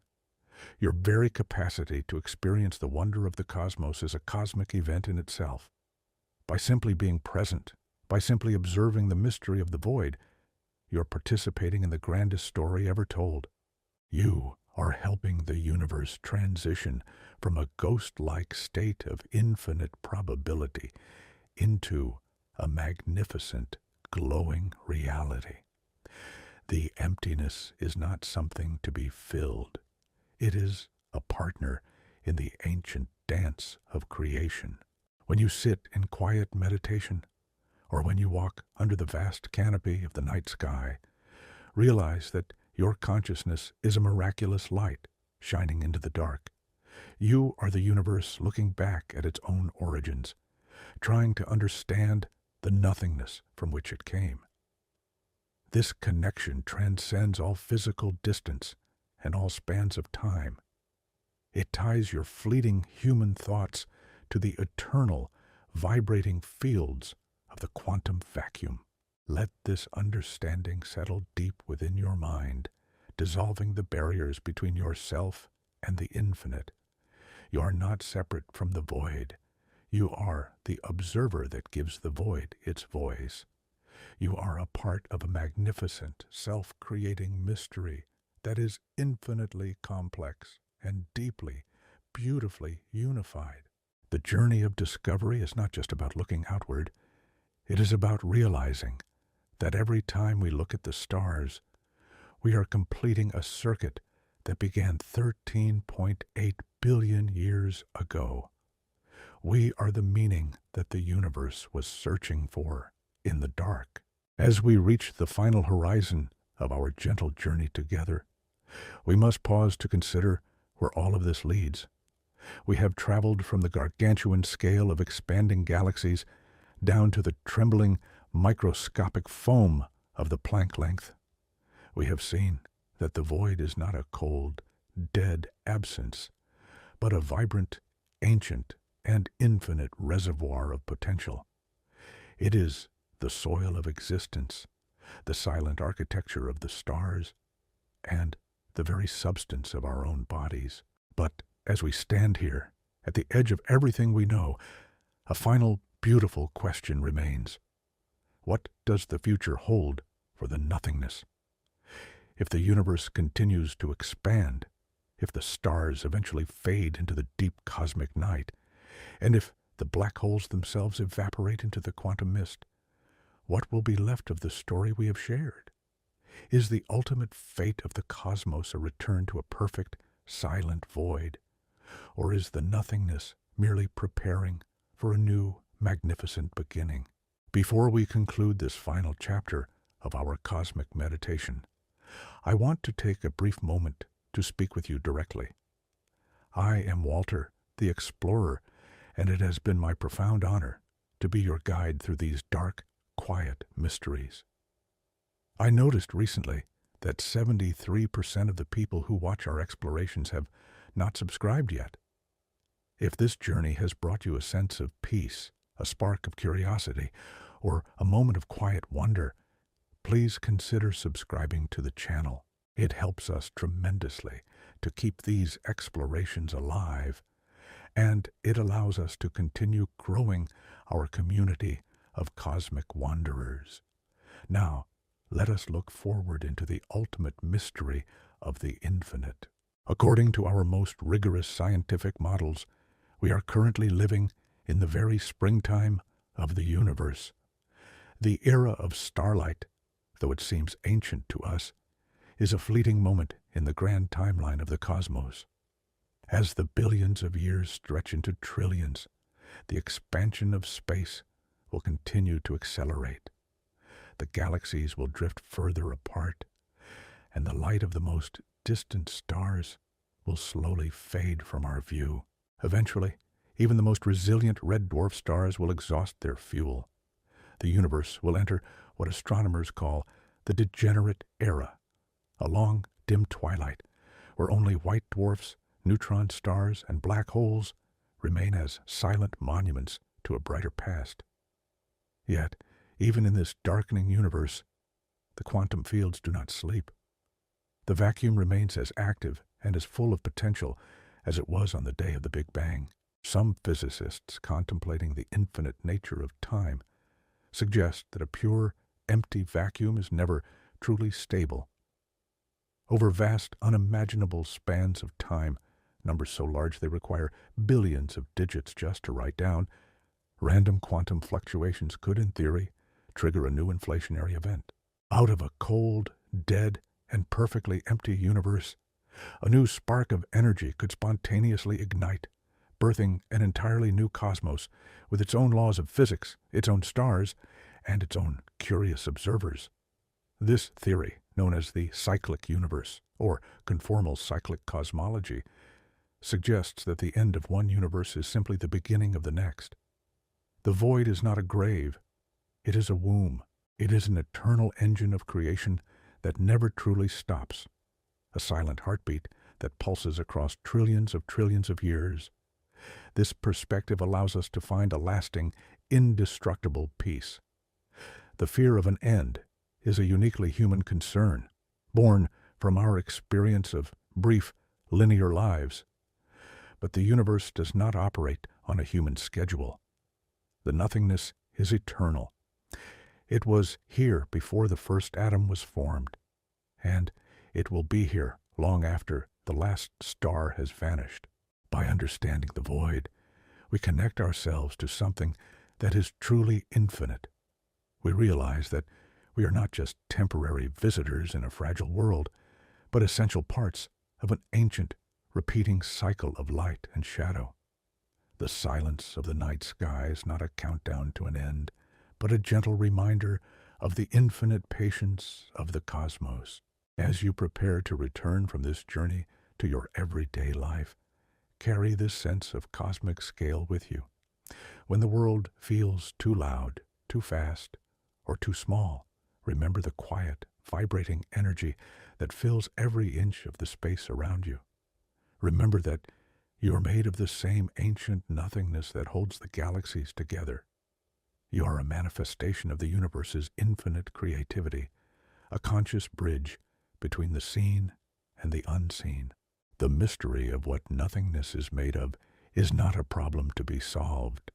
Your very capacity to experience the wonder of the cosmos is a cosmic event in itself. By simply being present, by simply observing the mystery of the void, you're participating in the grandest story ever told. You are helping the universe transition from a ghost-like state of infinite probability into a magnificent, glowing reality. The emptiness is not something to be filled. It is a partner in the ancient dance of creation. When you sit in quiet meditation, or when you walk under the vast canopy of the night sky, realize that your consciousness is a miraculous light shining into the dark. You are the universe looking back at its own origins, trying to understand the nothingness from which it came. This connection transcends all physical distance and all spans of time. It ties your fleeting human thoughts to the eternal, vibrating fields of the quantum vacuum. Let this understanding settle deep within your mind, dissolving the barriers between yourself and the infinite. You are not separate from the void. You are the observer that gives the void its voice. You are a part of a magnificent, self-creating mystery that is infinitely complex and deeply, beautifully unified. The journey of discovery is not just about looking outward. It is about realizing that every time we look at the stars, we are completing a circuit that began 13.8 billion years ago. We are the meaning that the universe was searching for in the dark. As we reach the final horizon of our gentle journey together, we must pause to consider where all of this leads. We have traveled from the gargantuan scale of expanding galaxies down to the trembling microscopic foam of the Planck length. We have seen that the void is not a cold, dead absence, but a vibrant, ancient, and infinite reservoir of potential. It is the soil of existence, the silent architecture of the stars, and the very substance of our own bodies. But as we stand here, at the edge of everything we know, a final beautiful question remains. What does the future hold for the nothingness? If the universe continues to expand, if the stars eventually fade into the deep cosmic night, and if the black holes themselves evaporate into the quantum mist, what will be left of the story we have shared? Is the ultimate fate of the cosmos a return to a perfect, silent void? Or is the nothingness merely preparing for a new, magnificent beginning? Before we conclude this final chapter of our cosmic meditation, I want to take a brief moment to speak with you directly. I am Walter, the explorer, and it has been my profound honor to be your guide through these dark, quiet mysteries. I noticed recently that 73% of the people who watch our explorations have not subscribed yet. If this journey has brought you a sense of peace, a spark of curiosity, or a moment of quiet wonder, please consider subscribing to the channel. It helps us tremendously to keep these explorations alive, and it allows us to continue growing our community of cosmic wanderers. Now, let us look forward into the ultimate mystery of the infinite. According to our most rigorous scientific models, we are currently living in the very springtime of the universe. The era of starlight, though it seems ancient to us, is a fleeting moment in the grand timeline of the cosmos. As the billions of years stretch into trillions, the expansion of space will continue to accelerate. The galaxies will drift further apart, and the light of the most distant stars will slowly fade from our view. Eventually, even the most resilient red dwarf stars will exhaust their fuel. The universe will enter what astronomers call the degenerate era, a long, dim twilight where only white dwarfs, neutron stars, and black holes remain as silent monuments to a brighter past. Yet, even in this darkening universe, the quantum fields do not sleep. The vacuum remains as active and as full of potential as it was on the day of the Big Bang. Some physicists contemplating the infinite nature of time suggest that a pure, empty vacuum is never truly stable. Over vast, unimaginable spans of time, numbers so large they require billions of digits just to write down, random quantum fluctuations could, in theory, trigger a new inflationary event. Out of a cold, dead, and perfectly empty universe, a new spark of energy could spontaneously ignite, birthing an entirely new cosmos with its own laws of physics, its own stars, and its own curious observers. This theory, known as the cyclic universe, or conformal cyclic cosmology, suggests that the end of one universe is simply the beginning of the next. The void is not a grave, it is a womb. It is an eternal engine of creation that never truly stops, a silent heartbeat that pulses across trillions of years. This perspective allows us to find a lasting, indestructible peace. The fear of an end is a uniquely human concern, born from our experience of brief, linear lives. But the universe does not operate on a human schedule. The nothingness is eternal. It was here before the first atom was formed, and it will be here long after the last star has vanished. By understanding the void, we connect ourselves to something that is truly infinite. We realize that we are not just temporary visitors in a fragile world, but essential parts of an ancient, repeating cycle of light and shadow. The silence of the night sky is not a countdown to an end, but a gentle reminder of the infinite patience of the cosmos. As you prepare to return from this journey to your everyday life, carry this sense of cosmic scale with you. When the world feels too loud, too fast, or too small, remember the quiet, vibrating energy that fills every inch of the space around you. Remember that you are made of the same ancient nothingness that holds the galaxies together. You are a manifestation of the universe's infinite creativity, a conscious bridge between the seen and the unseen. The mystery of what nothingness is made of is not a problem to be solved,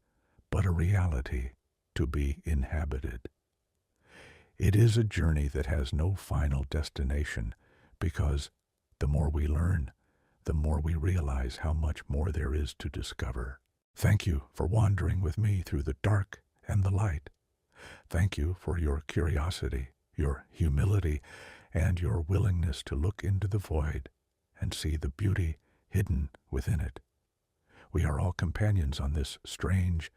but a reality to be inhabited. It is a journey that has no final destination, because the more we learn, the more we realize how much more there is to discover. Thank you for wandering with me through the dark and the light. Thank you for your curiosity, your humility, and your willingness to look into the void and see the beauty hidden within it. We are all companions on this strange,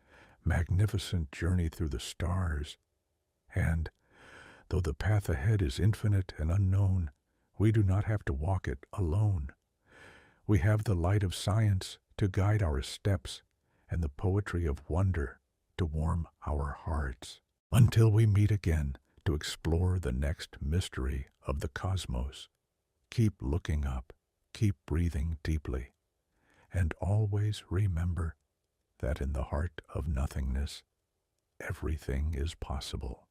magnificent journey through the stars, and though the path ahead is infinite and unknown, we do not have to walk it alone. We have the light of science to guide our steps and the poetry of wonder to warm our hearts. Until we meet again to explore the next mystery of the cosmos, keep looking up, keep breathing deeply, and always remember that in the heart of nothingness, everything is possible.